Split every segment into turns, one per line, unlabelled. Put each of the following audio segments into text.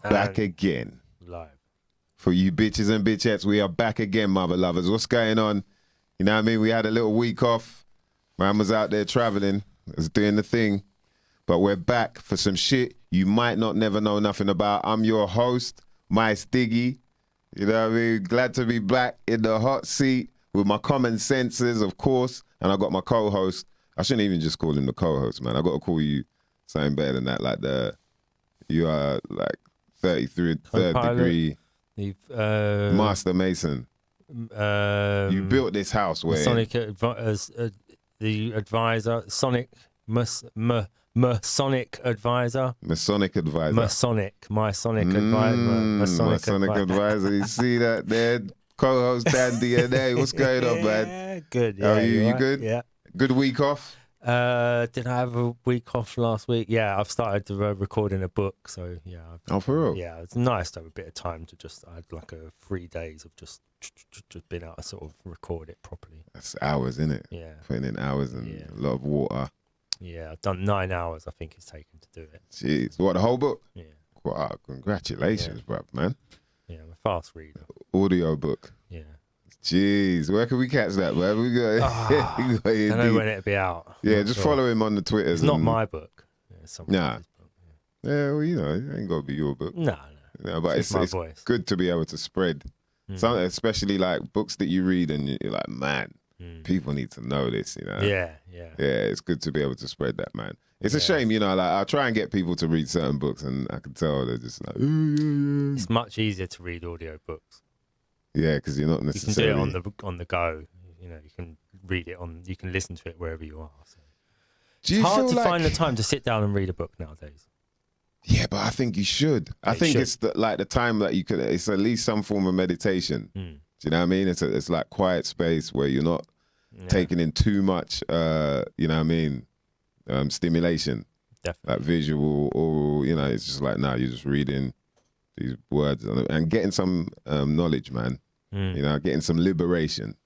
Back again.
Live.
For you bitches and bitchettes, we are back again, mother lovers. What's going on? You know what I mean? We had a little week off. Man was out there traveling, was doing the thing. But we're back for some shit you might not never know nothing about. I'm your host, MysDiggi. You know what I mean? Glad to be back in the hot seat with my common senses, of course. And I got my co-host. I shouldn't even just call him the co-host, man. I got to call you something better than that. Like you are like 33rd degree Master Mason. You built this house where
the advisor, Sonic Masonic advisor.
Masonic advisor.
Masonic advisor.
Masonic advisor. You see that there? Co-host Dan DNA. What's going on, man?
Good.
How are you? You
right?
good?
Yeah.
Good week off?
Did I have a week off last week? Yeah, I've started recording a book, so yeah.
Oh, for real?
Yeah, it's nice to have a bit of time to I had like 3 days of just been able to sort of record it properly. That's
hours, isn't it?
Yeah.
Putting in hours and a lot of water.
Yeah, I've done 9 hours, I think it's taken to do it.
Jeez. What, the whole book?
Yeah.
Wow, congratulations, bruv, man.
Yeah, I'm a fast reader.
Audio book.
Yeah.
Jeez, where can we catch that, man? We got,
I don't know when it'll be out.
Yeah, just follow him on the Twitters.
It's not my book. Yeah,
nah. Book, yeah, well, you know, it ain't got to be your book.
No.
But it's good to be able to spread, some, especially like books that you read and you're like, man, people need to know this, you know?
Yeah.
Yeah, it's good to be able to spread that, man. It's a shame, you know, like I try and get people to read certain books and I can tell they're just like, yeah.
It's much easier to read audio books.
Yeah, because you're not necessarily...
You can do it on the go. You know, you can read it you can listen to it wherever you are. So. It's hard to find the time to sit down and read a book nowadays.
Yeah, but I think you should. I think it's like the time that you could, it's at least some form of meditation. Do you know what I mean? It's like quiet space where you're not taking in too much, you know what I mean, stimulation.
Definitely.
Like visual, or, you know, it's just like, you're just reading these words and getting some knowledge, man. You know, getting some liberation.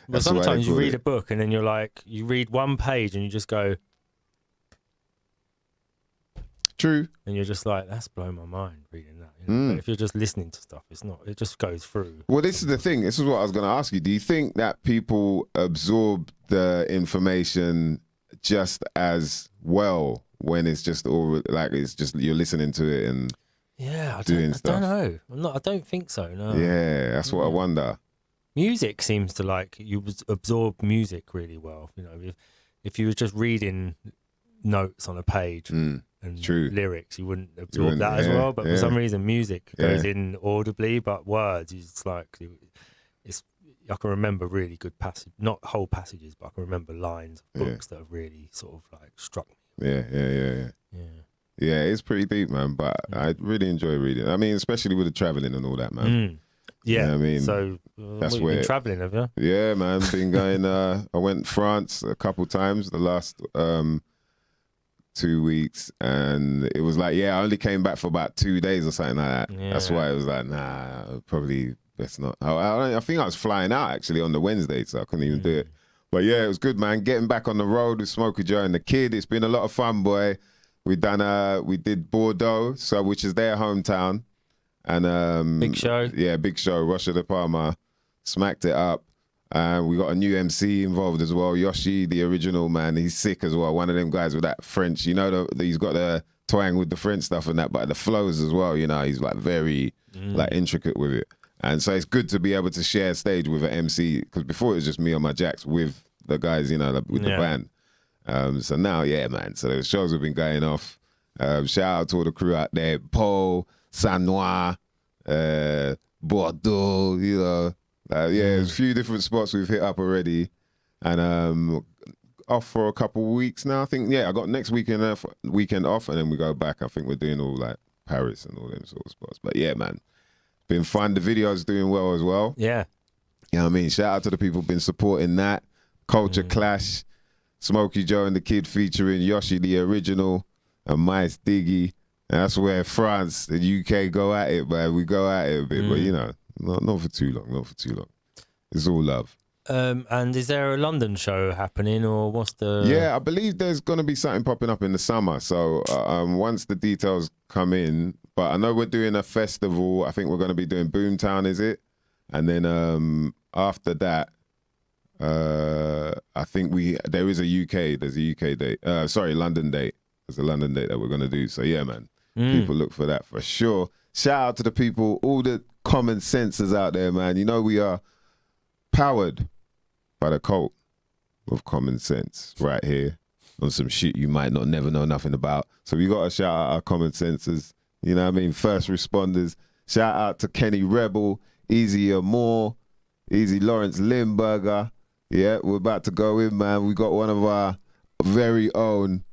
But sometimes you read a book and then you're like, you read one page and you just go,
true.
And you're just like, that's blown my mind reading that. You know? But if you're just listening to stuff, it's not. It just goes through.
Well, this is the thing. This is what I was going to ask you. Do you think that people absorb the information just as well when it's just all like it's just you're listening to it and
I
don't
know. I don't think so. No.
Yeah, that's what I wonder.
Music seems to like you absorb music really well. You know, if you were just reading notes on a page and lyrics, you wouldn't absorb that as well. But for some reason, music goes in audibly, but words, it's like I can remember really good passage, not whole passages, but I can remember lines of books that have really sort of like struck me.
Yeah, it's pretty deep, man. But I really enjoy reading. I mean, especially with the traveling and all that, man.
Yeah,
you know what I mean,
so
that's
where you've been traveling, have you?
Yeah, man. Been going. I went France a couple times the last 2 weeks, and it was like, I only came back for about 2 days or something like that. Yeah. That's why it was like, probably best not. I think I was flying out actually on the Wednesday, so I couldn't even do it. But yeah, it was good, man. Getting back on the road with Smokey Joe and the kid. It's been a lot of fun, boy. We did Bordeaux, which is their hometown. And
big show.
Yeah, big show. Rocha de Palma smacked it up. We got a new MC involved as well. Yoshi, the original, man, he's sick as well. One of them guys with that French, you know, he's got the twang with the French stuff and that, but the flows as well, you know, he's like very like intricate with it. And so it's good to be able to share stage with an MC, because before it was just me on my jacks with the guys, you know, with the band. So now, man, so the shows have been going off. Shout out to all the crew out there, Paul, Sanois, Bordeaux, you know. There's a few different spots we've hit up already. And off for a couple of weeks now, I think. I got next weekend off, and then we go back. I think we're doing all like Paris and all them sort of spots. But yeah, man, been fun. The video's doing well as well.
Yeah.
You know what I mean? Shout out to the people who've been supporting that. Culture Clash, Smokey Joe and the Kid featuring Yoshi, the original, and MysDiggi. And that's where France and UK go at it, man. We go at it a bit, but you know, not for too long. It's all love.
And is there a London show happening, or what's the...
Yeah, I believe there's going to be something popping up in the summer. So once the details come in, But I know we're doing a festival. I think we're going to be doing Boomtown, is it? And then after that, I think there is there's a UK date. London date. There's a London date that we're going to do. So yeah, man, people look for that for sure. Shout out to the people, all the common sensors out there, man. You know we are powered by the cult of common sense right here on some shit you might not never know nothing about. So we got to shout out our common sensors. You know what I mean? First responders. Shout out to Kenny Rebel, Easy Moore, Easy Lawrence Limburger. Yeah, we're about to go in, man. We got one of our very own,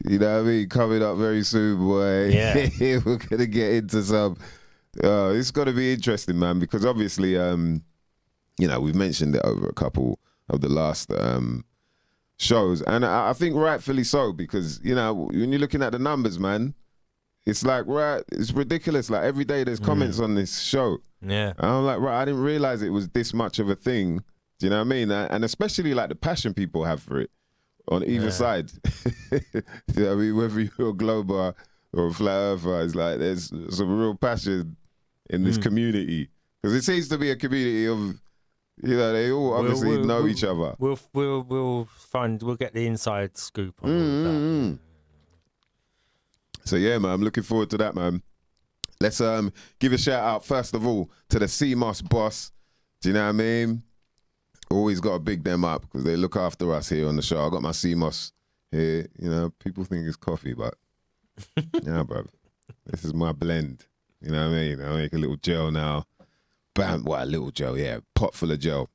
you know what I mean, coming up very soon, boy.
Yeah.
We're going to get into some, it's going to be interesting, man, because obviously, you know, we've mentioned it over a couple of the last shows. And I think rightfully so, because, you know, when you're looking at the numbers, man, it's like, right, it's ridiculous. Like every day there's comments on this show.
Yeah.
And I'm like, right, I didn't realize it was this much of a thing. Do you know what I mean? And especially like the passion people have for it on either side. You know what I mean? Whether you're a glober or a flat earther, it's like there's some real passion in this community. Because it seems to be a community of, you know, they all obviously know each other.
We'll get the inside scoop on all of that.
So yeah, man, I'm looking forward to that, man. Let's give a shout out first of all to the CMOS boss. Do you know what I mean? Always got to big them up because they look after us here on the show. I got my CMOS here. You know, people think it's coffee, but yeah, bro, this is my blend. You know what I mean? I make a little gel now. Bam, what a little gel, yeah, pot full of gel.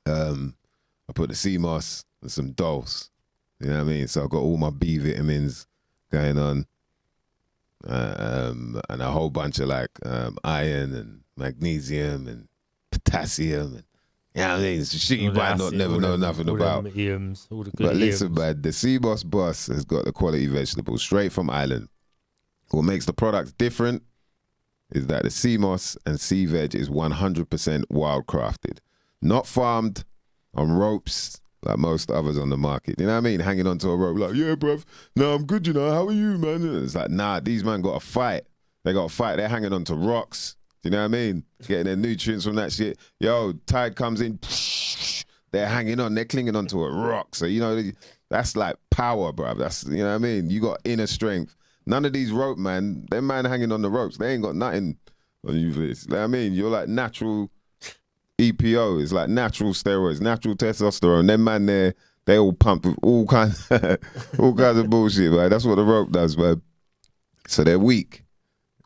I put the CMOS and some dose. You know what I mean? So I've got all my B vitamins going on, and a whole bunch of like iron and magnesium and potassium and, you know what I mean? It's shit you might not never know nothing about.
But
listen, man, the CMOS boss has got the quality vegetables straight from Ireland. What makes the products different is that the CMOS and C-Veg is 100% wild crafted, not farmed on ropes like most others on the market. You know what I mean? Hanging onto a rope like, yeah, bruv, no, I'm good, you know, how are you, man? And it's like, nah, these men got to fight. They got to fight. They're hanging onto rocks. Do you know what I mean? Getting their nutrients from that shit. Yo, tide comes in, they're hanging on, they're clinging onto a rock. So, you know, that's like power, bruv. That's, you know what I mean? You got inner strength. None of these rope, man, them man hanging on the ropes, they ain't got nothing on you for this. You know what I mean? You're like natural EPO. It's like natural steroids, natural testosterone. Them man there, they all pump with all kinds of bullshit, man. That's what the rope does, man. So they're weak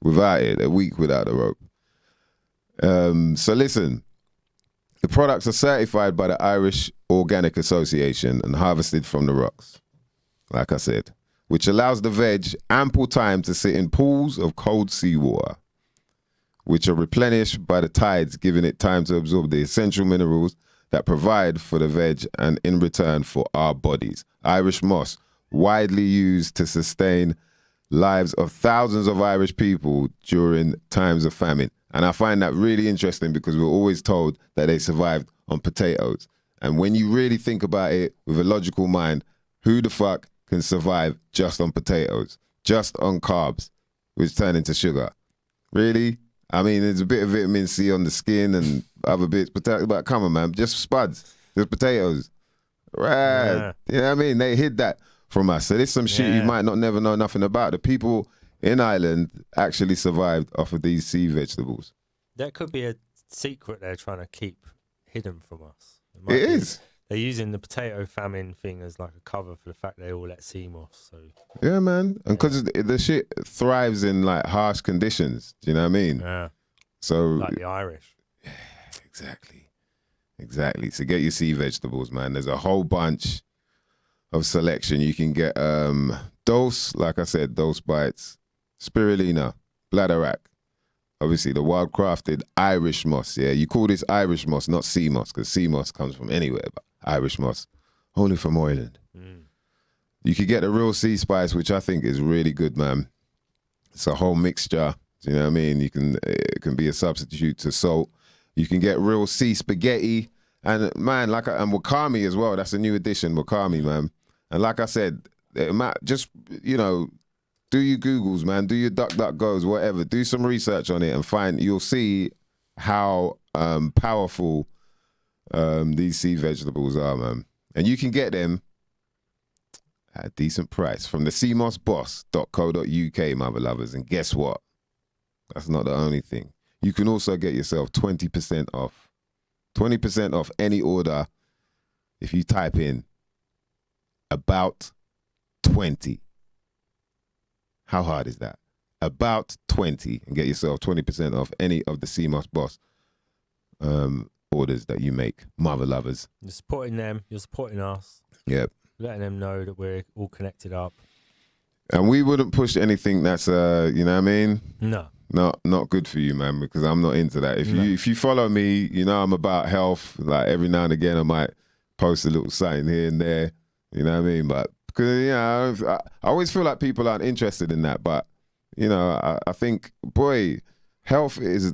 without it. They're weak without the rope. So listen, the products are certified by the Irish Organic Association and harvested from the rocks, like I said, which allows the veg ample time to sit in pools of cold seawater, which are replenished by the tides, giving it time to absorb the essential minerals that provide for the veg and in return for our bodies. Irish moss, widely used to sustain lives of thousands of Irish people during times of famine. And I find that really interesting because we're always told that they survived on potatoes. And when you really think about it with a logical mind, who the fuck can survive just on potatoes, just on carbs, which turn into sugar? Really? I mean, there's a bit of vitamin C on the skin and other bits, but come on, man, just spuds, just potatoes. Right. Yeah. You know what I mean? They hid that from us. So there's some shit you might not never know nothing about. The people in Ireland actually survived off of these sea vegetables.
That could be a secret they're trying to keep hidden from us.
It is.
They're using the potato famine thing as like a cover for the fact they all let CMOS. So
yeah, man, and because the shit thrives in like harsh conditions. Do you know what I mean?
Yeah.
So
like the Irish.
Yeah, exactly. So get your sea vegetables, man. There's a whole bunch of selection. You can get dose, like I said, dose bites, spirulina, bladderwrack. Obviously, the wild crafted Irish moss. Yeah, you call this Irish moss, not sea moss, because sea moss comes from anywhere, but Irish moss, only from Ireland. You could get the real sea spice, which I think is really good, man. It's a whole mixture. Do you know what I mean? It can be a substitute to salt. You can get real sea spaghetti, and man, and wakame as well. That's a new addition, wakame, man. And like I said, just do Do your Googles, man. Do your DuckDuckGos, whatever. Do some research on it and you'll see how powerful these sea vegetables are, man. And you can get them at a decent price from the cmossboss.co.uk, mother lovers. And guess what? That's not the only thing. You can also get yourself 20% off. 20% off any order if you type in about 20. How hard is that? About 20 and get yourself 20% off any of the CMOS Boss orders that you make, mother lovers.
You're supporting them. You're supporting us.
Yep.
Letting them know that we're all connected up.
And we wouldn't push anything that's, you know what I mean?
No.
Not good for you, man, because I'm not into that. If you follow me, you know I'm about health. Like every now and again, I might post a little something here and there. You know what I mean? But because I always feel like people aren't interested in that. But you know, I think, boy, health it's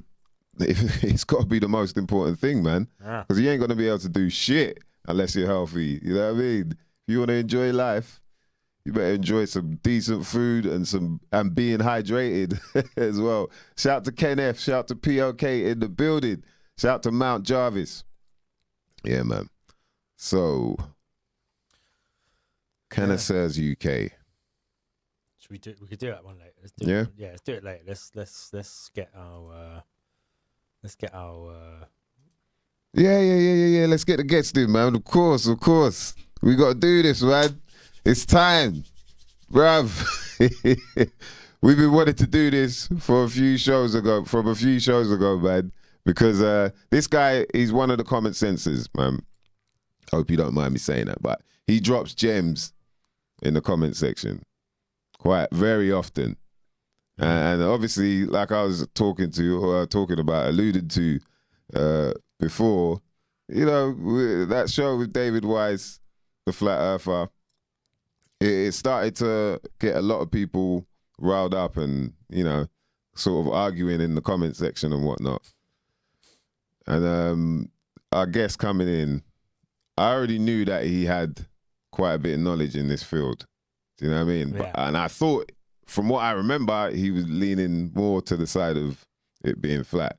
got to be the most important thing, man. Because you ain't gonna be able to do shit unless you're healthy. You know what I mean? If you want to enjoy life, you better enjoy some decent food and being hydrated as well. Shout to Ken F. Shout to POK in the building. Shout to Mount Jarvis. Yeah, man. So, Connoisseurs UK.
We could do that one later. Let's do it later. Let's get our.
Yeah. Let's get the guests in, man. Of course. We got to do this, man. It's time, bruv. We've been wanting to do this from a few shows ago, man. Because this guy, he's one of the comment sensors, man. Hope you don't mind me saying that, but he drops gems in the comment section quite very often. And obviously, like I was alluded to before, you know, that show with David Wise, the Flat Earther, it started to get a lot of people riled up and, you know, sort of arguing in the comment section and whatnot. And our guest coming in, I already knew that he had quite a bit of knowledge in this field. Do you know what I mean?
Yeah.
And I thought, from what I remember, he was leaning more to the side of it being flat,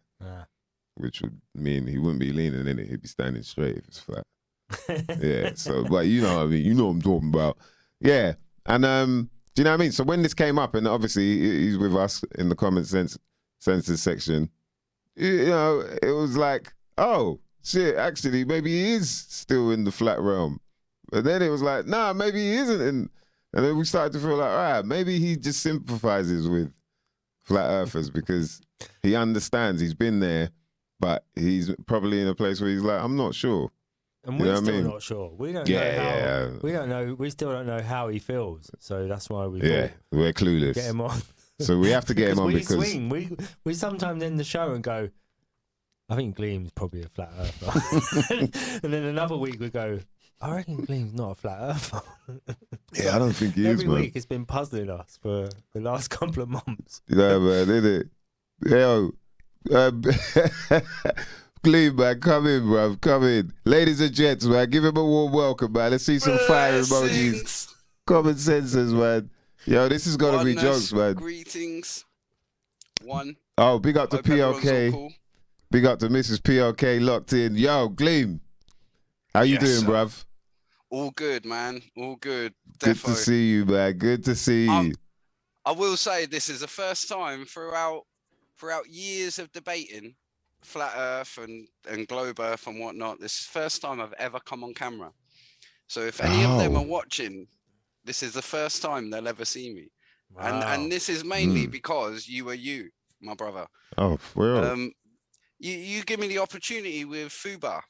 which would mean he wouldn't be leaning in it. He'd be standing straight if it's flat. Yeah. So, but you know what I mean? You know what I'm talking about. Yeah. And do you know what I mean? So when this came up, and obviously he's with us in the comment senses section, you know, it was like, oh, shit, actually, maybe he is still in the flat realm. But then it was like, nah, maybe he isn't. And then we started to feel like, all right, maybe he just sympathizes with flat earthers because he understands, he's been there, but he's probably in a place where he's like, I'm not sure.
And we're still not sure. We don't know how. We don't know. We still don't know how he feels. So that's why we're
clueless.
Get him on.
So we have to get him on because
swing. We sometimes end the show and go, I think Gleem's probably a flat earther. And then another week we go, I reckon Gleem's not a flat earther.
Yeah, I don't think he is, man.
Every week it's been puzzling us for the last couple of months.
Yeah, man, isn't it? Yo, Gleem, man, come in, bruv, come in. Ladies and gents, man, give him a warm welcome, man. Let's see some fire emojis. Common senses, man. Yo, this is going to be jokes, man.
Greetings. One.
Oh, big up to POK. Cool. Big up to Mrs. POK locked in. Yo, Gleem, how you doing, bruv?
All good, man. All good.
Good to see you, man. Good to see you.
I will say this is the first time throughout years of debating flat Earth and globe Earth and whatnot. This is the first time I've ever come on camera. So if any of them are watching, this is the first time they'll ever see me. Wow. And this is mainly because you are you, my brother.
Oh, well.
You give me the opportunity with Fubar.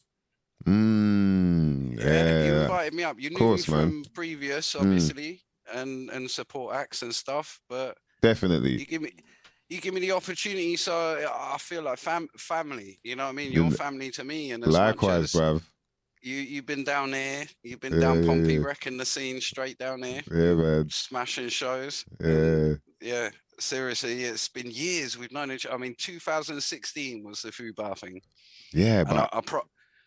Yeah.
You invited me up. You knew me from previous, obviously, and support acts and stuff. But
definitely,
you give me the opportunity, so I feel like family. You know what I mean? You're family to me, and as
likewise, bruv.
You've been down there. You've been down Pompey, wrecking the scene straight down there.
Yeah, man.
Smashing shows.
Yeah.
Seriously, it's been years we've known each other. I mean, 2016 was the Fubar thing.
Yeah,
and
but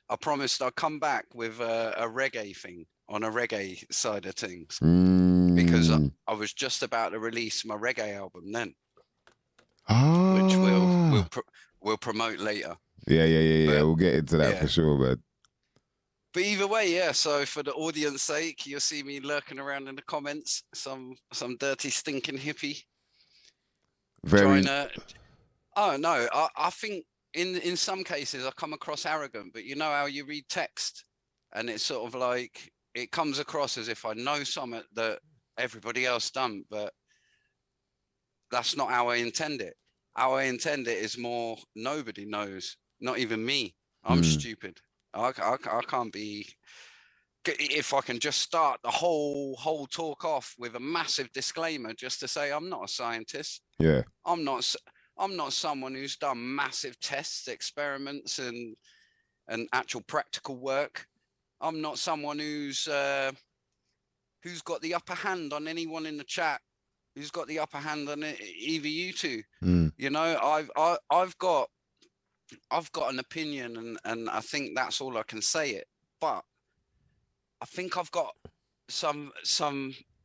I promised I'd come back with a reggae thing on a reggae side of things I was just about to release my reggae album then,
which
we'll promote later.
Yeah. We'll get into that for sure, but
either way, yeah. So for the audience sake, you'll see me lurking around in the comments, some dirty stinking hippie. Oh no, I think in some cases I come across arrogant, but you know how you read text and it's sort of like it comes across as if I know something that everybody else don't, but that's not how I intend it. How I intend it is more nobody knows, not even me. I'm stupid. I can't be. If I can just start the whole talk off with a massive disclaimer, just to say I'm not a scientist.
Yeah.
I'm not someone who's done massive tests, experiments, and actual practical work. I'm not someone who's got the upper hand on anyone in the chat, who's got the upper hand on either you two. You know, I've got an opinion, and I think that's all I can say it. But I think I've got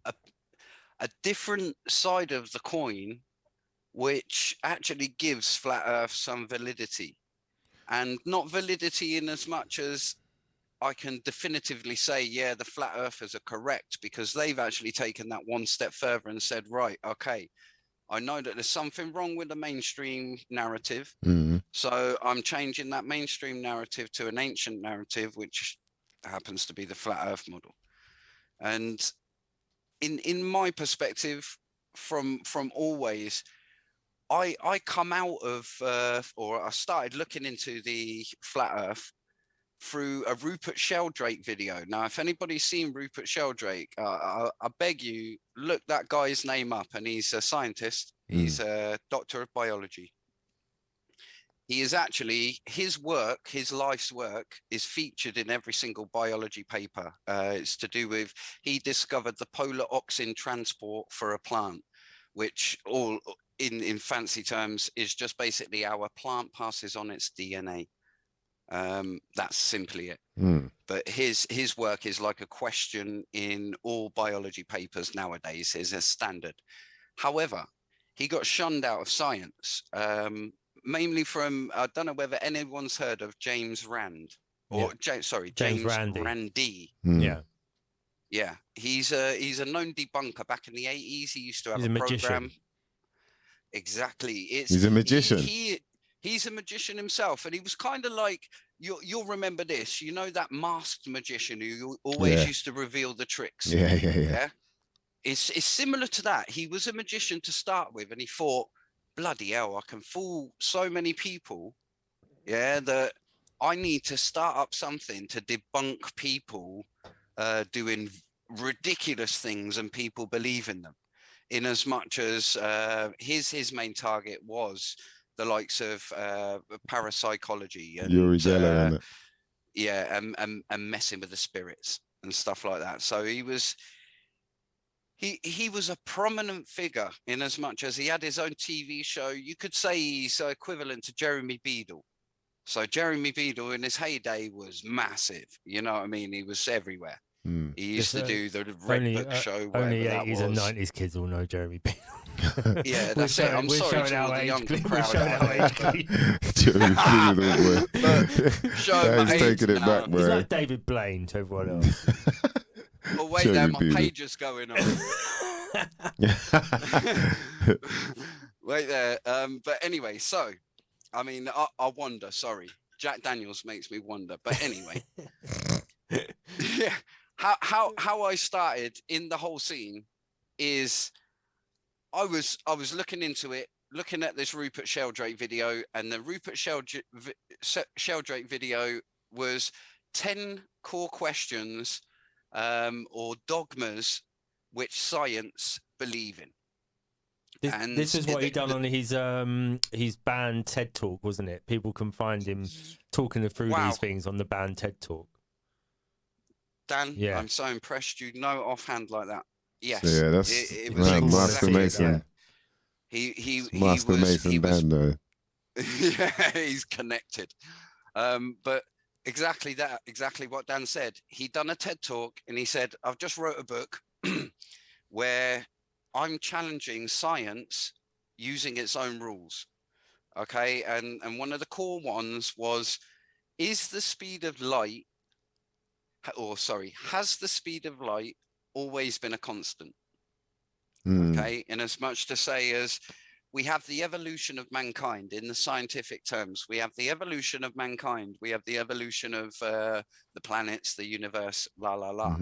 a different side of the coin, which actually gives Flat Earth some validity, and not validity in as much as I can definitively say, yeah, the Flat Earthers are correct, because they've actually taken that one step further and said, right, okay, I know that there's something wrong with the mainstream narrative. So I'm changing that mainstream narrative to an ancient narrative, which happens to be the Flat Earth model. And in my perspective, from always, I come out of, or I started looking into the Flat Earth through a Rupert Sheldrake video. Now, if anybody's seen Rupert Sheldrake, I beg you, look that guy's name up, and he's a scientist. He's a doctor of biology. He is actually, his life's work is featured in every single biology paper. It's to do with, he discovered the polar auxin transport for a plant, which all in fancy terms is just basically how a plant passes on its DNA. That's simply it. But his work is like a question in all biology papers nowadays, is a standard. However, he got shunned out of science, mainly from, I don't know whether anyone's heard of James Rand, or James Randi. Yeah, he's a known debunker. Back in the 80s, he used to have a program.
Magician.
Exactly.
He's a magician.
He's a magician himself, and he was kind of like, you'll remember this, you know, that masked magician who always used to reveal the tricks. Yeah. It's similar to that. He was a magician to start with, and he thought, bloody hell, I can fool so many people, that I need to start up something to debunk people doing ridiculous things and people believe in them. In as much as his main target was the likes of parapsychology and
Uri Geller,
and messing with the spirits and stuff like that. So he was a prominent figure in as much as he had his own TV show. You could say he's equivalent to Jeremy Beadle. So Jeremy Beadle in his heyday was massive. You know what I mean? He was everywhere. He used to do the Red Book show.
Only 80s and 90s kids will know Jeremy Beadle.
Yeah, that's it. I'm sorry to all the younger crowd out there.
Jeremy Beadle, he's taking it back, bro.
He's like David Blaine to everyone else.
Oh, wait there, my page is going on. Wait there. But anyway, so, I mean, I wonder, sorry. Jack Daniels makes me wonder. But anyway. Yeah. How I started in the whole scene is I was looking into it, looking at this Rupert Sheldrake video, and the Rupert Sheldrake video was 10 core questions or dogmas which science believe in.
This is what he done on his banned TED Talk, wasn't it? People can find him talking through these things on the banned TED Talk. Dan,
I'm so impressed you know offhand like that. Yes,
so yeah, that's it was Master Mason.
He
Master Mason Dan, though.
Yeah, he's connected. But exactly what Dan said. He done a TED Talk and he said, I've just wrote a book where I'm challenging science using its own rules. Okay, and one of the core ones was, is the speed of light, or sorry, has the speed of light always been a constant? Okay, in as much to say as we have the evolution of mankind in the scientific terms, we have the evolution of mankind, we have the evolution of the planets, the universe, la la la.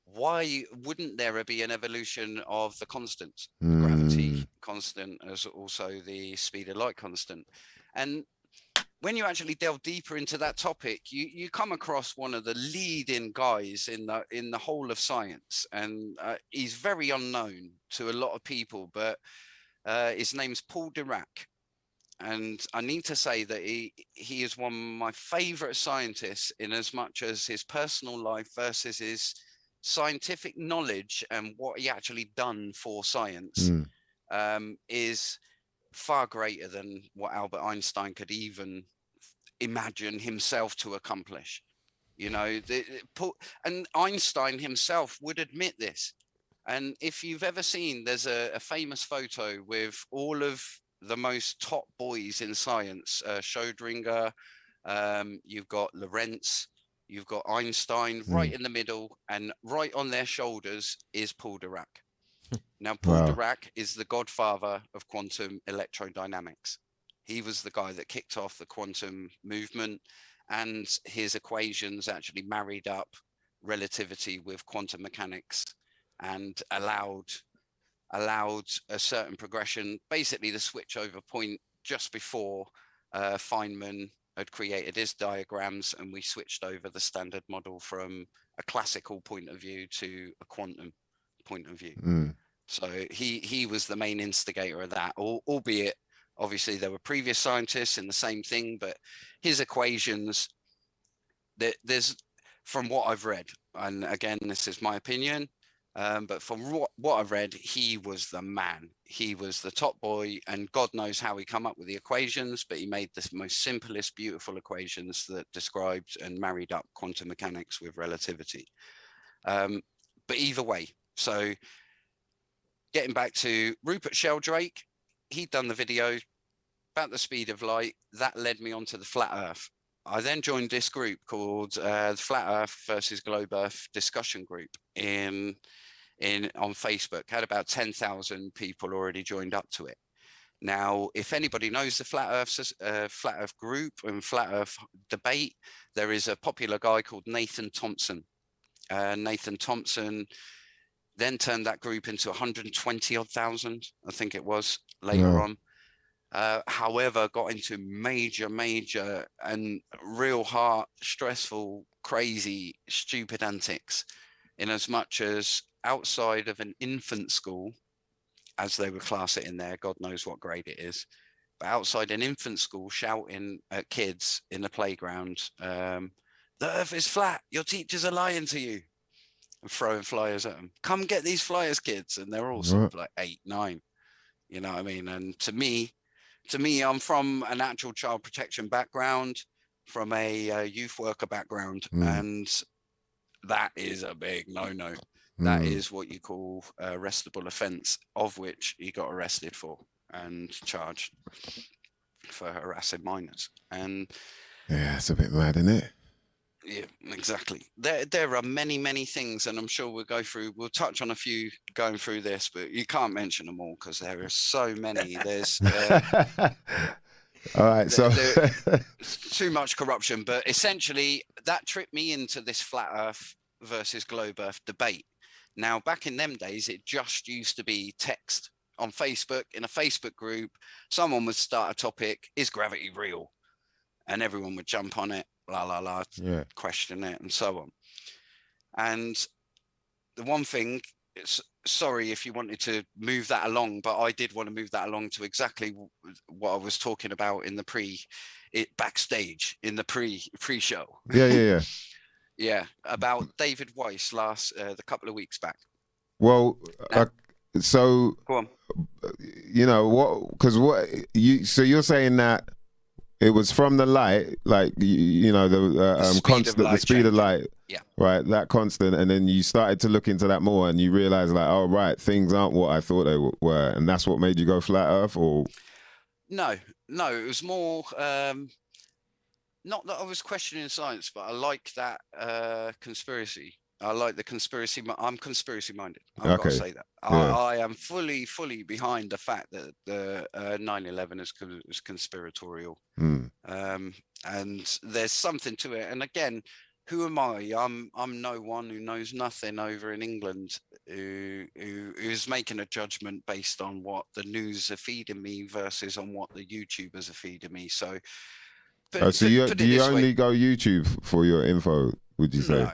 Why wouldn't there be an evolution of the constants, the gravity constant, as also the speed of light constant? And when you actually delve deeper into that topic, you come across one of the leading guys in the whole of science, and he's very unknown to a lot of people, but his name's Paul Dirac. And I need to say that he is one of my favorite scientists, in as much as his personal life versus his scientific knowledge and what he actually done for science is far greater than what Albert Einstein could even imagine himself to accomplish. You know, and Einstein himself would admit this. And if you've ever seen, there's a famous photo with all of the most top boys in science, Schrödinger, you've got Lorentz, you've got Einstein right in the middle, and right on their shoulders is Paul Dirac. Now, Paul Dirac is the godfather of quantum electrodynamics. He was the guy that kicked off the quantum movement, and his equations actually married up relativity with quantum mechanics and allowed a certain progression, basically the switchover point just before Feynman had created his diagrams, and we switched over the standard model from a classical point of view to a quantum point of view. So he was the main instigator of that, albeit obviously there were previous scientists in the same thing, but his equations, there's, from what I've read, and again, this is my opinion, but from what I've read, he was the man. He was the top boy, and God knows how he come up with the equations, but he made the most simplest, beautiful equations that described and married up quantum mechanics with relativity. But either way, so getting back to Rupert Sheldrake, he'd done the video about the speed of light. That led me onto the flat Earth. I then joined this group called the Flat Earth versus Globe Earth discussion group on Facebook. Had about 10,000 people already joined up to it. Now, if anybody knows the Flat Earth group and Flat Earth debate, there is a popular guy called Nathan Thompson. Nathan Thompson then turned that group into 120,000, I think it was, later on. However, got into major and real hard, stressful, crazy, stupid antics, in as much as outside of an infant school, as they would class it in there, God knows what grade it is, but outside an infant school, shouting at kids in the playground, the earth is flat, your teachers are lying to you, and throwing flyers at them. Come get these flyers, kids. And they're all sort of like 8, 9, you know what I mean? And to me, I'm from a natural child protection background, from a youth worker background, and that is a big no-no. That is what you call a arrestable offence, of which he got arrested for and charged for harassing minors. And
yeah, it's a bit mad, isn't it?
Yeah, exactly. There are many things, and I'm sure we'll touch on a few going through this, but you can't mention them all because there are so many. There's
all right, so
too much corruption, but essentially that tripped me into this flat Earth versus globe Earth debate. Now, back in them days, it just used to be text on Facebook, in a Facebook group. Someone would start a topic, is gravity real? And everyone would jump on it, question it, and so on. And the one thing, sorry if you wanted to move that along, but I did want to move that along to exactly what I was talking about in the backstage in the pre-show.
Yeah.
Yeah, about David Weiss the couple of weeks back.
Well, so
go on.
You know what? Because so you're saying that it was from the light, like you know the constant, the speed of light.
Yeah.
Right, that constant, and then you started to look into that more, and you realized like, oh right, things aren't what I thought they were, and that's what made you go flat Earth, or
no, it was more. Not that I was questioning science, but I like that conspiracy. I like the conspiracy. I'm conspiracy minded. I've got to say that. Yeah. I am fully behind the fact that the 9/11 is conspiratorial. And there's something to it. And again, who am I? I'm no one who knows nothing over in England who's making a judgment based on what the news are feeding me versus on what the YouTubers are feeding me. So,
do you only go YouTube for your info? Would you say?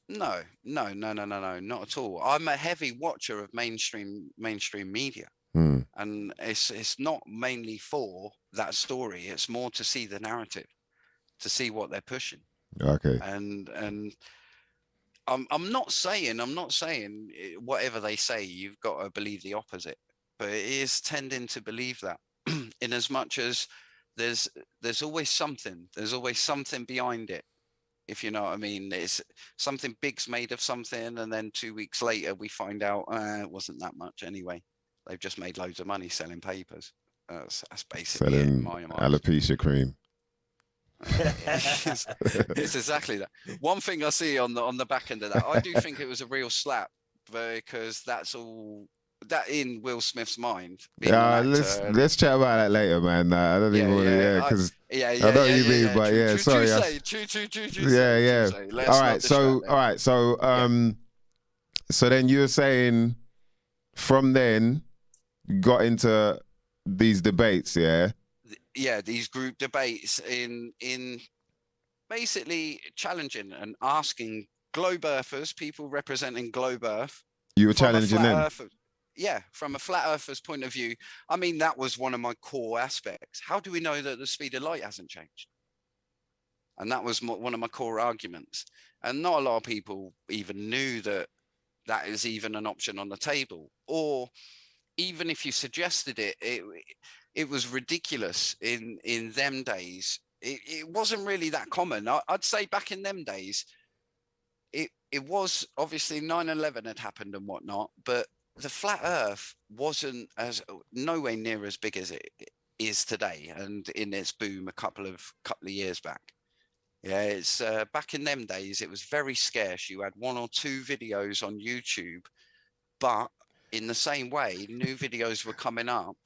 No, not at all. I'm a heavy watcher of mainstream media, and it's not mainly for that story. It's more to see the narrative, to see what they're pushing.
Okay.
And I'm not saying whatever they say you've got to believe the opposite, but it is tending to believe that, in as much as there's always something behind it. If you know what I mean, it's something big's made of something, and then 2 weeks later we find out it wasn't that much anyway. They've just made loads of money selling papers. That's basically
selling
it, my
alopecia cream.
It's exactly that. One thing I see on the back end of that, I do think it was a real slap, because that's all that in Will Smith's mind.
Let's chat about that later, man. I don't even want to, because I know what you mean, but yeah, sorry. True. Yeah. All right, so then you were saying from then got into these debates, yeah?
Yeah, these group debates in basically challenging and asking globe earthers, people representing globe Earth.
You were challenging them?
Yeah, from a flat earther's point of view. I mean, that was one of my core aspects. How do we know that the speed of light hasn't changed? And that was one of my core arguments. And not a lot of people even knew that is even an option on the table. Or even if you suggested it, it was ridiculous in them days. It wasn't really that common. I'd say back in them days, it was obviously 9/11 had happened and whatnot, but the flat Earth wasn't nowhere near as big as it is today, and in its boom a couple of years back. Yeah, it's back in them days it was very scarce. You had 1 or 2 videos on YouTube, but in the same way, new videos were coming up,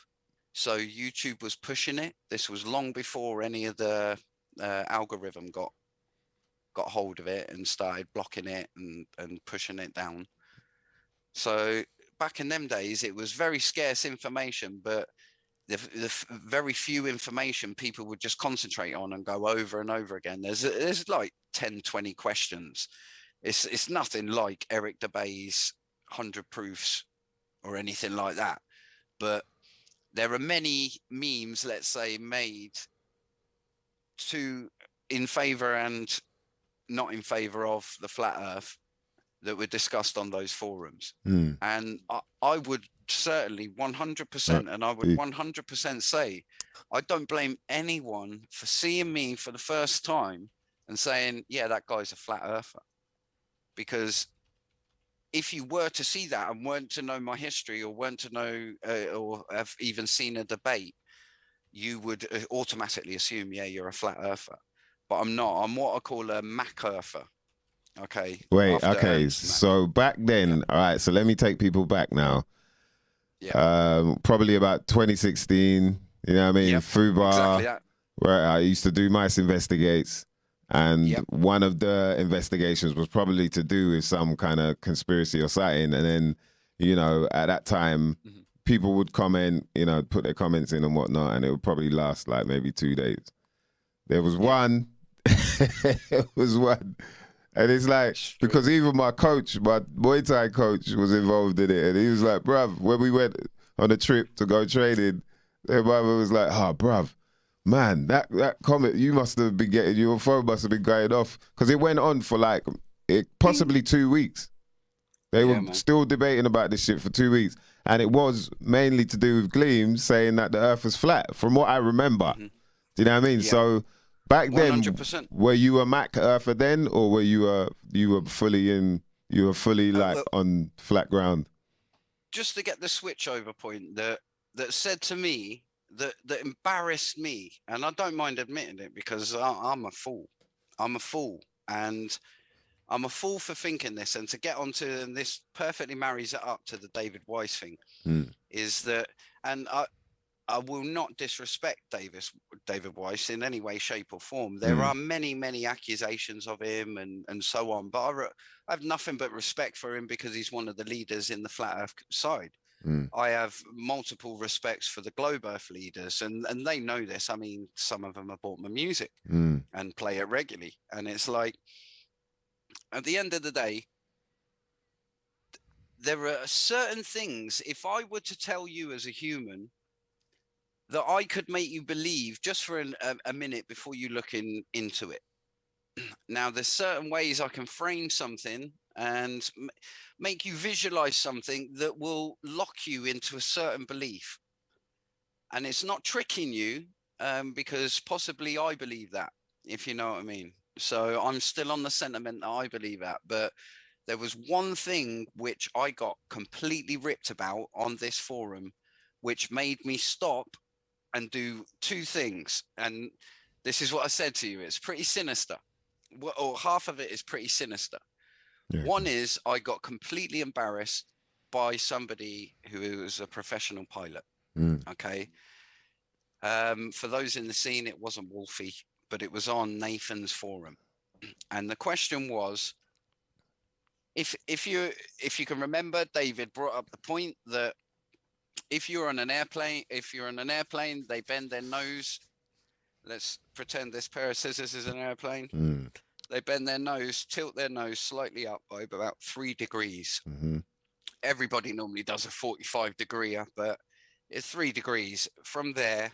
so YouTube was pushing it. This was long before any of the algorithm got hold of it and started blocking it and pushing it down. So back in them days, it was very scarce information, but the very few information people would just concentrate on and go over and over again. There's like 10, 20 questions. It's nothing like Eric DeBay's 100 proofs or anything like that. But there are many memes, let's say, made in favor and not in favor of the flat Earth that were discussed on those forums. And I would certainly 100%, and I would 100% say, I don't blame anyone for seeing me for the first time and saying, yeah, that guy's a flat earther. Because if you were to see that and weren't to know my history, or weren't to know or have even seen a debate, you would automatically assume, yeah, you're a flat earther. But I'm not. I'm what I call a Mac earther. Okay.
Wait, okay. So back then, all right, so let me take people back now. Yeah. Probably about 2016, you know what I mean?
Yep,
Fubar,
exactly that.
Where I used to do Mice Investigates. And one of the investigations was probably to do with some kind of conspiracy or something. And then, you know, at that time, people would comment, you know, put their comments in and whatnot, and it would probably last like maybe 2 days. There was one, it was one. And it's like, because even my coach, my Muay Thai coach was involved in it. And he was like, bruv, when we went on a trip to go training, their mother was like, oh, bruv, man, that comment, you must have been getting, your phone must have been going off. Because it went on for like, possibly 2 weeks. They were still debating about this shit for 2 weeks. And it was mainly to do with Gleem saying that the earth was flat, from what I remember. Do you know what I mean?
Yeah.
So back then,
100%.
were you a Mac earther then, or were you fully like
Well,
on flat ground?
just to get the switch over point that said to me that embarrassed me, and I don't mind admitting it because I'm a fool. I'm a fool, and I'm a fool for thinking this. And to get onto, and this perfectly marries it up to the David Wise thing, is that, and I will not disrespect David Weiss in any way, shape, or form. There are many, many accusations of him and so on, but I have nothing but respect for him because he's one of the leaders in the flat Earth side. I have multiple respects for the globe Earth leaders, and they know this. I mean, some of them have bought my music and play it regularly, and it's like, at the end of the day, there are certain things, if I were to tell you as a human, that I could make you believe just for a minute before you look into it. Now, there's certain ways I can frame something and make you visualize something that will lock you into a certain belief. And it's not tricking you because possibly I believe that, if you know what I mean. So I'm still on the sentiment that I believe that. But there was one thing which I got completely ripped about on this forum, which made me stop and do two things. And this is what I said to you. It's pretty sinister. Or half of it is pretty sinister. Yeah. One is I got completely embarrassed by somebody who was a professional pilot. Okay. For those in the scene, it wasn't Wolfie, but it was on Nathan's forum. And the question was, if you can remember, David brought up the point that if you're on an airplane, they bend their nose. Let's pretend this pair of scissors is an airplane. They bend their nose, tilt their nose slightly up by about 3 degrees. Everybody normally does a 45 degree, but it's 3 degrees from there.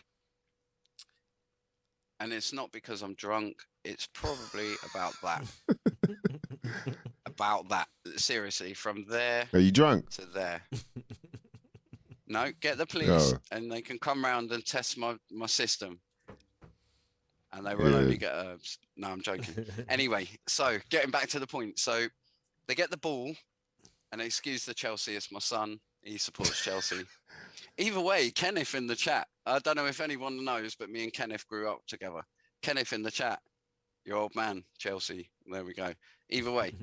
And it's not because I'm drunk. It's probably about that. About that. Seriously, from there.
Are you drunk?
To there. No, get the police and they can come round and test my system. And they will only get herbs. No, I'm joking. Anyway, so getting back to the point. So they get the ball, and excuse the Chelsea, it's my son. He supports Chelsea. Either way, Kenneth in the chat. I don't know if anyone knows, but me and Kenneth grew up together. Kenneth in the chat. Your old man, Chelsea. There we go. Either way.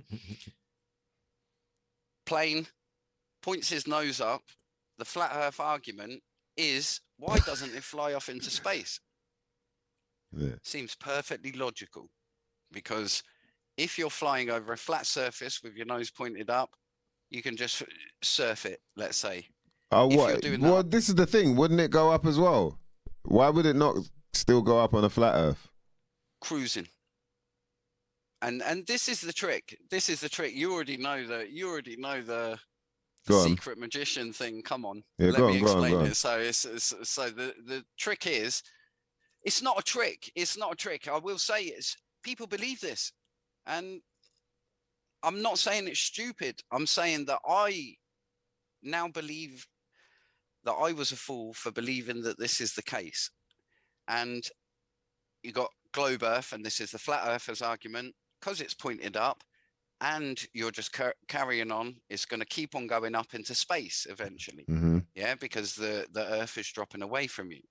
Plane points his nose up. The flat Earth argument is, why doesn't it fly off into space? Yeah. Seems perfectly logical, because if you're flying over a flat surface with your nose pointed up, you can just surf it, let's say.
Oh, what? Well, this is the thing. Wouldn't it go up as well? Why would it not still go up on a flat Earth?
Cruising. And this is the trick. This is the trick. You already know the secret magician thing. Come on, let me explain it. So the trick is, it's not a trick. It's not a trick. I will say people believe this, and I'm not saying it's stupid. I'm saying that I now believe that I was a fool for believing that this is the case. And you got globe Earth, and this is the flat Earthers argument, because it's pointed up, and you're just carrying on. It's going to keep on going up into space eventually. Yeah, because the Earth is dropping away from you.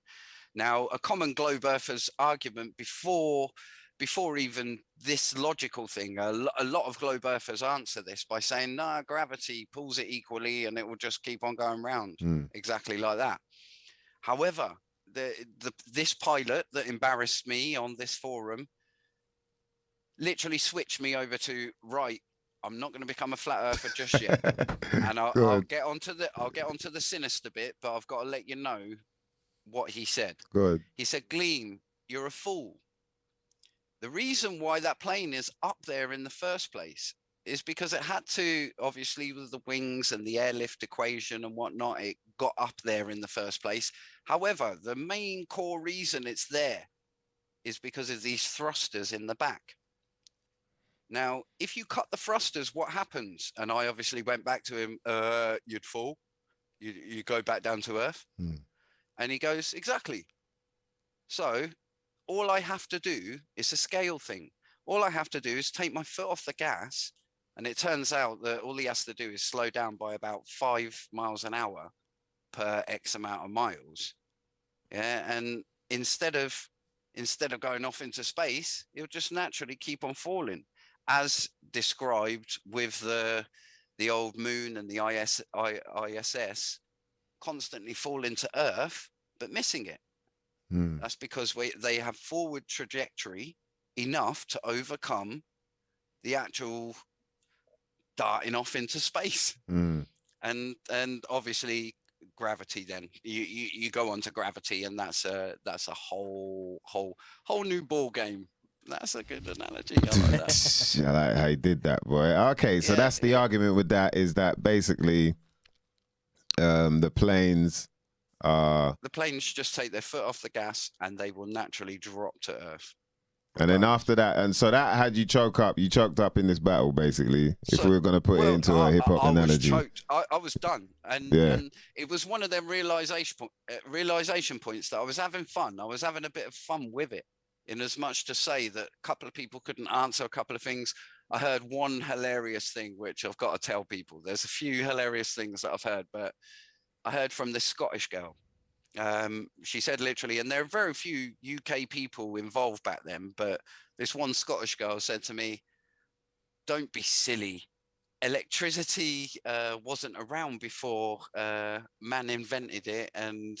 Now, a common globe Earthers argument before even this logical thing, a lot of globe Earthers answer this by saying, no, gravity pulls it equally and it will just keep on going round. Exactly like that. However, this pilot that embarrassed me on this forum literally switched me over to, right, I'm not going to become a flat earther just yet. And I'll get onto the sinister bit, but I've got to let you know what he said.
Good.
He said, Gleem, you're a fool. The reason why that plane is up there in the first place is because it had to, obviously, with the wings and the airlift equation and whatnot, it got up there in the first place. However, the main core reason it's there is because of these thrusters in the back. Now, if you cut the thrusters, what happens? And I obviously went back to him, you'd fall. You go back down to Earth. And he goes, exactly. So all I have to do is a scale thing. All I have to do is take my foot off the gas, and it turns out that all he has to do is slow down by about 5 miles an hour per X amount of miles. Yeah, and instead of going off into space, he'll just naturally keep on falling, as described with the old moon and the ISS constantly falling to Earth, but missing it. That's because they have forward trajectory enough to overcome the actual darting off into space. And obviously gravity, then you go on to gravity, and that's a whole new ball game. That's a good analogy. I like that.
I like how you did that, boy. Okay, so that's the argument with that, is that basically the planes
just take their foot off the gas and they will naturally drop to Earth.
And then after that, and so that had you choked up in this battle, basically, if we were going to put it into a hip-hop analogy.
I was done. And it was one of them realization points that I was having fun. I was having a bit of fun with it, in as much to say that a couple of people couldn't answer a couple of things. I heard one hilarious thing, which I've got to tell people. There's a few hilarious things that I've heard, but I heard from this Scottish girl. She said literally, and there are very few UK people involved back then, but this one Scottish girl said to me, "Don't be silly. Electricity wasn't around before man invented it." And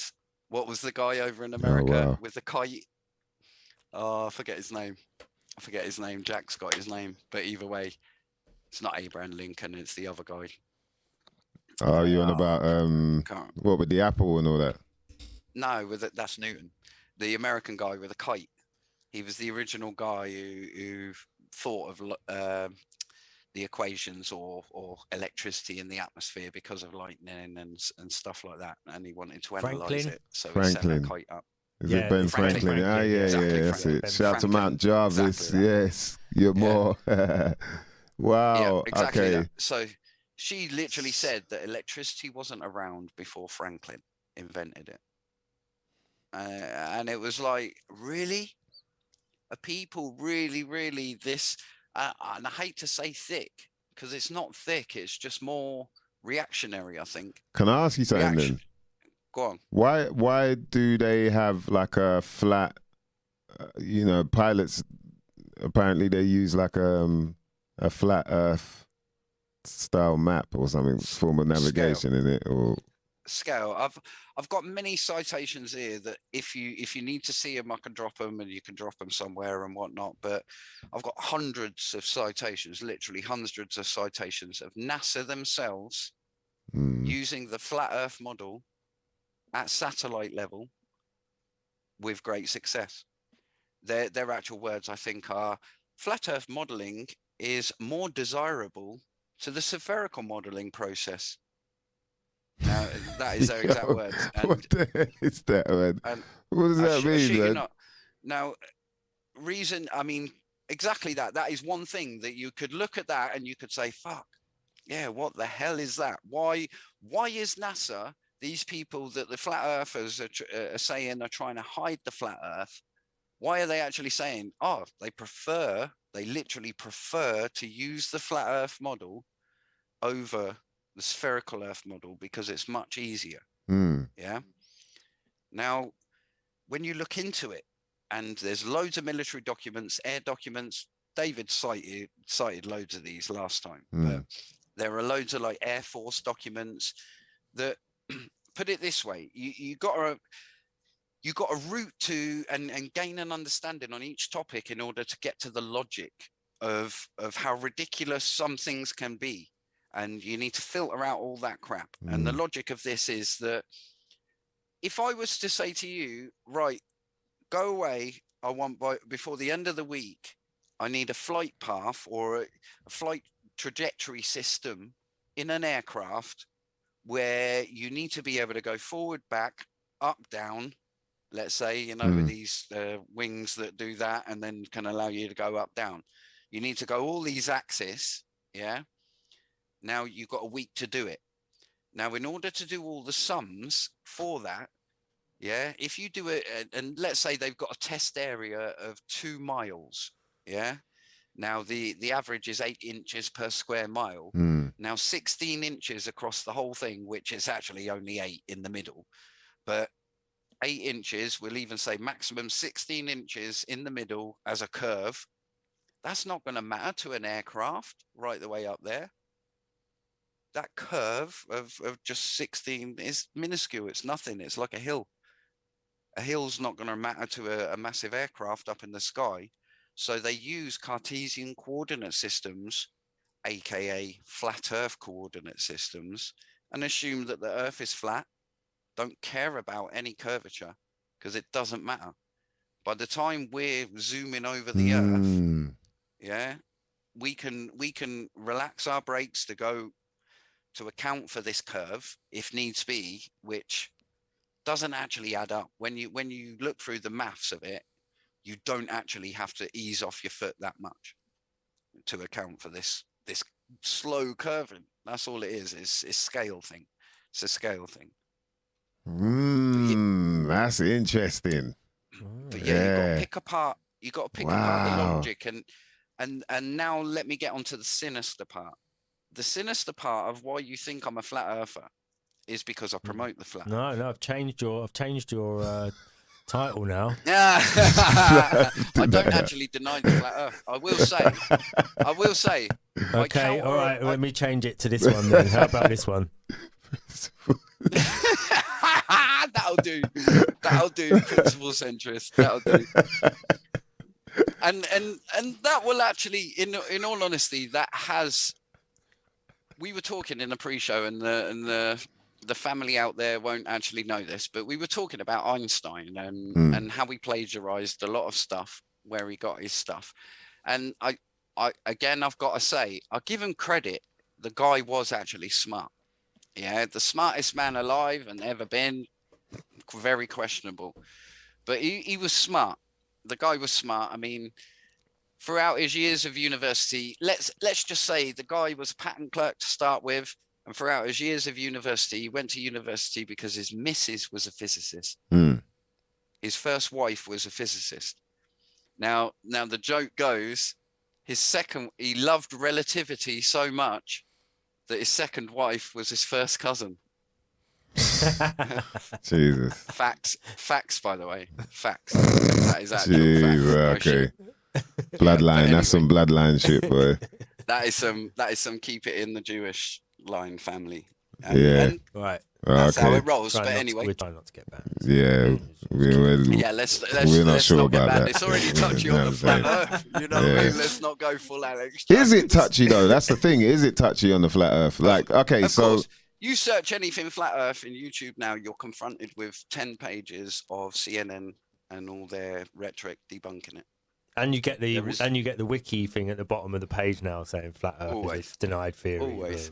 what was the guy over in America with the kite? Oh, I forget his name. Jack's got his name, but either way, it's not Abraham Lincoln, it's the other guy.
Oh, you on about what with the apple and all that?
No, that's Newton, the American guy with a kite. He was the original guy who thought of the equations or electricity in the atmosphere because of lightning and stuff like that, and he wanted to analyze it. So he set a kite up.
Is it Ben Franklin? Ah, yeah, that's it. Shout out to Mount Jarvis. Exactly yes, you're more. Wow.
Yeah, exactly.
Okay.
That. So she literally said that electricity wasn't around before Franklin invented it. And it was like, really? Are people really this? And I hate to say thick, because it's not thick. It's just more reactionary, I think.
Can I ask you something then?
Go on.
Why do they have like a flat? Pilots apparently they use like a flat Earth style map or something, form of navigation in it, or
scale. I've got many citations here that if you need to see them, I can drop them, and you can drop them somewhere and whatnot. But I've got hundreds of citations, literally hundreds of citations of NASA themselves using the flat Earth model at satellite level with great success. Their actual words, I think, are flat Earth modeling is more desirable to the spherical modeling process. Now, that is their exact words. And,
what the hell is that, man? What does that mean, man?
Now, exactly that. That is one thing that you could look at that and you could say, fuck, yeah, what the hell is that? Why is NASA, these people that the flat earthers are saying are trying to hide the flat Earth, why are they actually saying, they literally prefer to use the flat Earth model over the spherical Earth model because it's much easier. Yeah. Now, when you look into it, and there's loads of military documents, air documents, David cited loads of these last time, but there are loads of like Air Force documents that put it this way, you got a route to and gain an understanding on each topic in order to get to the logic of how ridiculous some things can be. And you need to filter out all that crap. And the logic of this is that if I was to say to you, right, go away, before the end of the week, I need a flight path or a flight trajectory system in an aircraft where you need to be able to go forward, back, up, down, let's say, with these wings that do that and then can allow you to go up, down. You need to go all these axes, yeah? Now you've got a week to do it. Now, in order to do all the sums for that, Yeah, if you do it, and let's say they've got a test area of 2 miles. Yeah. Now the average is 8 inches per square mile. Now 16 inches across the whole thing, which is actually only 8 in the middle, but 8 inches, we'll even say maximum 16 inches in the middle as a curve. That's not going to matter to an aircraft right the way up there. That curve of just 16 is minuscule. It's nothing. It's like a hill. A hill's not going to matter to a massive aircraft up in the sky. So they use Cartesian coordinate systems, aka flat Earth coordinate systems, and assume that the Earth is flat. Don't care about any curvature because it doesn't matter. By the time we're zooming over the Earth, yeah, we can relax our brakes to account for this curve if needs be, which doesn't actually add up. When you look through the maths of it, you don't actually have to ease off your foot that much to account for this slow curving. That's all it is. It's scale thing. It's a scale thing.
That's interesting.
But yeah, you got to pick apart. You got to pick apart the logic, and now let me get onto the sinister part. The sinister part of why you think I'm a flat earther is because I promote the flat.
No, I've changed your title now.
I don't actually deny the flat earth. I will say.
Okay, all right. Let me change it to this one then. How about this one? That'll do. Principle centrist. That'll do. And that will actually, in all honesty, that has. We were talking in the pre-show, and the family out there won't actually know this, but we were talking about Einstein and how he plagiarized a lot of stuff, where he got his stuff. And I again, I've got to say, I give him credit. The guy was actually smart. Yeah, the smartest man alive and ever been. Very questionable, but he was smart. The guy was smart. I mean, throughout his years of university, let's just say the guy was a patent clerk to start with, and throughout his years of university, he went to university because his missus was a physicist. His first wife was a physicist. Now the joke goes, he loved relativity so much that his second wife was his first cousin.
Jesus.
Facts, by the way. Facts. That is actual facts.
Okay. Bloodline. Anyway, that's some bloodline shit, boy.
That is some keep it in the Jewish line family.
Right.
That's how it rolls. But anyway,
we're trying not to get banned.
Yeah.
We're
not sure
not
about that.
It's already touchy on the flat earth. You know what I mean? Let's not go full Alex.
Is it touchy though? That's the thing. Is it touchy on the flat earth? Like, okay,
of course. You search anything flat earth in YouTube now, you're confronted with 10 pages of CNN and all their rhetoric debunking it.
And you get the wiki thing at the bottom of the page now saying flat earth is denied theory.
Always.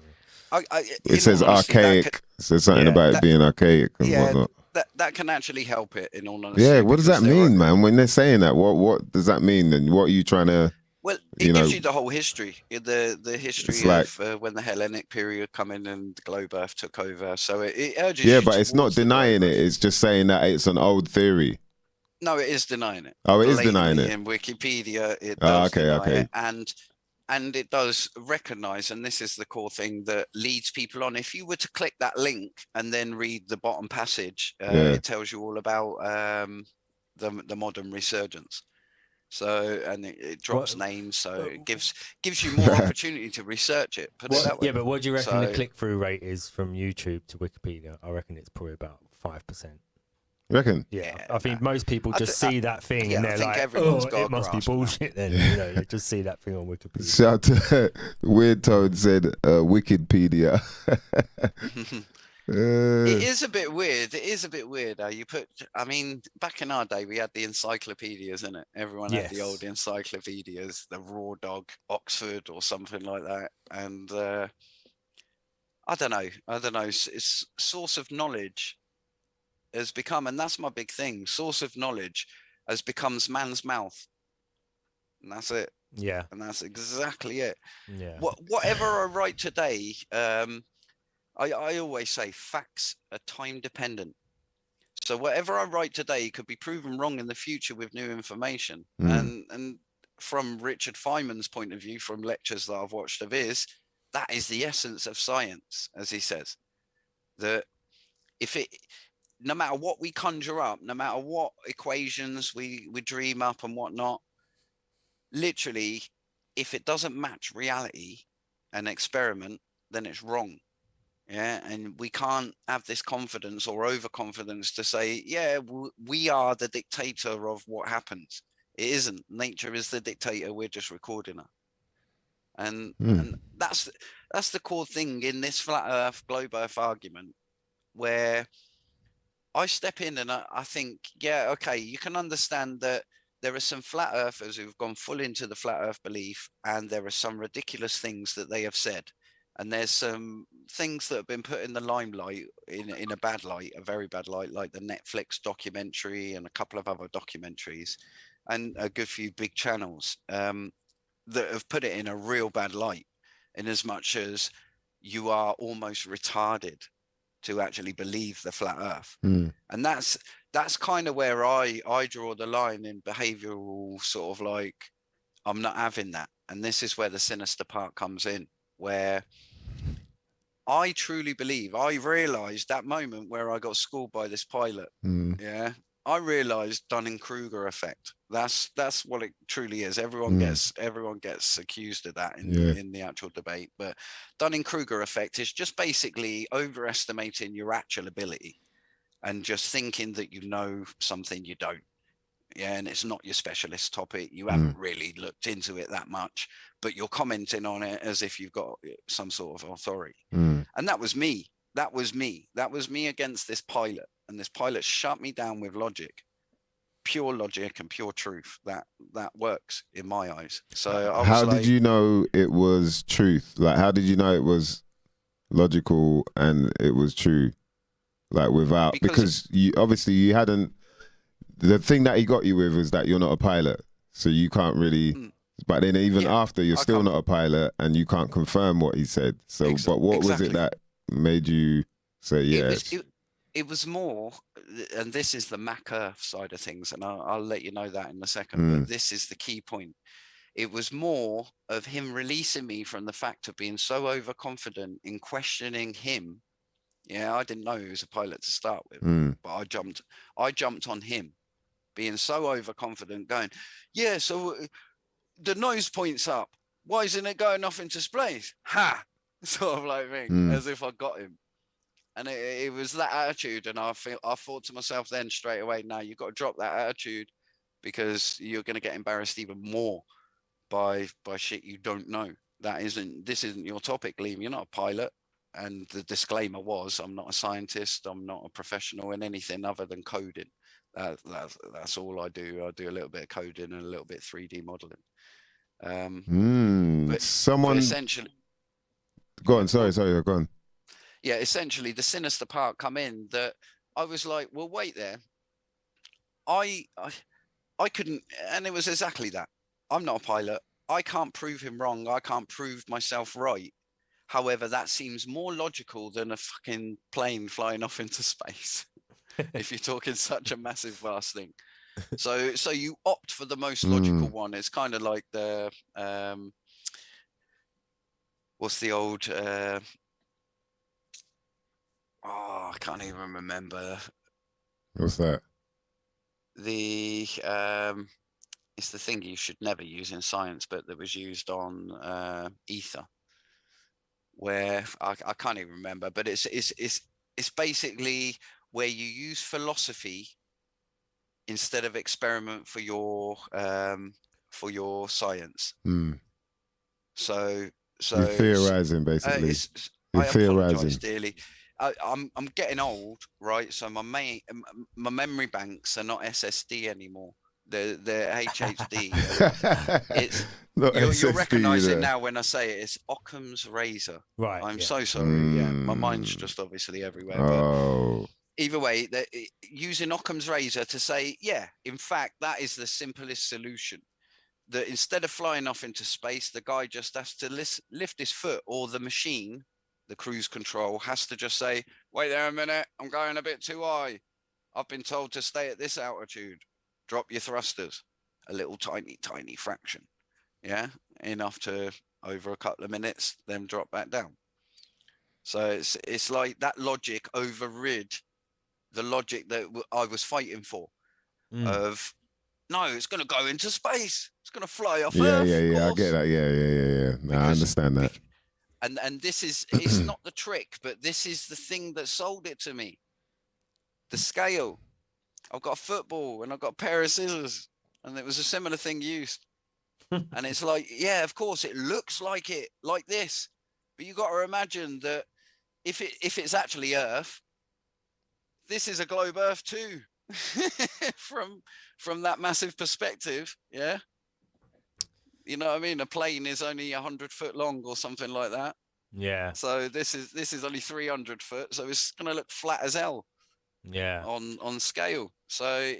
It says archaic. It says something about it being archaic and whatnot.
That can actually help it, in all honesty.
Yeah, what does that mean, man? When they're saying that, what does that mean? And what are you trying to...
Well, it gives you the whole history, the history of when the Hellenic period come in and the globe Earth took over. So it urges you.
Yeah, but it's not denying it. It's just saying that it's an old theory.
No, it is denying it.
Oh, it is denying it.
In Wikipedia, it does deny it. And it does recognize, and this is the core thing that leads people on. If you were to click that link and then read the bottom passage, it tells you all about the modern resurgence. So, and it drops names, so it gives you more opportunity to research it. Put it that way.
Yeah, but what do you reckon the click-through rate is from YouTube to Wikipedia? I reckon it's probably about 5%.
You reckon?
Yeah, I think most people just see that thing and they're like, "Oh, it must be bullshit." Then they just see that thing on Wikipedia.
Shout out to Weird Toad said Wikipedia.
It is a bit weird. It is a bit weird. Back in our day, we had the encyclopedias, innit? Everyone had the old encyclopedias, the Raw Dog, Oxford, or something like that. And I don't know. It's source of knowledge has become, and that's my big thing. Source of knowledge has become man's mouth, and that's it.
Yeah,
and that's exactly it.
Yeah.
Whatever I write today, I always say facts are time dependent. So whatever I write today could be proven wrong in the future with new information. And from Richard Feynman's point of view, from lectures that I've watched of his, that is the essence of science, as he says. That no matter what we conjure up, no matter what equations we dream up and whatnot, literally, if it doesn't match reality and experiment, then it's wrong. Yeah, and we can't have this confidence or overconfidence to say, yeah, we are the dictator of what happens. It isn't. Nature is the dictator. We're just recording her. And that's the core thing in this flat Earth, globe Earth argument, where I step in and I think, yeah, okay, you can understand that there are some flat earthers who've gone full into the flat Earth belief, and there are some ridiculous things that they have said. And there's some things that have been put in the limelight in a bad light, a very bad light, like the Netflix documentary and a couple of other documentaries and a good few big channels that have put it in a real bad light, in as much as you are almost retarded to actually believe the flat Earth. And that's kind of where I draw the line in behavioral sort of like, I'm not having that. And this is where the sinister part comes in, where I truly believe, I realized that moment where I got schooled by this pilot. Yeah. I realized Dunning-Kruger effect. That's what it truly is. Everyone gets accused of that in the actual debate. But Dunning-Kruger effect is just basically overestimating your actual ability and just thinking that you know something you don't. Yeah, and it's not your specialist topic. You haven't really looked into it that much, but you're commenting on it as if you've got some sort of authority. And that was me. That was me against this pilot. And this pilot shut me down with logic, pure logic and pure truth. That works in my eyes. So
how did you know it was truth? Like, how did you know it was logical and it was true? Like, without, because you obviously you hadn't. The thing that he got you with is that you're not a pilot, so you can't really. But then even after, you're still not a pilot, and you can't confirm what he said. So, but what was it that made you say yes?
It was more, and this is the Mac Earth side of things, and I'll let you know that in a second. But this is the key point. It was more of him releasing me from the fact of being so overconfident in questioning him. Yeah, I didn't know he was a pilot to start with, but I jumped on him, being so overconfident, going, yeah, so the nose points up. Why isn't it going off into space? Ha! Sort of like thing, as if I got him. And it was that attitude. And I thought to myself then straight away, now you've got to drop that attitude, because you're going to get embarrassed even more by shit you don't know. This isn't your topic, Gleem. You're not a pilot. And the disclaimer was, I'm not a scientist. I'm not a professional in anything other than coding. That's all I do. I do a little bit of coding and a little bit of 3D modeling. But essentially,
go on. Sorry, go on.
Yeah, essentially, the sinister part come in that I was like, well, wait there. I couldn't, and it was exactly that. I'm not a pilot. I can't prove him wrong. I can't prove myself right. However, that seems more logical than a fucking plane flying off into space. If you're talking such a massive, vast thing. So you opt for the most logical one. It's kind of like the, what's the old, I can't even remember.
What's that?
It's the thing you should never use in science, but that was used on ether, where I can't even remember. But it's basically where you use philosophy instead of experiment for your science. So
you're theorizing, basically.
I apologize dearly. I'm getting old, right? So my memory banks are not SSD anymore. They're HHD. You'll recognize it now when I say it. It's Occam's razor.
Right.
I'm so sorry. Yeah, my mind's just obviously everywhere.
Oh.
But either way, using Occam's razor to say, yeah, in fact, that is the simplest solution. That instead of flying off into space, the guy just has to lift his foot, or the machine, the cruise control, has to just say, wait there a minute, I'm going a bit too high. I've been told to stay at this altitude. Drop your thrusters a little tiny fraction. Yeah, enough to over a couple of minutes, then drop back down. So it's like that logic overrid the logic that I was fighting for. Of no, it's going to go into space. It's going to fly off Earth.
Yeah. I get that. Yeah. No, I understand that.
And this is, it's not the trick, but this is the thing that sold it to me. The scale. I've got a football and I've got a pair of scissors, and it was a similar thing used. And it's like, yeah, of course, it looks like this, but you got to imagine that if it's actually Earth, this is a globe Earth too. from that massive perspective, yeah. You know what I mean? A plane is only 100 foot long or something like that.
Yeah.
So this is only 300 foot, so it's gonna look flat as hell.
Yeah.
On scale. So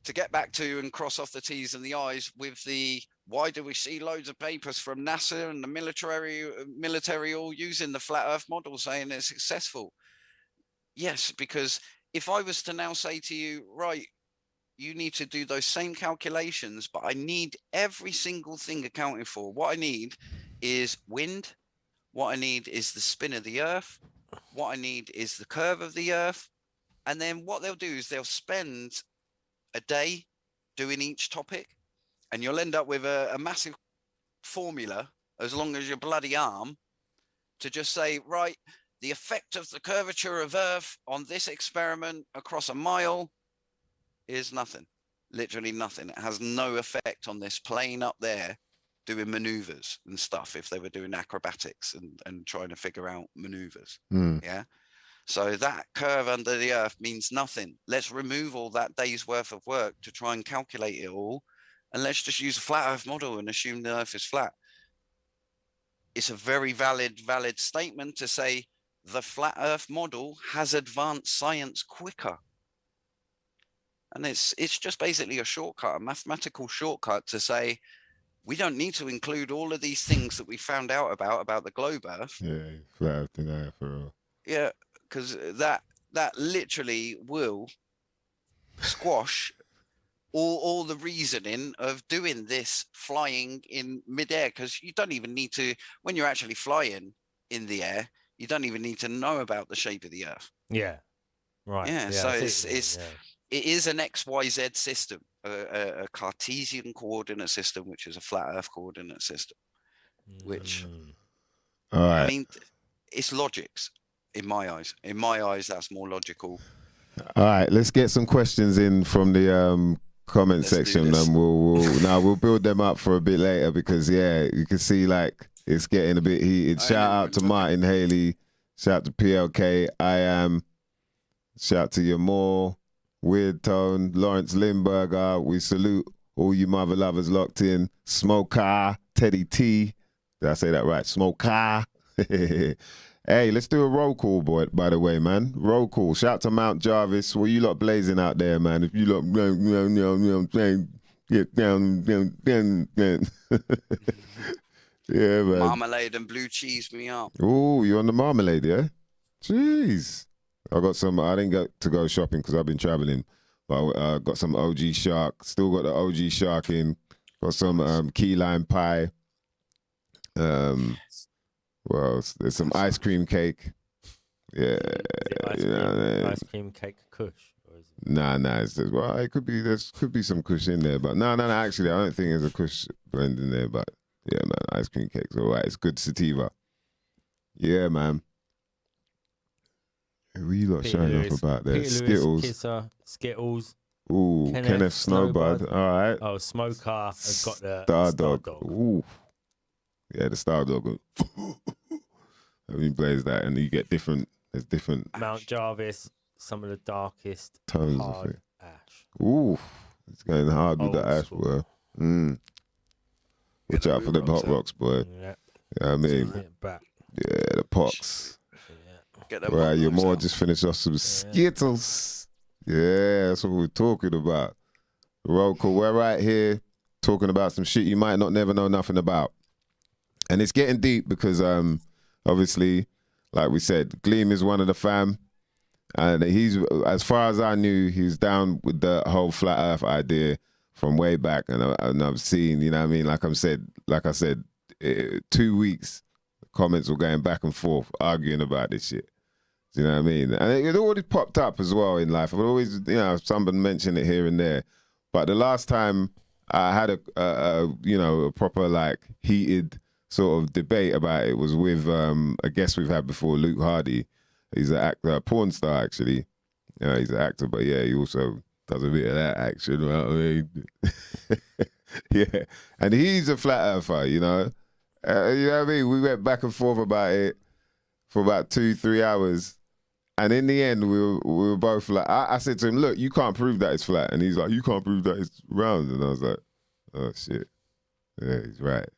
to get back to and cross off the T's and the I's with the why do we see loads of papers from NASA and the military all using the flat Earth model saying it's successful? Yes, because if I was to now say to you, right, you need to do those same calculations, but I need every single thing accounted for. What I need is wind. What I need is the spin of the Earth. What I need is the curve of the Earth. And then what they'll do is they'll spend a day doing each topic, and you'll end up with a massive formula as long as your bloody arm to just say, right, the effect of the curvature of Earth on this experiment across a mile is nothing, literally nothing. It has no effect on this plane up there doing maneuvers and stuff if they were doing acrobatics and trying to figure out maneuvers. Yeah. So that curve under the Earth means nothing. Let's remove all that day's worth of work to try and calculate it all. And let's just use a flat Earth model and assume the Earth is flat. It's a very valid statement to say the flat Earth model has advanced science quicker. And it's just basically a shortcut, a mathematical shortcut to say, we don't need to include all of these things that we found out about the globe Earth.
Yeah, flat Earth denier for real.
Yeah, because that literally will squash all the reasoning of doing this flying in midair, because you don't even need to, when you're actually flying in the air, you don't even need to know about the shape of the Earth.
Yeah. Right.
Yeah. So it is an XYZ system, a Cartesian coordinate system, which is a flat Earth coordinate system, which,
all right.
I mean, it's logics in my eyes. In my eyes, that's more logical.
All right, let's get some questions in from the comment section, and we'll build them up for a bit later, because you can see like it's getting a bit heated. Shout out to Martin Haley, shout out to PLK, I am, shout out to your more Weird Tone, Lawrence Limburger. We salute all you mother lovers locked in. Smoker, Teddy T. Did I say that right? Smoker. Hey, let's do a roll call, boy, by the way, man. Roll call. Shout out to Mount Jarvis. Well, you lot blazing out there, man. If you lot, get down. Yeah, man.
Marmalade and blue cheese me up.
Ooh, you on the marmalade, yeah? Jeez. I didn't get to go shopping because I've been traveling, but I got some OG shark. Still got the OG shark in. Got some key lime pie. Well, there's some ice cream cake. Yeah.
Ice cream cake kush? Or is it...
Nah. It's just, well, it could be, could be some kush in there, but no. Actually, I don't think there's a kush blend in there, but yeah, man, ice cream cake's all right. It's good sativa. Yeah, man. Who are you lot showing off about there? Skittles.
Kisser, Skittles.
Ooh, Kenneth Snowbud. All right.
Oh, Smoker has got the
Star Dog. Ooh. Yeah, the Star Dog. I mean, blaze that, and you get different. There's different.
Mount Jarvis, some of the darkest
tones
hard
of it.
Ash.
Ooh, it's going hard with the ash, boy. Watch out for the hot rocks, boy.
Yeah.
You know what I mean? Yeah, the pox.
Get them
right, you're more just finish off some Skittles. Yeah, that's what we're talking about. Roll call. We're right here talking about some shit you might not never know nothing about. And it's getting deep because obviously, like we said, Gleem is one of the fam. And he's, as far as I knew, he's down with the whole flat Earth idea from way back. And I've seen, you know what I mean? Like I said, 2 weeks, comments were going back and forth, arguing about this shit. Do you know what I mean? And it already popped up as well in life. I've always, you know, someone mentioned it here and there. But the last time I had a proper like heated sort of debate about it was with a guest we've had before, Luke Hardy. He's an actor, a porn star actually. He's an actor, but yeah, he also does a bit of that action. You know what I mean? Yeah, and he's a flat earther. You know what I mean? We went back and forth about it for about 2-3 hours. And in the end, we were both like, I said to him, look, you can't prove that it's flat. And he's like, you can't prove that it's round. And I was like, oh, shit. Yeah, he's right.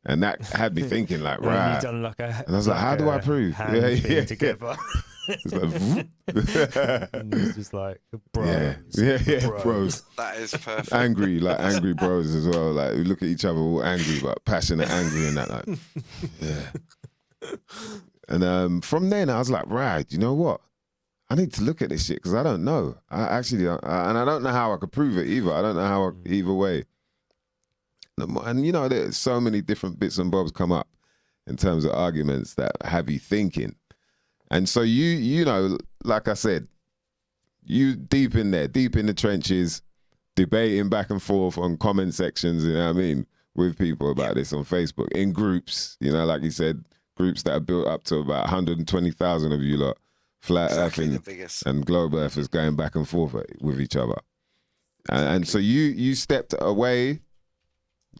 And that had me thinking, like, right.
You've done like a,
and I was like, how do I prove?
Yeah. Together.
It's like,
and it's just like, bros.
Yeah, bros.
That is perfect.
Angry bros as well. Like, we look at each other all angry, but passionate, angry and that. Like, yeah. And from then I was like, right, you know what? I need to look at this shit because I don't know. I and I don't know how I could prove it either. I don't know how either way. And you know, there's so many different bits and bobs come up in terms of arguments that have you thinking. And so you know, like I said, you deep in there, deep in the trenches, debating back and forth on comment sections, you know what I mean, with people about this on Facebook, in groups, you know, like you said, groups that are built up to about 120,000 of you lot, flat earthing and globe earthers going back and forth with each other. And so you stepped away,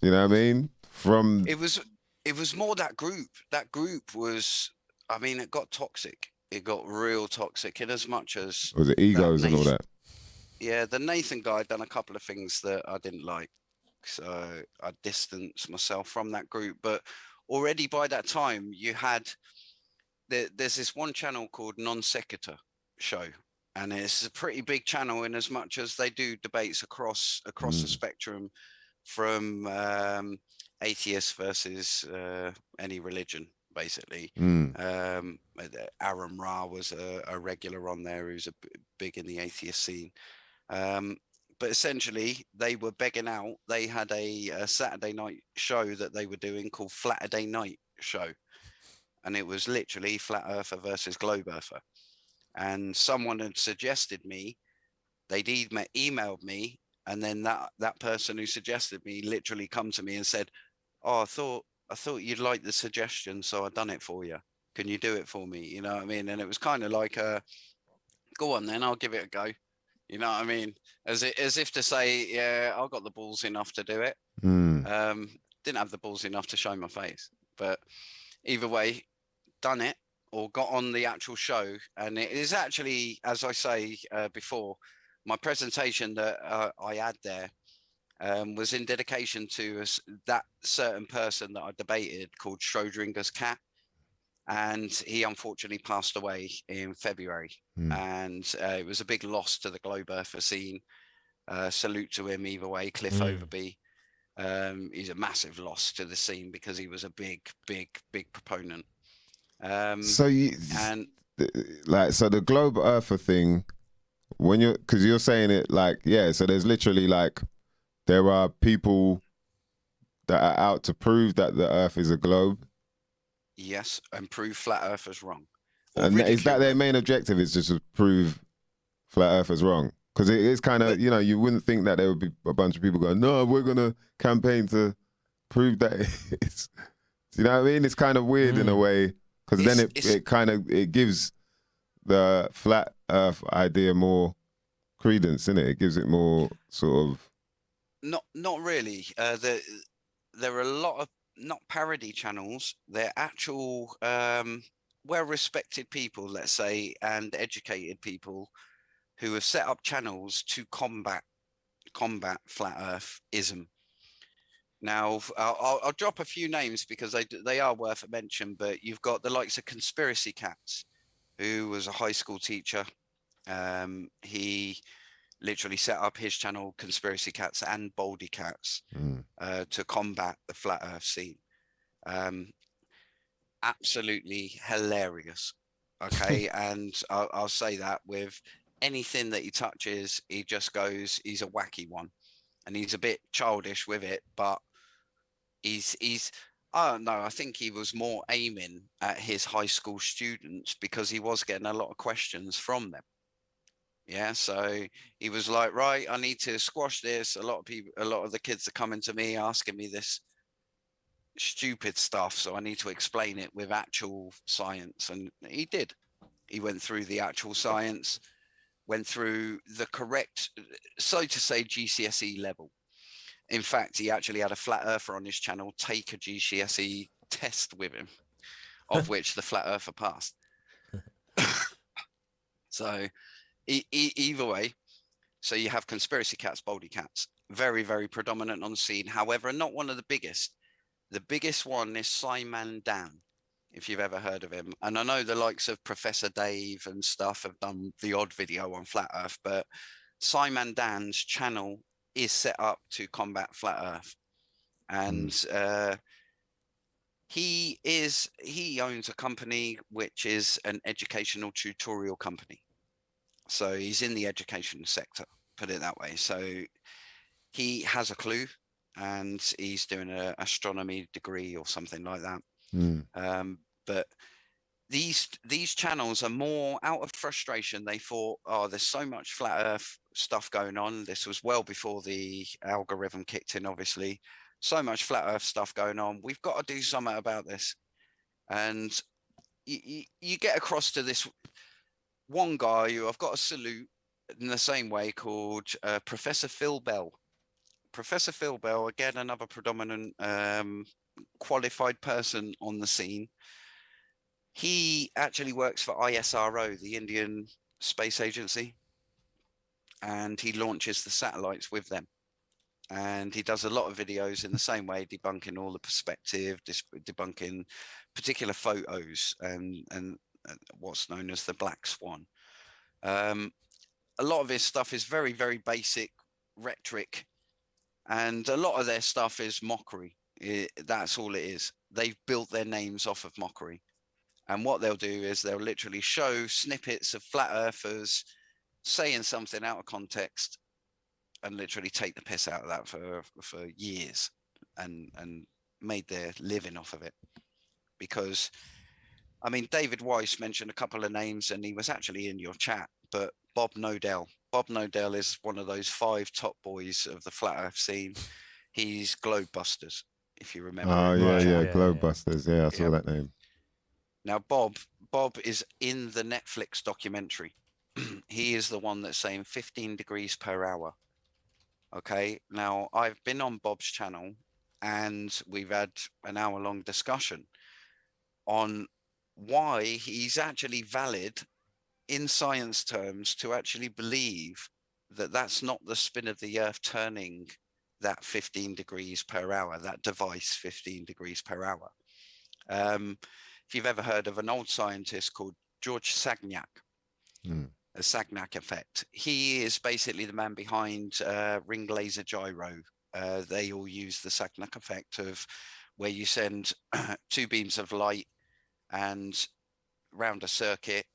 you know what I mean, from...
It was more that group. That group was, I mean, it got toxic. It got real toxic in as much as...
Was it egos and all that?
Yeah, the Nathan guy done a couple of things that I didn't like. So I distanced myself from that group. But already by that time, you had... There's this one channel called Non Sequitur Show. And it's a pretty big channel in as much as they do debates across the spectrum, from atheists versus any religion, basically. Aaron Ra was a regular on there who's big in the atheist scene. But essentially, they were begging out. They had a Saturday night show that they were doing called Flat-a-Day Night Show. And it was literally Flat Earther versus Globe Earther. And someone had suggested me, they'd emailed me, and then that person who suggested me literally come to me and said, oh, I thought you'd like the suggestion, so I done it for you. Can you do it for me? You know what I mean? And it was kind of like, go on then, I'll give it a go. You know what I mean? As if to say, yeah, I've got the balls enough to do it. Didn't have the balls enough to show my face. But either way, done it, or got on the actual show. And it is actually, as I say before, my presentation that I had there was in dedication to that certain person that I debated called Schrodinger's cat. And he unfortunately passed away in February. And it was a big loss to the globe earther scene. Salute to him either way, Cliff Overby. He's a massive loss to the scene because he was a big proponent.
So the globe earther thing, because you're saying it like, yeah, so there's literally like, there are people that are out to prove that the earth is a globe.
Yes, and prove flat earthers wrong.
And is that their main objective, is just to prove flat earthers wrong? Because it is kind of, you know, you wouldn't think that there would be a bunch of people going, no, we're going to campaign to prove that it's, you know what I mean? It's kind of weird in a way, because then it gives the flat earth idea more credence, innit? It gives it more sort of...
Not really. There are a lot of not parody channels. They're actual well-respected people, let's say, and educated people who have set up channels to combat flat earth-ism. Now, I'll drop a few names because they are worth a mention, but you've got the likes of Conspiracy Cats, who was a high school teacher. He literally set up his channel, Conspiracy Cats and Baldy Cats, to combat the flat earth scene. Absolutely hilarious. Okay, and I'll say that with anything that he touches, he just goes, he's a wacky one, and he's a bit childish with it, but he's I don't know, I think he was more aiming at his high school students because he was getting a lot of questions from them. Yeah, so he was like, right, I need to squash this. A lot of the kids are coming to me asking me this stupid stuff, so I need to explain it with actual science. And he did. He went through the actual science, went through the correct, so to say, GCSE level. In fact, he actually had a flat earther on his channel take a GCSE test with him, of which the flat earther passed. So either way, so you have conspiracy cats, baldy cats, very, very predominant on the scene. However, not one of the biggest. The biggest one is Simon Dan, if you've ever heard of him. And I know the likes of Professor Dave and stuff have done the odd video on Flat Earth, but Simon Dan's channel is set up to combat Flat Earth. And he owns a company which is an educational tutorial company. So he's in the education sector, put it that way. So he has a clue, and he's doing an astronomy degree or something like that. But these channels are more out of frustration. They thought, oh, there's so much flat earth stuff going on. This was well before the algorithm kicked in, obviously. So much flat earth stuff going on. We've got to do something about this. And you get across to this one guy who I've got to salute in the same way, called Professor Phil Bell. Professor Phil Bell, again, another predominant qualified person on the scene. He actually works for ISRO, the Indian Space Agency, and he launches the satellites with them. And he does a lot of videos in the same way, debunking all the perspective, debunking particular photos and what's known as the black swan. A lot of his stuff is very, very basic rhetoric, and a lot of their stuff is mockery. That's all it is. They've built their names off of mockery. And what they'll do is they'll literally show snippets of flat earthers saying something out of context and literally take the piss out of that for years and made their living off of it. Because, I mean, David Weiss mentioned a couple of names, and he was actually in your chat, but Bob Nodell. Bob Nodell is one of those 5 top boys of the flat earth scene. He's Globebusters, if you remember.
Oh, yeah, Globebusters. Yeah, I saw that name.
Now, Bob is in the Netflix documentary. He is the one that's saying 15 degrees per hour. Okay, now I've been on Bob's channel, and we've had an hour-long discussion on why he's actually valid in science terms to actually believe that that's not the spin of the Earth turning that 15 degrees per hour, that device 15 degrees per hour. If you've ever heard of an old scientist called George Sagnac, the Sagnac effect, he is basically the man behind ring laser gyro. They all use the Sagnac effect of where you send 2 beams of light and round a circuit,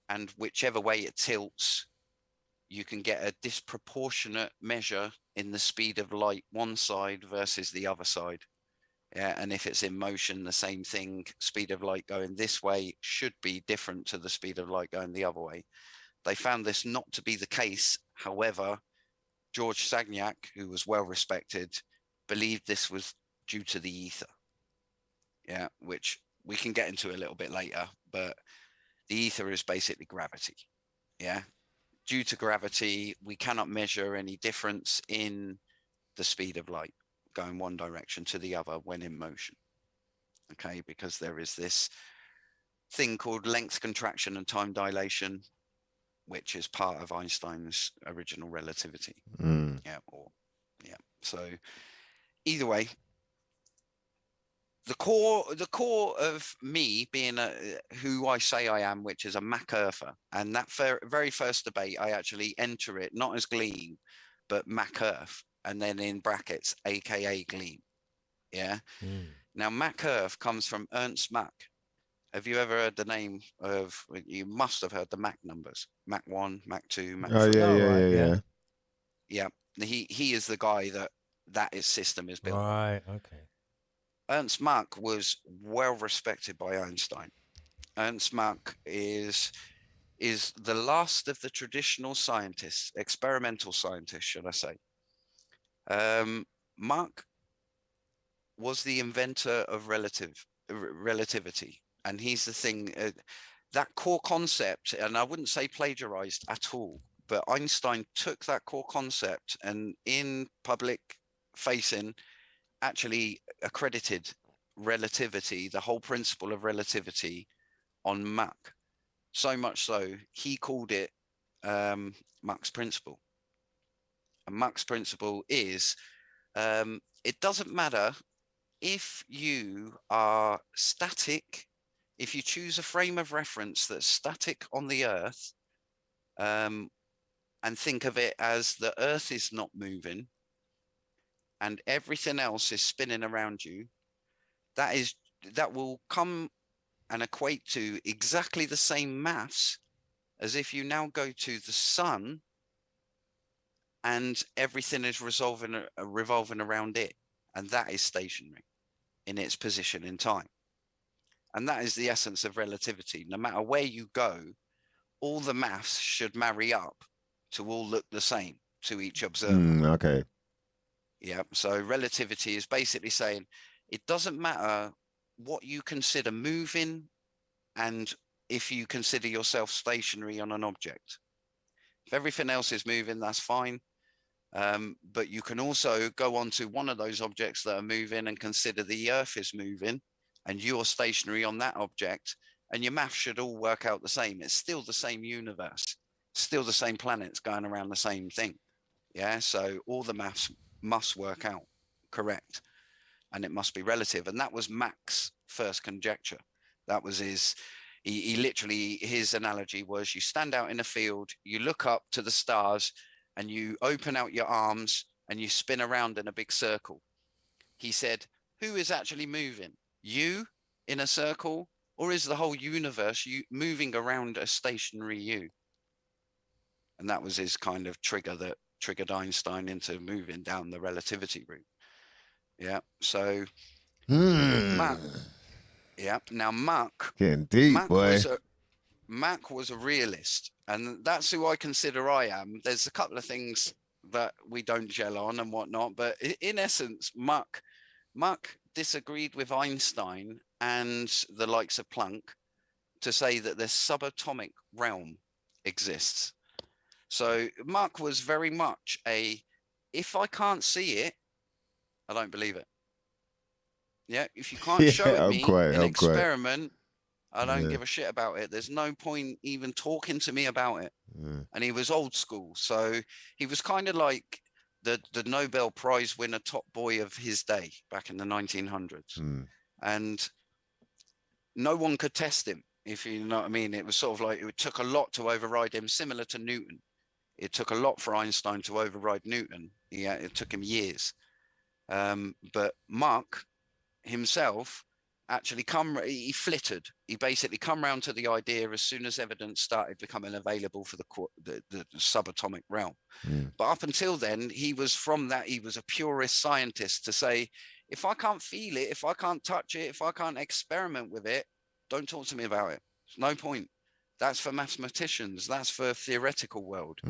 and whichever way it tilts, you can get a disproportionate measure in the speed of light one side versus the other side. Yeah, and if it's in motion, the same thing. Speed of light going this way should be different to the speed of light going the other way. They found this not to be the case. However, George Sagnac, who was well respected, believed this was due to the ether. Yeah, which we can get into a little bit later, but the ether is basically gravity. Yeah, due to gravity, we cannot measure any difference in the speed of light going one direction to the other when in motion. Okay, because there is this thing called length contraction and time dilation, which is part of Einstein's original relativity. So either way, the core of me being who I say I am, which is a Mac Earther, and that very first debate, I actually enter it not as Gleem, but Mac Earth, and then in brackets, AKA Gleem. Yeah. Now, Mac Earth comes from Ernst Mach, Have you ever heard the name of? You must have heard the Mach numbers: Mach 1, Mach 2, Mach 3.
Oh yeah.
Yeah. He is the guy that his system is built.
Right. Okay.
Ernst Mach was well respected by Einstein. Ernst Mach is the last of the traditional scientists, experimental scientists, should I say. Mach was the inventor of relativity, and he's the thing, that core concept, and I wouldn't say plagiarized at all, but Einstein took that core concept and in public facing actually accredited relativity, the whole principle of relativity, on Mach. So much so, he called it Mach's principle. And Mach's principle is, it doesn't matter if you are static, if you choose a frame of reference that's static on the Earth, and think of it as the Earth is not moving and everything else is spinning around you, that will come and equate to exactly the same maths as if you now go to the sun and everything is revolving around it, and that is stationary in its position in time. And that is the essence of relativity. No matter where you go, all the maths should marry up to all look the same to each observer.
Okay.
Yeah. So relativity is basically saying it doesn't matter what you consider moving and if you consider yourself stationary on an object. If everything else is moving, that's fine. But you can also go on to one of those objects that are moving and consider the Earth is moving and you're stationary on that object, and your math should all work out the same. It's still the same universe, still the same planets going around the same thing. Yeah. So all the maths must work out correct, and it must be relative. And that was Mach's first conjecture. That was he literally, his analogy was, you stand out in a field, you look up to the stars, and you open out your arms and you spin around in a big circle. He said, who is actually moving? You in a circle, or is the whole universe moving around a stationary you? And that was his kind of trigger that triggered Einstein into moving down the relativity route. Yeah. So Mach. Yeah. Now Mach.
Getting deep, boy.
Mach was a realist, and that's who I consider I am. There's a couple of things that we don't gel on and whatnot, but in essence, Mach disagreed with Einstein and the likes of Planck to say that the subatomic realm exists. So Mach was very much if I can't see it, I don't believe it. Yeah, if you can't show it me in an experiment, I don't give a shit about it. There's no point even talking to me about it. And he was old school. So he was kind of like the Nobel Prize winner top boy of his day back in the 1900s. And no one could test him, if you know what I mean. It was sort of like it took a lot to override him, similar to Newton. It took a lot for Einstein to override Newton. Yeah, it took him years. But Mach himself actually he flittered. He basically come round to the idea as soon as evidence started becoming available for the subatomic realm. But up until then, he was a purist scientist to say, if I can't feel it, if I can't touch it, if I can't experiment with it, don't talk to me about it. There's no point. That's for mathematicians. That's for theoretical world.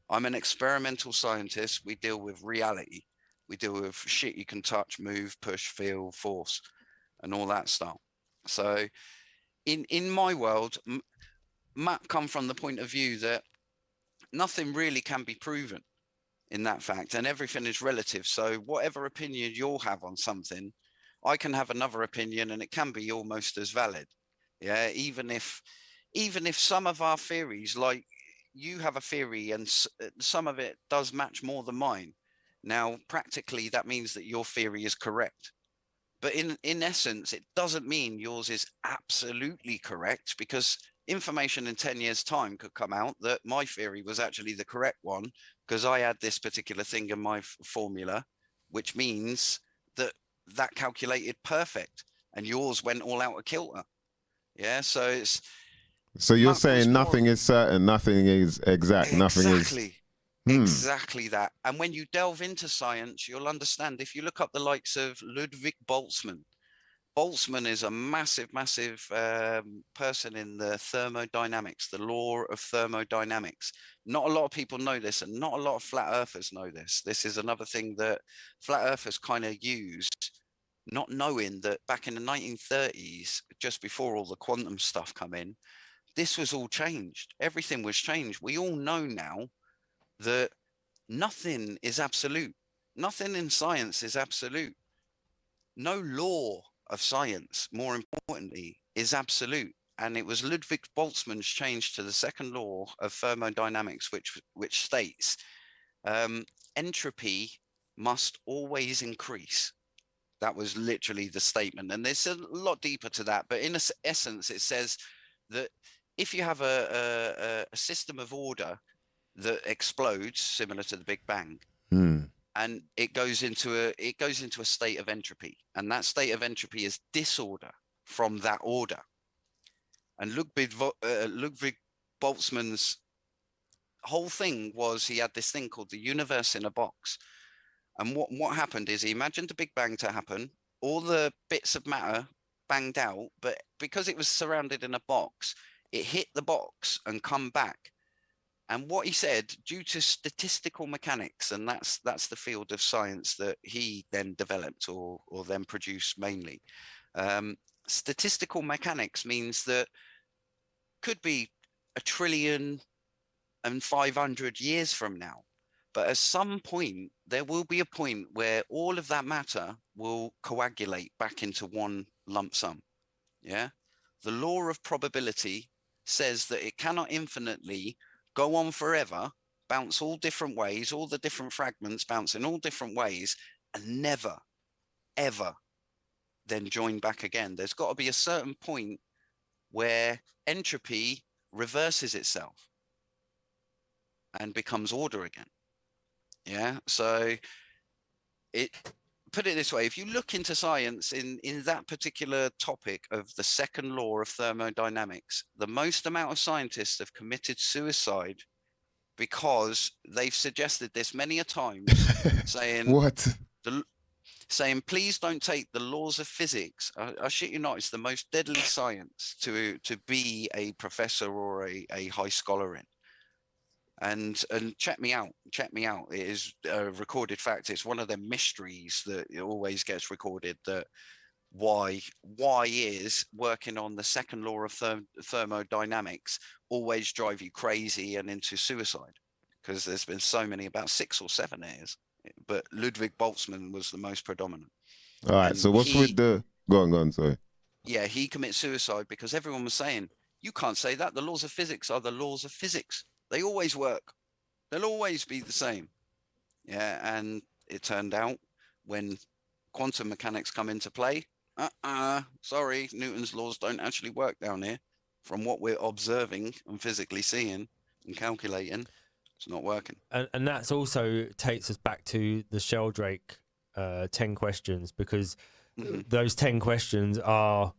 I'm an experimental scientist. We deal with reality. We deal with shit you can touch, move, push, feel, force, and all that stuff. So in my world, Mach come from the point of view that nothing really can be proven in that fact, and everything is relative. So whatever opinion you'll have on something, I can have another opinion and it can be almost as valid. Yeah, even if some of our theories, like you have a theory and some of it does match more than mine. Now, practically, that means that your theory is correct. But in essence, it doesn't mean yours is absolutely correct, because information in 10 years' time could come out that my theory was actually the correct one because I had this particular thing in my formula, which means that calculated perfect and yours went all out of kilter. Yeah, so it's
so you're saying nothing is certain, nothing is exact, nothing is
exactly that. And when you delve into science, you'll understand. If you look up the likes of Ludwig Boltzmann, Boltzmann is a massive person in the thermodynamics, the law of thermodynamics. Not a lot of people know this, and not a lot of flat earthers know this. This is another thing that flat earthers kind of used, not knowing that back in the 1930s, just before all the quantum stuff come in, this was all changed. Everything was changed. We all know now that nothing is absolute. Nothing in science is absolute. No law of science, more importantly, is absolute. And it was Ludwig Boltzmann's change to the second law of thermodynamics, which states entropy must always increase. That was literally the statement. And there's a lot deeper to that. But in essence, it says that if you have a system of order that explodes, similar to the Big Bang, and it goes into a state of entropy, and that state of entropy is disorder from that order. And Ludwig Boltzmann's whole thing was, he had this thing called the universe in a box. And what happened is, he imagined the Big Bang to happen, all the bits of matter banged out, but because it was surrounded in a box, it hit the box and come back. And what he said, due to statistical mechanics, and that's the field of science that he then developed or then produced mainly. Statistical mechanics means that could be 1,500,000,000 years from now. But at some point, there will be a point where all of that matter will coagulate back into one lump sum. Yeah. The law of probability says that it cannot infinitely go on forever, bounce all different ways, all the different fragments bounce in all different ways, and never, ever then join back again. There's got to be a certain point where entropy reverses itself and becomes order again. Yeah. So put it this way, if you look into science in that particular topic of the second law of thermodynamics, the most amount of scientists have committed suicide because they've suggested this many a times, saying saying, please don't take the laws of physics. I shit you not, it's the most deadly science to be a professor or a high scholar in. And check me out. It is a recorded fact. It's one of the mysteries that it always gets recorded, that why is working on the second law of thermodynamics always drive you crazy and into suicide? Because there's been so many, about 6 or 7 years, but Ludwig Boltzmann was the most predominant.
All right. So what's with the go on, sorry.
Yeah, he commits suicide because everyone was saying, you can't say that. The laws of physics are the laws of physics. They always work. They'll always be the same. Yeah, and it turned out when quantum mechanics come into play, sorry, Newton's laws don't actually work down here. From what we're observing and physically seeing and calculating, it's not working.
And that's also takes us back to the Sheldrake 10 questions, because those 10 questions are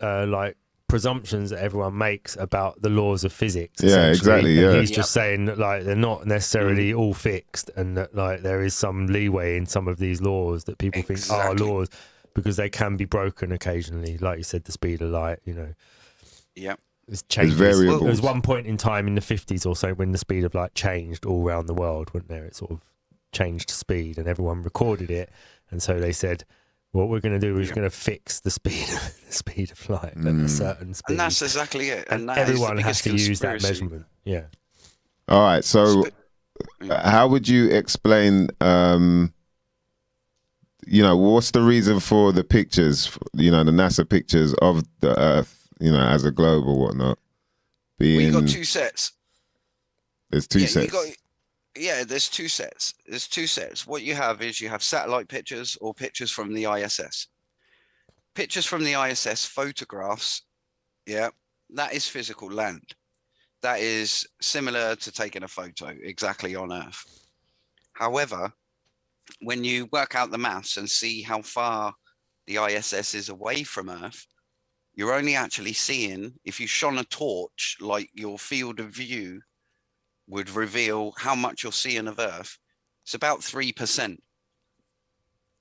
like presumptions that everyone makes about the laws of physics.
Yeah, exactly. Yeah.
And he's just saying that, like, they're not necessarily all fixed, and that, like, there is some leeway in some of these laws that people think are laws, because they can be broken occasionally. Like you said, the speed of light, you know.
Yeah.
It's changed.
Variables.
There was one point in time in the 50s or so when the speed of light changed all around the world, wasn't there? It sort of changed speed, and everyone recorded it, and so they said, what we're going to do is going to fix the speed of light at a certain speed.
And that's exactly it.
And everyone has to use that measurement. Yeah.
All right. So how would you explain, what's the reason for the pictures, the NASA pictures of the Earth, as a globe or whatnot?
We got 2 sets.
There's 2 sets.
There's 2 sets. There's 2 sets. What you have is you have satellite pictures or pictures from the ISS. Pictures from the ISS, photographs, that is physical land. That is similar to taking a photo exactly on Earth. However, when you work out the maths and see how far the ISS is away from Earth, you're only actually seeing, if you shone a torch, like your field of view would reveal how much you're seeing of Earth, it's about 3%.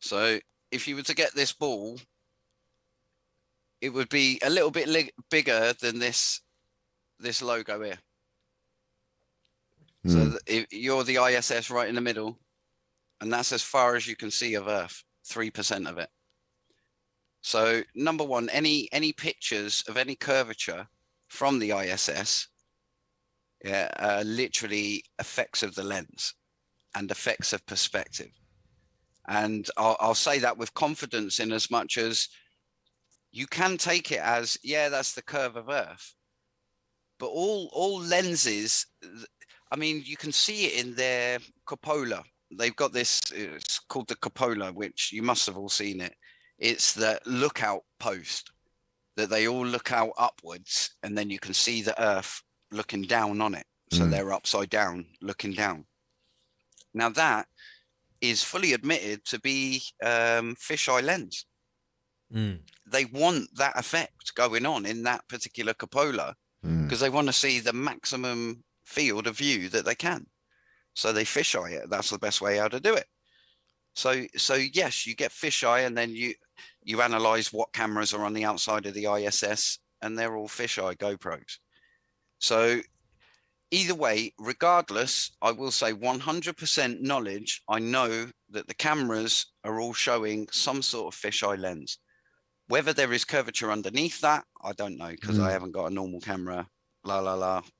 So if you were to get this ball, it would be a little bit bigger than this logo here. So you're the ISS right in the middle, and that's as far as you can see of Earth, 3% of it. So number one, any pictures of any curvature from the ISS, literally effects of the lens and effects of perspective. And I'll say that with confidence, in as much as you can take it as, yeah, that's the curve of Earth. But all lenses, I mean, you can see it in their cupola. They've got this, it's called the cupola, which you must have all seen it. It's the lookout post that they all look out upwards, and then you can see the Earth looking down on it. So they're upside down, looking down. Now that is fully admitted to be fisheye lens. They want that effect going on in that particular cupola because they want to see the maximum field of view that they can. So they fisheye it. That's the best way how to do it. So yes, you get fisheye, and then you analyze what cameras are on the outside of the ISS, and they're all fisheye GoPros. So either way, regardless, I will say 100% knowledge. I know that the cameras are all showing some sort of fisheye lens. Whether there is curvature underneath that, I don't know, because I haven't got a normal camera,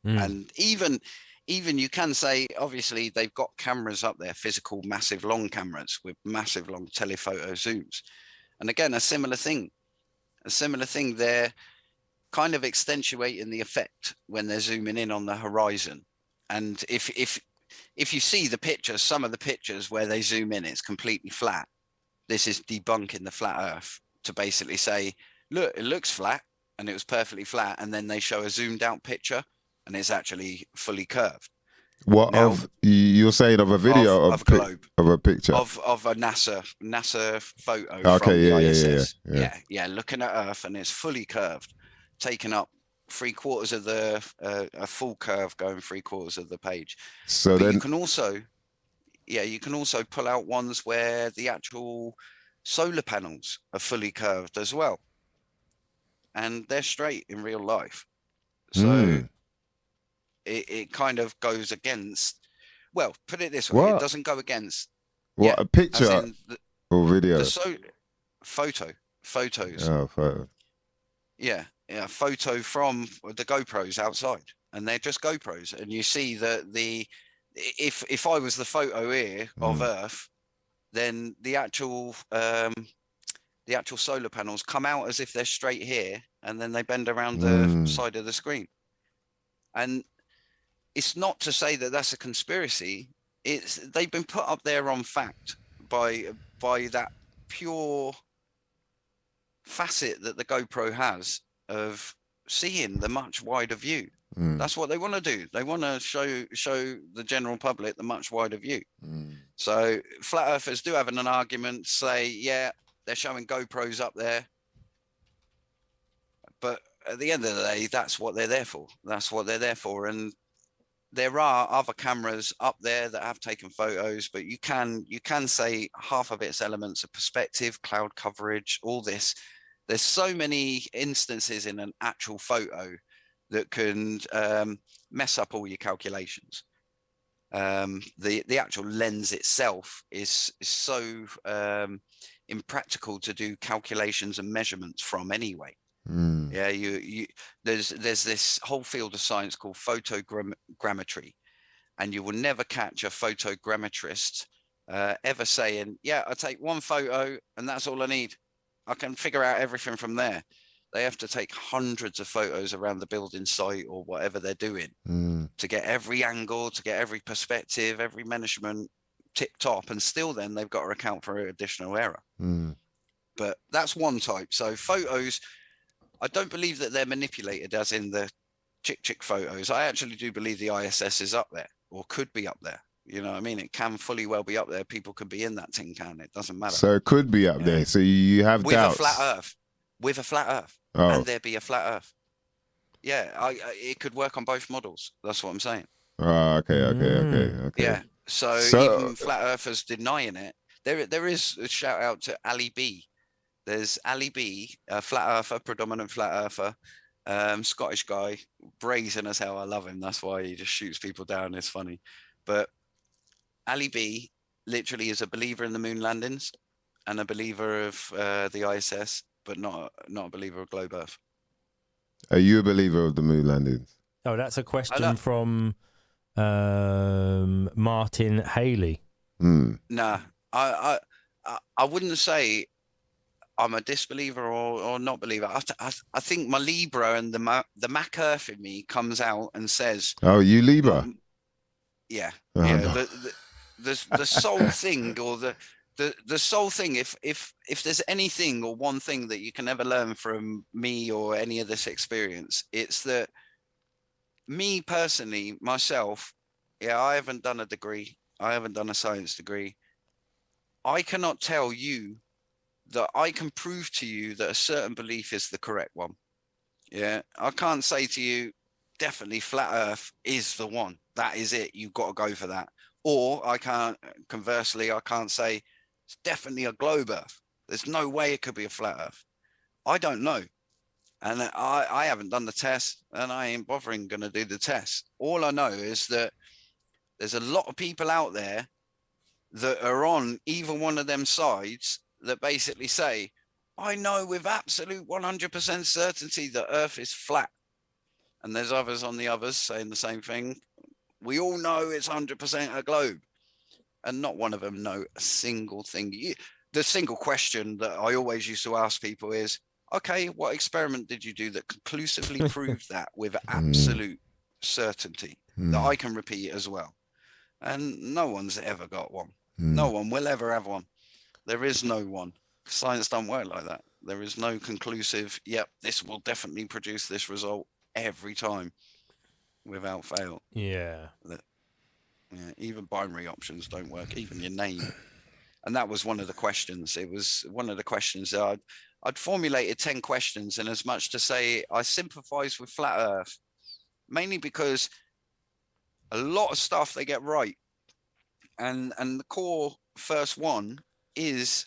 And even you can say, obviously, they've got cameras up there, physical, massive, long cameras with massive, long telephoto zooms. And again, a similar thing, they're kind of accentuating the effect when they're zooming in on the horizon. And if you see the pictures, some of the pictures where they zoom in, it's completely flat. This is debunking the flat Earth to basically say, look, it looks flat, and it was perfectly flat. And then they show a zoomed out picture, and it's actually fully curved.
What now, of you're saying of a video of globe of a picture
of a NASA photo from the ISS? Yeah, looking at Earth, and it's fully curved, taking up 3/4 of the a full curve, going 3/4 of the page. So then you can also pull out ones where the actual solar panels are fully curved as well, and they're straight in real life. So it kind of goes against, well, put it this way, it doesn't go against
a picture or video,
photos.
Oh, photo.
Yeah, photo from the GoPros outside, and they're just GoPros. And you see that if I was the photo here of Earth, then the actual solar panels come out as if they're straight here, and then they bend around the side of the screen. And it's not to say that that's a conspiracy. They've been put up there on fact by that pure facet that the GoPro has of seeing the much wider view. That's what they want to do. They want to show the general public the much wider view. So flat earthers do have an argument, say, yeah, they're showing GoPros up there, but at the end of the day, that's what they're there for. And there are other cameras up there that have taken photos, but you can say half of its elements of perspective, cloud coverage, all this. There's so many instances in an actual photo that can mess up all your calculations. The actual lens itself is so impractical to do calculations and measurements from anyway. Yeah, there's this whole field of science called photogrammetry, and you will never catch a photogrammetrist ever saying, yeah, I take one photo and that's all I need. I can figure out everything from there. They have to take hundreds of photos around the building site or whatever they're doing to get every angle, to get every perspective, every measurement tip top, and still then they've got to account for additional error. But that's one type. So photos, I don't believe that they're manipulated as in the chick photos. I actually do believe the ISS is up there, or could be up there. You know what I mean? It can fully well be up there. People could be in that tin can. It doesn't matter.
So it could be up there. So you have
with
doubts.
a flat Earth. with a flat Earth, and there be a flat Earth. Yeah, it could work on both models. That's what I'm saying.
Okay.
Yeah. So even flat earthers denying it. There is a shout out to Ali B. There's Ali B, a flat earther, predominant flat earther, Scottish guy, brazen as hell. I love him. That's why he just shoots people down. It's funny. But Ali B literally is a believer in the moon landings and a believer of the ISS, but not a believer of globe Earth.
Are you a believer of the moon landings?
Oh, that's a question from Martin Haley.
Nah, I wouldn't say I'm a disbeliever or not believer. I think my Libra and the Mac Earth in me comes out and says,
"Oh, you Libra."
Yeah,
no.
the soul thing, or the soul thing. If there's anything or one thing that you can ever learn from me or any of this experience, it's that me personally, myself, I haven't done a degree. I haven't done a science degree. I cannot tell you that I can prove to you that a certain belief is the correct one. Yeah, I can't say to you, definitely flat Earth is the one. That is it. You've got to go for that. Or conversely, I can't say it's definitely a globe Earth. There's no way it could be a flat Earth. I don't know. And I haven't done the test, and I ain't bothering going to do the test. All I know is that there's a lot of people out there that are on either one of them sides that basically say, I know with absolute 100% certainty that Earth is flat. And there's others on the others saying the same thing. We all know it's 100% a globe. And not one of them know a single thing. The single question that I always used to ask people is, okay, what experiment did you do that conclusively proved that with absolute certainty that I can repeat as well? And no one's ever got one. No one will ever have one. There is no one. Science don't work like that. There is no conclusive, yep, this will definitely produce this result every time without fail.
Yeah.
Even binary options don't work, even your name. And that was one of the questions. It was one of the questions that I'd formulated 10 questions, and as much to say I sympathize with flat Earth, mainly because a lot of stuff they get right. And the core first one is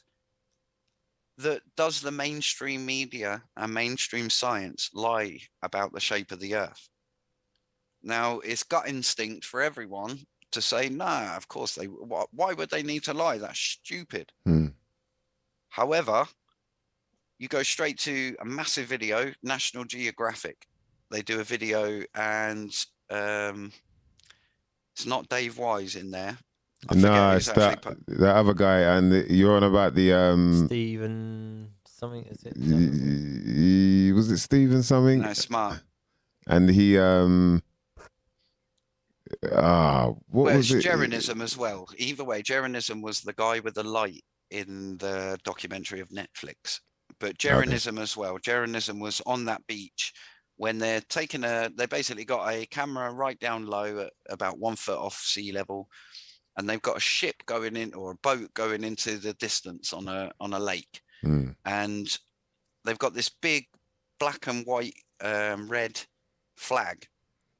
that does the mainstream media and mainstream science lie about the shape of the Earth? Now, it's gut instinct for everyone to say, nah, of course they, why would they need to lie? That's stupid. However, you go straight to a massive video, National Geographic. They do a video, and it's not Dave Wise in there.
No, it's that other guy, and you're on about the
Stephen something, is it?
Was it Stephen something?
No, Smart.
And he what was it?
Jeranism as well. Either way, Jeranism was the guy with the light in the documentary of Netflix. But Jeranism as well. Jeranism was on that beach when they're taking they basically got a camera right down low at about 1 foot off sea level. And they've got a ship going in, or a boat going into the distance on a lake. And they've got this big black and white red flag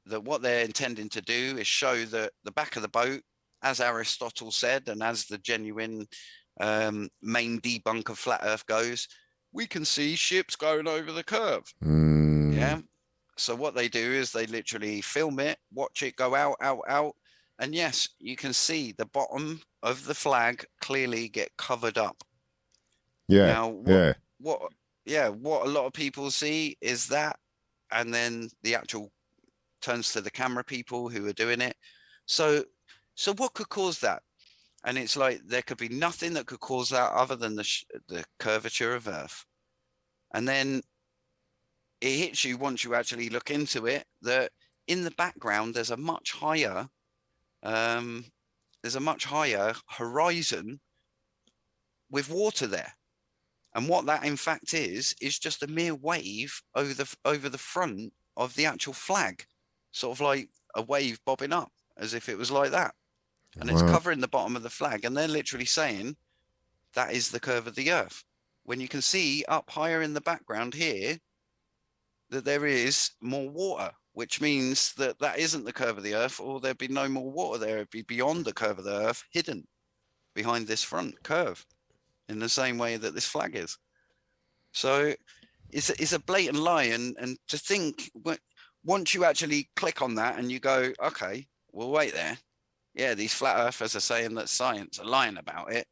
that what they're intending to do is show that the back of the boat, as Aristotle said, and as the genuine main debunk of flat Earth goes, we can see ships going over the curve. Yeah. So what they do is they literally film it, watch it go out. And yes, you can see the bottom of the flag clearly get covered up.
Yeah.
Now, what a lot of people see is that, and then the actual turns to the camera people who are doing it. So what could cause that? And it's like there could be nothing that could cause that other than the curvature of Earth. And then it hits you once you actually look into it that in the background there's a much higher horizon with water there. And what that in fact is just a mere wave over the front of the actual flag, sort of like a wave bobbing up as if it was like that. And it's covering the bottom of the flag. And they're literally saying that is the curve of the Earth. when you can see up higher in the background here that there is more water, which means that that isn't the curve of the Earth, or there'd be no more water there. It'd be beyond the curve of the Earth, hidden behind this front curve, in the same way that this flag is. So it's a blatant lie. And to think, once you actually click on that and you go, okay, well, wait there. Yeah, these flat earthers are saying that science are lying about it.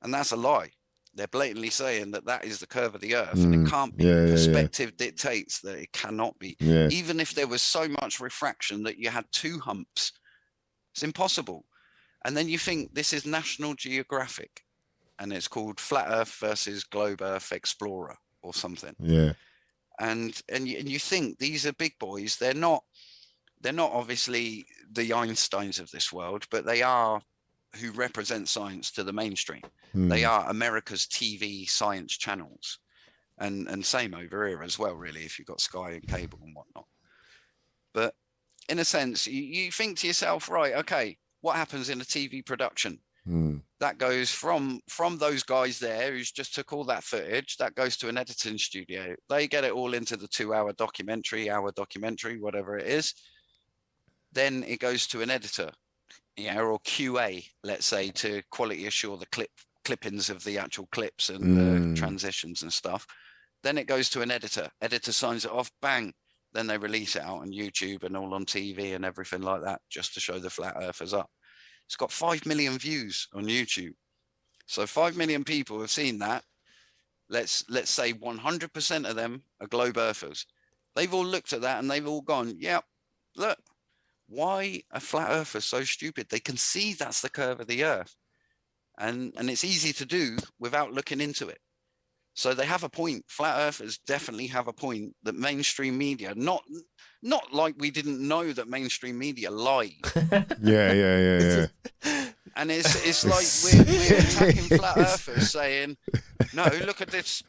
And that's a lie. They're blatantly saying that that is the curve of the Earth, and it can't be. Perspective dictates that it cannot be. Even if there was so much refraction that you had 2 humps, it's impossible. And then you think this is National Geographic, and it's called Flat Earth versus Globe Earth Explorer or something. And you think these are big boys. They're not obviously the Einsteins of this world, but they are who represent science to the mainstream. They are America's TV science channels, and same over here as well, really, if you've got Sky and cable and whatnot. But in a sense, you think to yourself, right, okay, what happens in a TV production? That goes from those guys there who's just took all that footage, that goes to an editing studio. They get it all into the 2-hour documentary, whatever it is. Then it goes to an editor, or QA, let's say, to quality assure the clippings of the actual clips and the transitions and stuff. Then it goes to an editor. Editor signs it off, bang. Then they release it out on YouTube and all on TV and everything like that, just to show the flat earthers up. It's got 5 million views on YouTube. So 5 million people have seen that. Let's say 100% of them are globe earthers. They've all looked at that and they've all gone, yeah, look, why are flat earthers so stupid? They can see that's the curve of the Earth. And it's easy to do without looking into it. So they have a point. Flat earthers definitely have a point that mainstream media, not like we didn't know that mainstream media lied.
Yeah.
And it's like we're attacking flat earthers, saying, no, look at this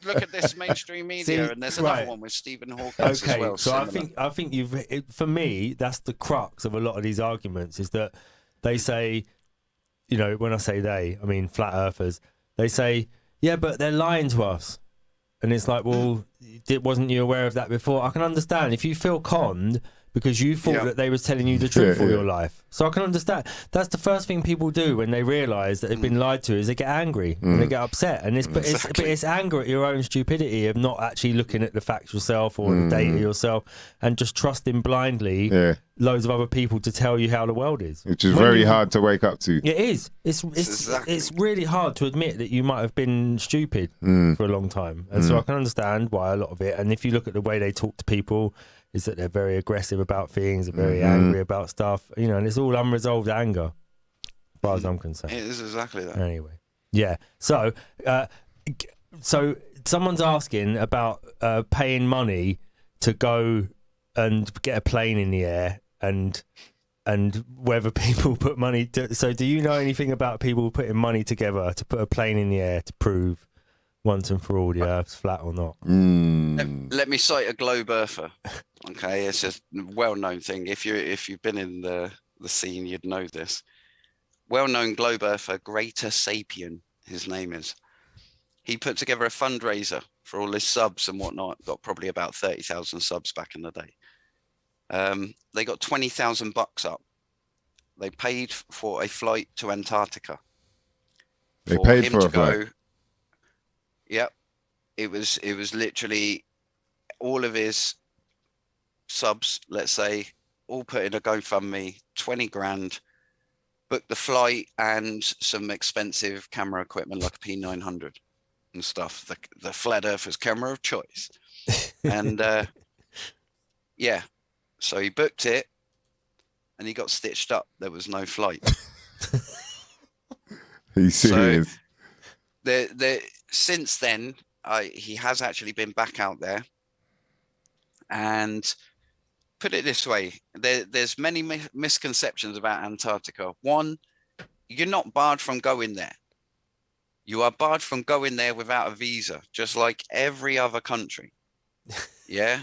mainstream media. And there's another one with Stephen Hawking as well.
So I think for me, that's the crux of a lot of these arguments, is that they say, when I say they, I mean flat earthers, they say, yeah, but they're lying to us. And it's like, well, wasn't you aware of that before? I can understand if you feel conned because you thought that they was telling you the truth all your life. So I can understand. That's the first thing people do when they realise that they've been lied to, is they get angry and they get upset. And it's anger at your own stupidity of not actually looking at the facts yourself or the data yourself and just trusting blindly loads of other people to tell you how the world is.
Which is very hard to wake up to.
It is. It's really hard to admit that you might have been stupid for a long time. And so I can understand why a lot of it. And if you look at the way they talk to people, is that they're very aggressive about things, they're very angry about stuff, and it's all unresolved anger, as far as I'm concerned.
It is exactly that.
Anyway, yeah. So someone's asking about paying money to go and get a plane in the air, and whether people put money to. So, do you know anything about people putting money together to put a plane in the air to prove once and for all the Earth's flat or not?
Let me cite a globe earther. Okay, it's a well-known thing. If you've been in the scene, you'd know this. Well-known globe earther, Greater Sapien, his name is. He put together a fundraiser for all his subs and whatnot. Got probably about 30,000 subs back in the day. They got $20,000 up. They paid for a flight to Antarctica.
They paid for a flight.
Yep. It was literally all of his subs, let's say, all put in a GoFundMe, 20 grand, booked the flight and some expensive camera equipment like a P900 and stuff, the flat earthers camera of choice. And so he booked it and he got stitched up. There was no flight.
He's serious.
So since then, he has actually been back out there. And put it this way, there's many misconceptions about Antarctica. One, you're not barred from going there. You are barred from going there without a visa, just like every other country. Yeah.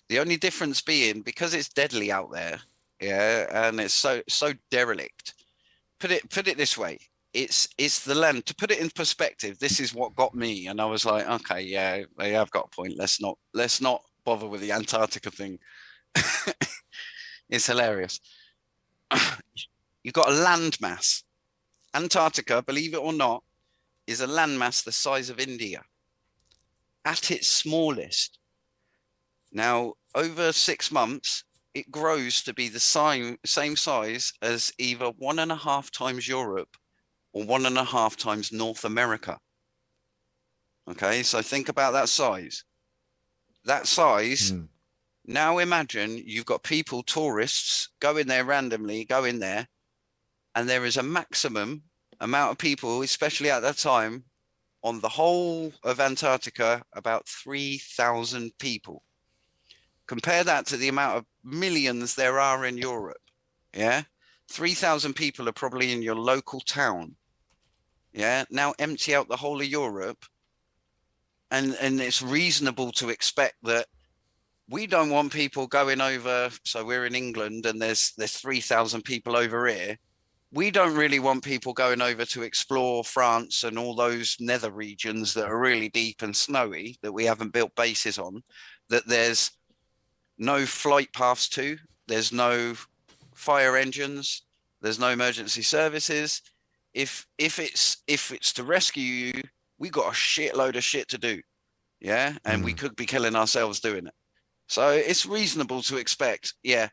The only difference being, because it's deadly out there, and it's so derelict. Put it this way. it's the land. To put it in perspective, this is what got me, and I was like, okay, yeah, they have got a point. Let's not bother with the Antarctica thing. It's hilarious. You've got a landmass. Antarctica, believe it or not, is a landmass the size of India at its smallest. Now, over 6 months, it grows to be the same size as either 1.5 times Europe or 1.5 times North America. Okay, so think about that size. That size. Now imagine you've got people, tourists, go in there randomly, go in there, and there is a maximum amount of people, especially at that time, on the whole of Antarctica, about 3,000 people. Compare that to the amount of millions there are in Europe. Yeah, 3,000 people are probably in your local town. Yeah, now empty out the whole of Europe, and it's reasonable to expect that we don't want people going over. So we're in England, and there's 3,000 people over here. We don't really want people going over to explore France and all those nether regions that are really deep and snowy that we haven't built bases on, that there's no flight paths to, there's no fire engines, there's no emergency services. If it's to rescue you, we got a shitload of shit to do. Yeah, and we could be killing ourselves doing it. So it's reasonable to expect, yeah,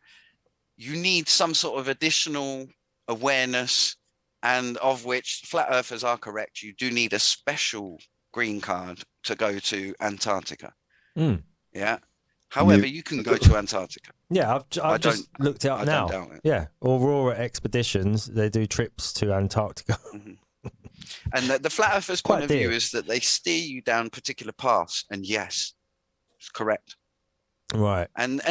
you need some sort of additional awareness, and of which flat earthers are correct. You do need a special green card to go to Antarctica. Yeah. However, you can go to Antarctica.
Yeah, I've just looked it up now.
I don't doubt it.
Yeah, Aurora Expeditions, they do trips to Antarctica.
And the flat earthers' point of view is that they steer you down particular paths, and yes, it's correct.
Right.
And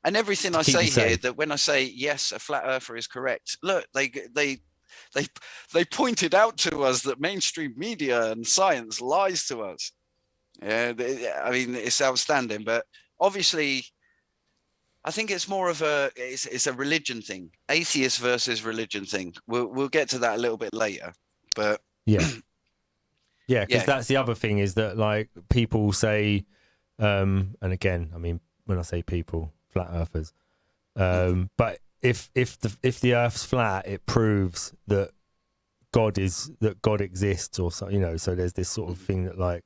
everything I say here, that when I say yes, a flat earther is correct, look, they pointed out to us that mainstream media and science lies to us. Yeah, I mean, it's outstanding, but obviously, I think it's more of it's a religion thing, atheist versus religion thing. We'll get to that a little bit later, but
yeah, because that's the other thing, is that like people say, and again, I mean, when I say people, flat earthers, but if the Earth's flat, it proves that God exists, or so, you know. So there's this sort of thing that like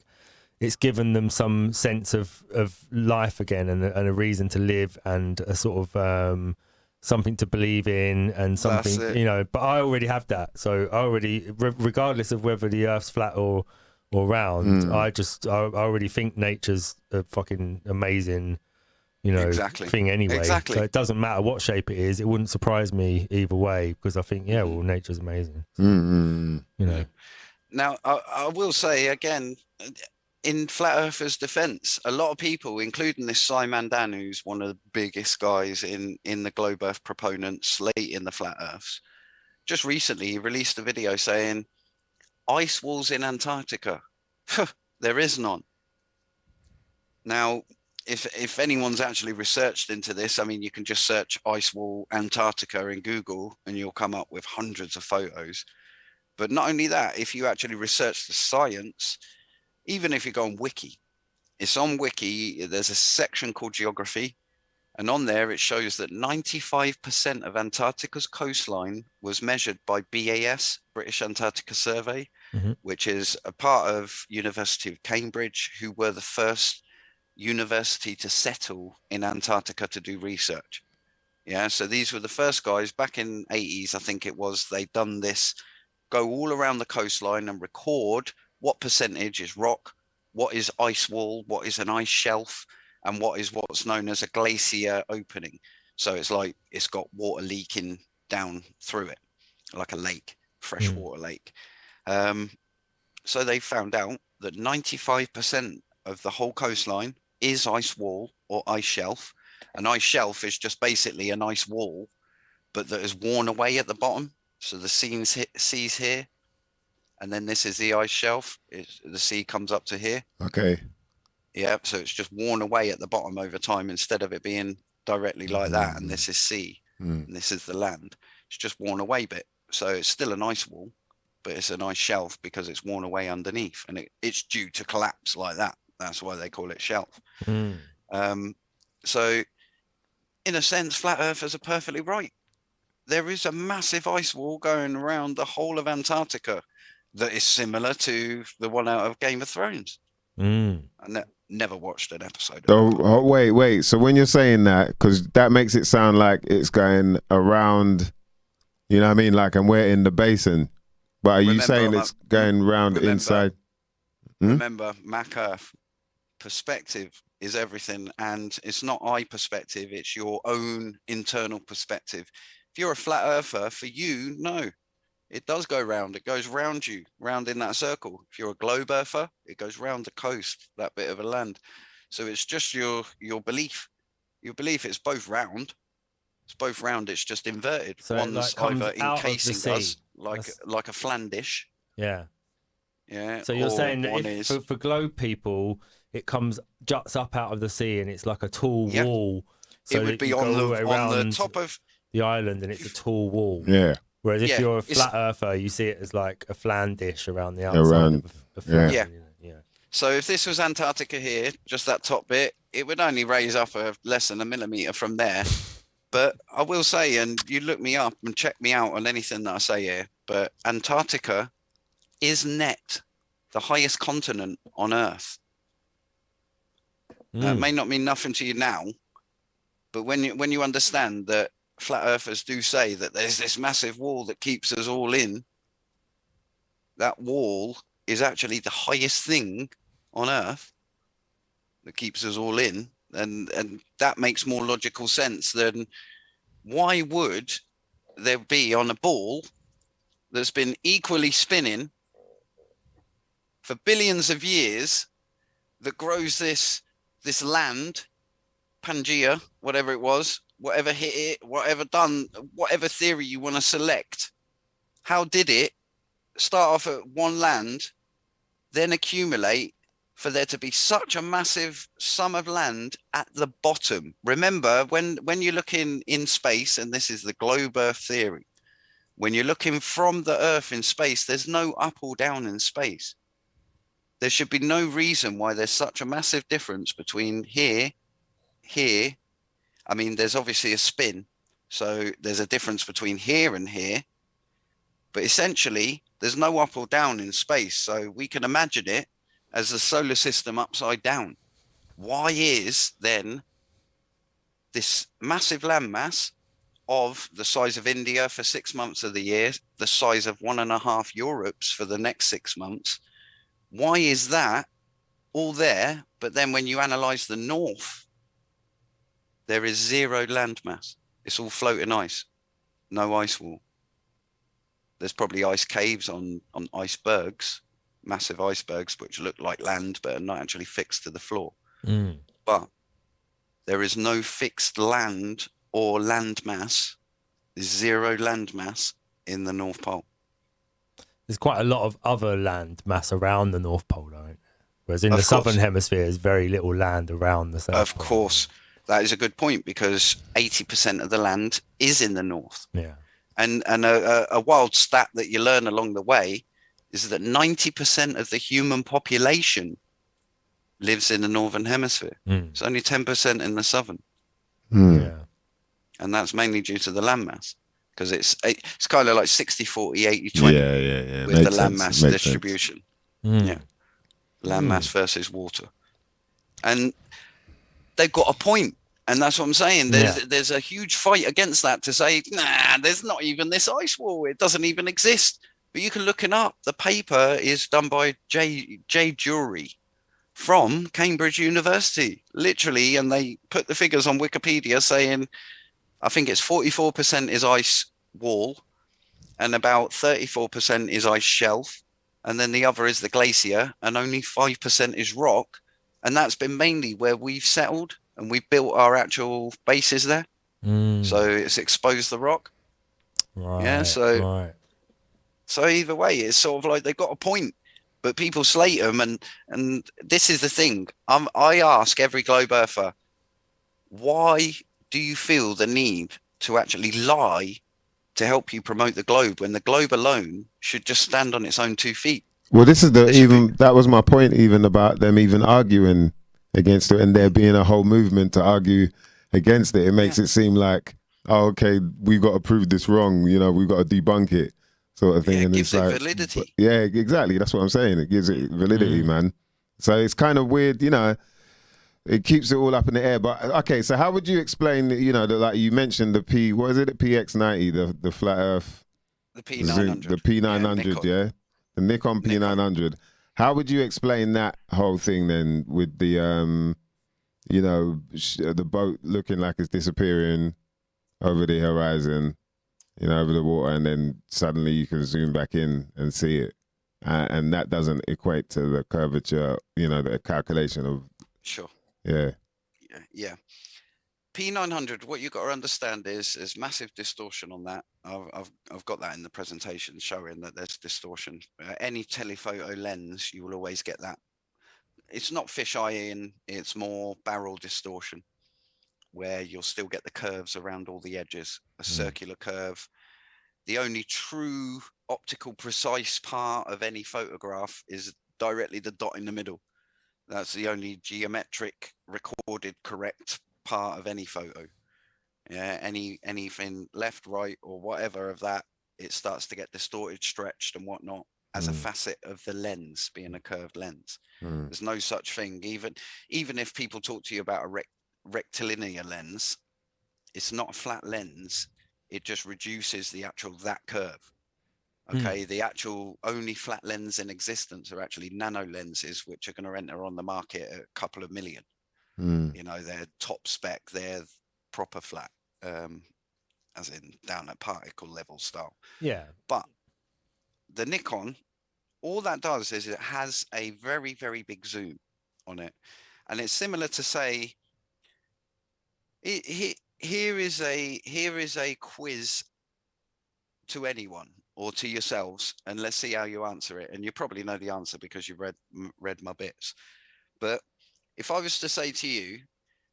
it's given them some sense of life again, and a reason to live, and a sort of something to believe in, and something, you know. But I already have that, so I already, regardless of whether the Earth's flat or round, I already think nature's a fucking amazing, you know, thing anyway.
Exactly.
So it doesn't matter what shape it is. It wouldn't surprise me either way, because I think, yeah, well, nature's amazing. So, you know.
Now, I will say again, in flat earthers' defense, a lot of people, including this Simon Dan, who's one of the biggest guys in the globe earth proponents late in the flat earths, just recently he released a video saying ice walls in Antarctica. There is none. Now, if anyone's actually researched into this, I mean, you can just search ice wall Antarctica in Google and you'll come up with hundreds of photos. But not only that, if you actually research the science, even if you go on Wiki, it's on Wiki, there's a section called Geography, and on there it shows that 95% of Antarctica's coastline was measured by BAS, British Antarctica Survey, which is a part of University of Cambridge, who were the first university to settle in Antarctica to do research. Yeah, so these were the first guys back in 80s, I think it was, they'd done this, go all around the coastline and record what percentage is rock, what is ice wall, what is an ice shelf, and what is what's known as a glacier opening. So it's like it's got water leaking down through it, like a lake, freshwater lake. So they found out that 95% of the whole coastline is ice wall or ice shelf. An ice shelf is just basically an ice wall, but that is worn away at the bottom. So the sea's here, and then this is the ice shelf. The sea comes up to here.
Okay.
Yeah, so it's just worn away at the bottom over time, instead of it being directly like that. And this is sea, and this is the land. It's just worn away a bit. So it's still an ice wall, but it's an ice shelf because it's worn away underneath, and it's due to collapse like that. That's why they call it shelf. So in a sense, flat earthers are perfectly right. There is a massive ice wall going around the whole of Antarctica that is similar to the one out of Game of Thrones. I never watched an episode of it.
Oh, wait. So when you're saying that, because that makes it sound like it's going around, you know what I mean? Like, and we're in the basin. But are you saying it's going round inside?
Remember, Mac Earth, perspective is everything. And it's not eye perspective, it's your own internal perspective. If you're a flat earther, for you, no, it does go round. It goes round you, round in that circle. If you're a globe earther, it goes round the coast, that bit of a land. So it's just your belief. Your belief it's both round. It's both round. It's just inverted.
So
one's either encasing us like a flan dish.
Yeah.
Yeah.
So you're saying that for globe people, it juts up out of the sea and it's like a tall wall. So
it would be on the top of
the island, and it's a tall wall.
Yeah.
Whereas if you're a flat earther, you see it as like a flan dish around the outside of a flat.
Yeah. So if this was Antarctica here, just that top bit, it would only raise up less than a millimeter from there. But I will say, and you look me up and check me out on anything that I say here, but Antarctica is net the highest continent on Earth. That may not mean nothing to you now, but when you understand that flat earthers do say that there's this massive wall that keeps us all in, that wall is actually the highest thing on Earth that keeps us all in, and that makes more logical sense than why would there be on a ball that's been equally spinning for billions of years that grows this land, Pangea, whatever it was, whatever hit it, whatever theory you want to select. How did it start off at one land, then accumulate for there to be such a massive sum of land at the bottom? Remember, when you're looking in space, and this is the globe Earth theory, when you're looking from the Earth in space, there's no up or down in space. There should be no reason why there's such a massive difference between here. I mean, there's obviously a spin, so there's a difference between here and here, but essentially there's no up or down in space. So we can imagine it as the solar system upside down. Why is then this massive landmass of the size of India for 6 months of the year, the size of 1.5 Europes for the next 6 months? Why is that all there? But then when you analyze the north, there is zero landmass. It's all floating ice, no ice wall. There's probably ice caves on icebergs, massive icebergs, which look like land, but are not actually fixed to the floor. But there is no fixed land or landmass. There's zero landmass in the North Pole.
There's quite a lot of other land mass around the North Pole, right? Whereas in the Southern Hemisphere, there's very little land around the South Pole.
Of course. That is a good point, because 80% of the land is in the north.
Yeah.
And a wild stat that you learn along the way is that 90% of the human population lives in the northern hemisphere. It's only 10% in the southern.
Yeah.
And that's mainly due to the landmass, because it's kind of like 60-40, 80-20
yeah.
with the landmass distribution. Yeah. Landmass versus water. And they've got a point. And that's what I'm saying. There's a huge fight against that to say, nah, there's not even this ice wall. It doesn't even exist. But you can look it up. The paper is done by J. Jury from Cambridge University, literally. And they put the figures on Wikipedia saying, I think it's 44% is ice wall and about 34% is ice shelf. And then the other is the glacier, and only 5% is rock. And that's been mainly where we've settled and we built our actual bases there. So it's exposed the rock.
Right.
Yeah. So either way, it's sort of like they've got a point, but people slate them. And this is the thing. I ask every globe earther, why do you feel the need to actually lie to help you promote the globe, when the globe alone should just stand on its own 2 feet.
Well, this is that was my point, even about them even arguing against it, and there being a whole movement to argue against it. It makes it seem like, oh, okay, we've got to prove this wrong, we've got to debunk it, sort of thing.
Yeah,
and
it gives
it's
it
like,
validity.
Yeah, exactly. That's what I'm saying. It gives it validity, man. So it's kind of weird, it keeps it all up in the air. But okay, so how would you explain, like you mentioned the the PX90, the flat Earth,
the P900,
the P900, the Nikon P900. How would you explain that whole thing then, with the the boat looking like it's disappearing over the horizon, over the water, and then suddenly you can zoom back in and see it, and that doesn't equate to the curvature, the calculation of.
Sure.
Yeah.
Yeah. P900, what you've got to understand is there's massive distortion on that. I've got that in the presentation, showing that there's distortion. Any telephoto lens, you will always get that. It's not fisheye-in, it's more barrel distortion, where you'll still get the curves around all the edges, a circular curve. The only true optical precise part of any photograph is directly the dot in the middle. That's the only geometric recorded correct part of any photo. Yeah, anything left, right, or whatever of that, it starts to get distorted, stretched, and whatnot as a facet of the lens, being a curved lens. There's no such thing. Even if people talk to you about a rectilinear lens, it's not a flat lens. It just reduces the actual that curve. Okay, the actual only flat lens in existence are actually nano lenses, which are going to enter on the market at a couple of million. They're top spec, they're proper flat, as in down at particle level style.
Yeah.
But the Nikon, all that does is it has a very, very big zoom on it. And it's similar to, say, here is a quiz to anyone or to yourselves, and let's see how you answer it. And you probably know the answer because you've read my bits. But if I was to say to you,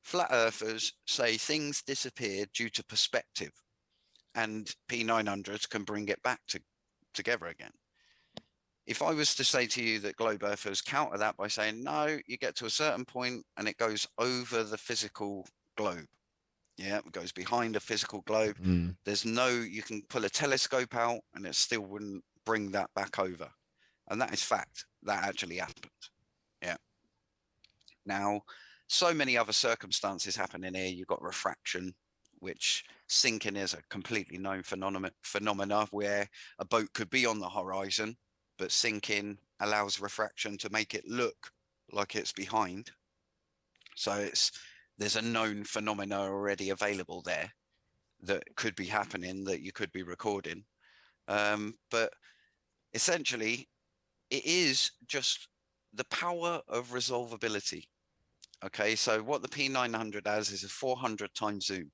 flat earthers say things disappeared due to perspective, and P900s can bring it back together again. If I was to say to you that globe earthers counter that by saying, no, you get to a certain point and it goes over the physical globe. Yeah, it goes behind a physical globe. There's you can pull a telescope out and it still wouldn't bring that back over. And that is fact. That actually happened. Yeah. Now, so many other circumstances happen in here. You've got refraction, which sinking is a completely known phenomena where a boat could be on the horizon, but sinking allows refraction to make it look like it's behind. So there's a known phenomena already available there that could be happening, that you could be recording. But essentially, it is just the power of resolvability. Okay, so what the P900 has is a 400 times zoom.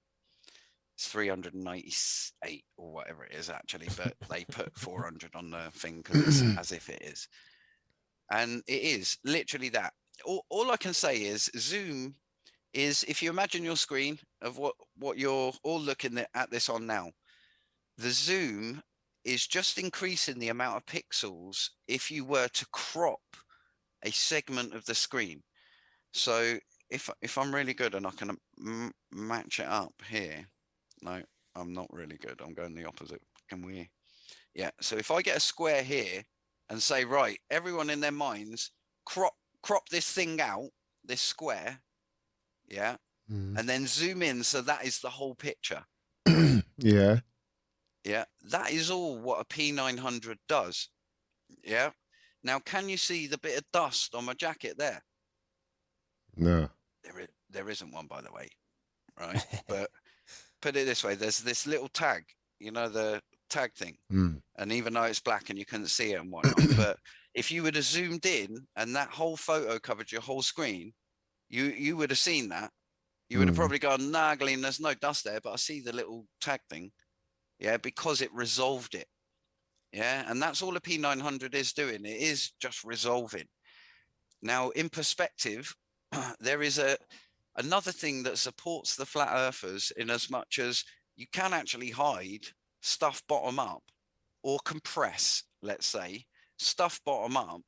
It's 398 or whatever it is actually, but they put 400 on the thing because it's as if it is. And it is literally that. All I can say is zoom is, if you imagine your screen of what you're all looking at this on now, the zoom is just increasing the amount of pixels if you were to crop a segment of the screen. So if I'm really good and I can match it up here, no, I'm not really good. I'm going the opposite. Can we? Yeah. So if I get a square here and say, right, everyone in their minds, crop this thing out, this square. Yeah. And then zoom in. So that is the whole picture.
Yeah.
Yeah. That is all what a P900 does. Yeah. Now, can you see the bit of dust on my jacket there?
No.
There isn't one, by the way. Right. But put it this way, there's this little tag, the tag thing. And even though it's black and you couldn't see it and whatnot, but if you would have zoomed in and that whole photo covered your whole screen, you would have seen that. You would have probably gone, nah, Gleem, there's no dust there, but I see the little tag thing. Yeah, because it resolved it. Yeah, and that's all a P900 is doing. It is just resolving. Now, in perspective, there is another thing that supports the flat earthers, in as much as you can actually hide stuff bottom up or compress, let's say, stuff bottom up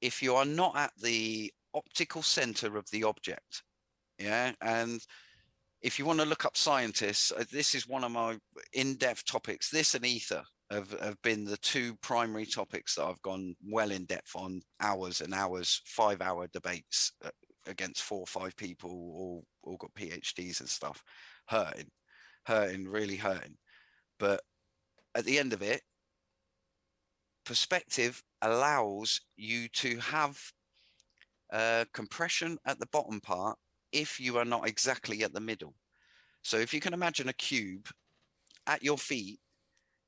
if you are not at the optical center of the object. Yeah. And if you want to look up scientists, this is one of my in-depth topics. This and ether have been the two primary topics that I've gone well in depth on, hours and hours, 5-hour debates against 4 or 5 people, all got PhDs and stuff, really hurting. But at the end of it, perspective allows you to have compression at the bottom part if you are not exactly at the middle. So if you can imagine a cube at your feet,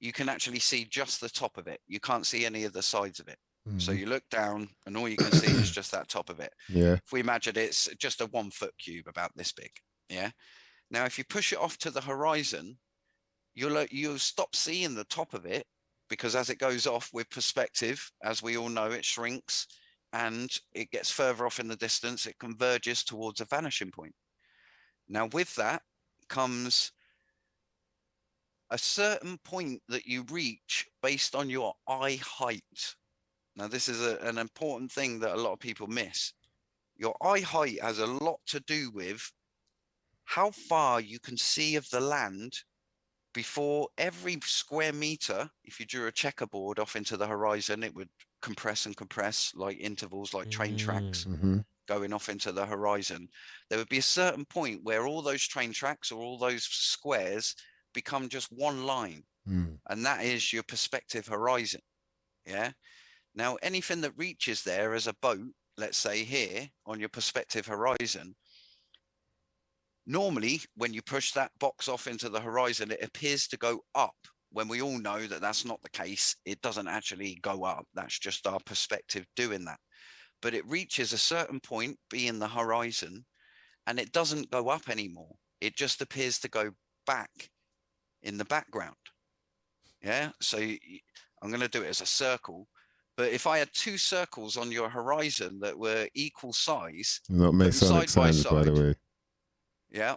you can actually see just the top of it. You can't see any of the sides of it. Mm-hmm. So you look down and all you can see is just that top of it.
Yeah.
If we imagine it's just a 1 foot cube about this big. Yeah. Now, if you push it off to the horizon, you'll stop seeing the top of it, because as it goes off with perspective, as we all know, it shrinks and it gets further off in the distance. It converges towards a vanishing point. Now, with that comes a certain point that you reach based on your eye height. Now, this is an important thing that a lot of people miss. Your eye height has a lot to do with how far you can see of the land before every square meter. If you drew a checkerboard off into the horizon, it would compress and compress like intervals, like train tracks going off into the horizon. There would be a certain point where all those train tracks or all those squares become just one line. And that is your perspective horizon. Yeah. Now, anything that reaches there as a boat, let's say here on your perspective horizon, normally when you push that box off into the horizon, it appears to go up, when we all know that that's not the case. It doesn't actually go up. That's just our perspective doing that. But it reaches a certain point, being the horizon, and it doesn't go up anymore. It just appears to go back in the background. Yeah. So I'm going to do it as a circle. But if I had 2 circles on your horizon that were equal size,
not Masonic signs, by the way.
Yeah,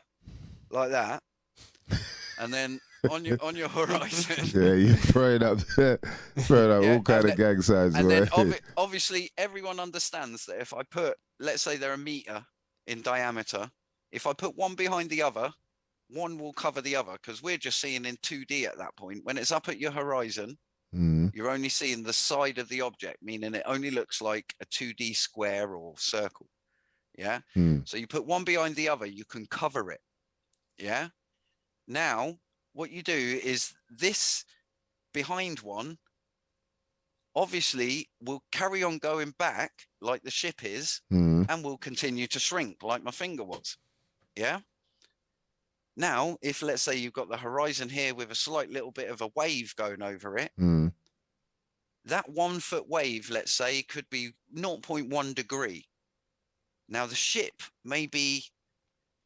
like that. And then on your horizon.
Yeah, you're throwing up all kind of gang signs.
And then obviously everyone understands that if I put, let's say they're a meter in diameter, if I put one behind the other, one will cover the other, because we're just seeing in 2D at that point. When it's up at your horizon, you're only seeing the side of the object, meaning it only looks like a 2D square or circle. Yeah. So you put one behind the other, you can cover it. Yeah. Now, what you do is this behind one, obviously, will carry on going back like the ship is, and will continue to shrink like my finger was. Yeah. Now, if let's say you've got the horizon here with a slight little bit of a wave going over it, that 1 foot wave, let's say, could be 0.1 degree. Now, the ship may be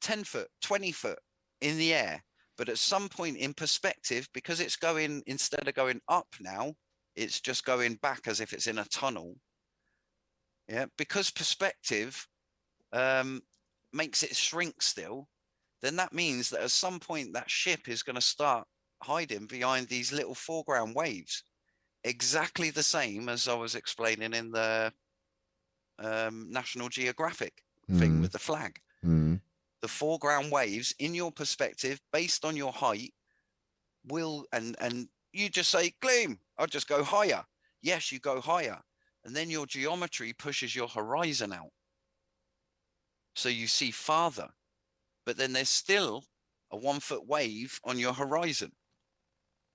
10 foot, 20 foot in the air, but at some point in perspective, because it's going, instead of going up now, it's just going back as if it's in a tunnel. Yeah, because perspective makes it shrink still, then that means that at some point that ship is going to start hiding behind these little foreground waves. Exactly the same as I was explaining in the National Geographic thing with the flag. The foreground waves in your perspective, based on your height, will, and you just say, Gleem, I'll just go higher. Yes, you go higher. And then your geometry pushes your horizon out. So you see farther. But then there's still a 1 foot wave on your horizon.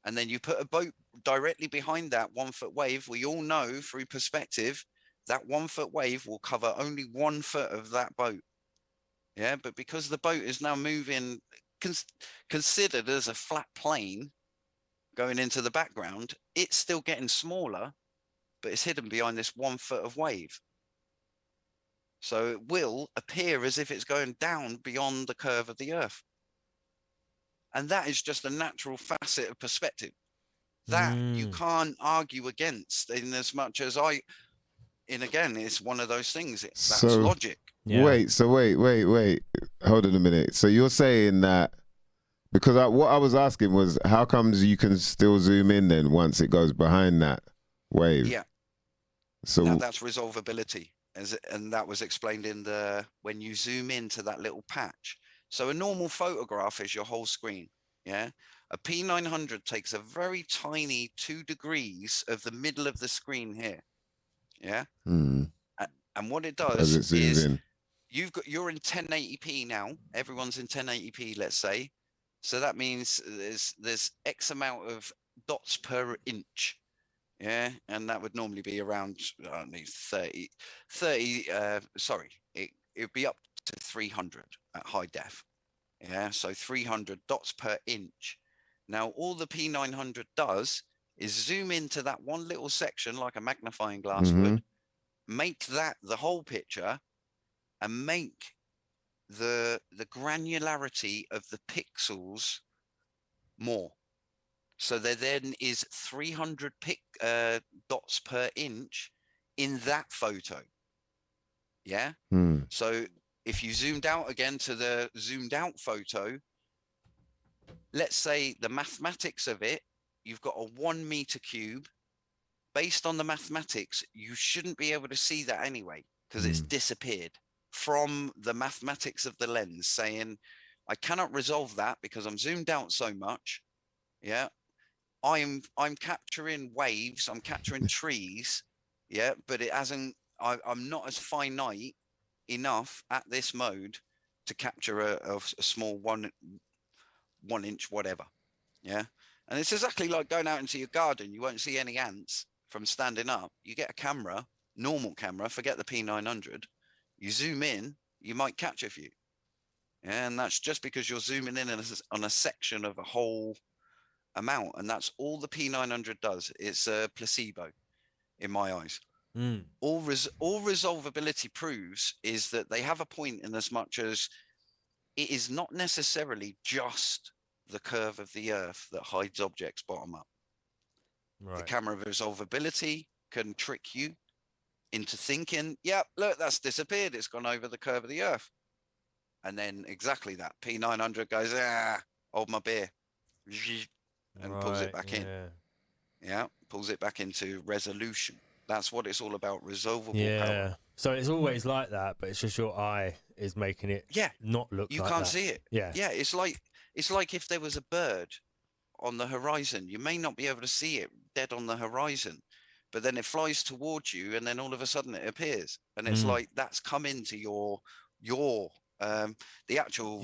And then you put a boat directly behind that 1 foot wave. We all know through perspective, that 1 foot wave will cover only 1 foot of that boat. Yeah, but because the boat is now moving, considered as a flat plane going into the background, it's still getting smaller, but it's hidden behind this 1 foot of wave. So it will appear as if it's going down beyond the curve of the earth. And that is just a natural facet of perspective that you can't argue against, in as much as again, it's one of those things. That's logic.
Yeah. Wait. Hold on a minute. So you're saying that Because what I was asking was, how comes you can still zoom in then once it goes behind that wave?
Yeah.
So
that's resolvability, and that was explained in when you zoom into that little patch. So a normal photograph is your whole screen. Yeah. A P900 takes a very tiny 2 degrees of the middle of the screen here. Yeah. And what it does is you're in 1080p now. Everyone's in 1080p, let's say. So that means there's X amount of dots per inch. Yeah, and that would normally be around 30, sorry, it would be up to 300 at high def. Yeah, so 300 dots per inch. Now, all the P900 does is zoom into that one little section like a magnifying glass would, make that the whole picture, and make the granularity of the pixels more. So there then is 300 dots per inch in that photo. Yeah. So if you zoomed out again to the zoomed out photo, let's say the mathematics of it, you've got a 1 meter cube. Based on the mathematics, you shouldn't be able to see that anyway, because it's disappeared from the mathematics of the lens, saying, I cannot resolve that because I'm zoomed out so much. Yeah. I'm capturing waves, I'm capturing trees, yeah, but it hasn't. I'm not as finite enough at this mode to capture a small one inch whatever, yeah. And it's exactly like going out into your garden. You won't see any ants from standing up. You get a camera, normal camera, forget the P900. You zoom in, you might catch a few, yeah, and that's just because you're zooming in on a section of a whole amount, and that's all the P900 does. It's a placebo in my eyes. All resolvability proves is that they have a point in as much as it is not necessarily just the curve of the earth that hides objects bottom up. Right. The camera resolvability can trick you into thinking, yeah, look, that's disappeared, it's gone over the curve of the earth. And then exactly that P900 goes, hold my beer, and pulls it back in. Yeah, pulls it back into resolution. That's what it's all about, resolvable power.
So it's always like that, but it's just your eye is making it not look like that.
You can't see it. Yeah, it's like if there was a bird on the horizon, you may not be able to see it dead on the horizon, but then it flies towards you, and then all of a sudden it appears, and it's like that's come into your the actual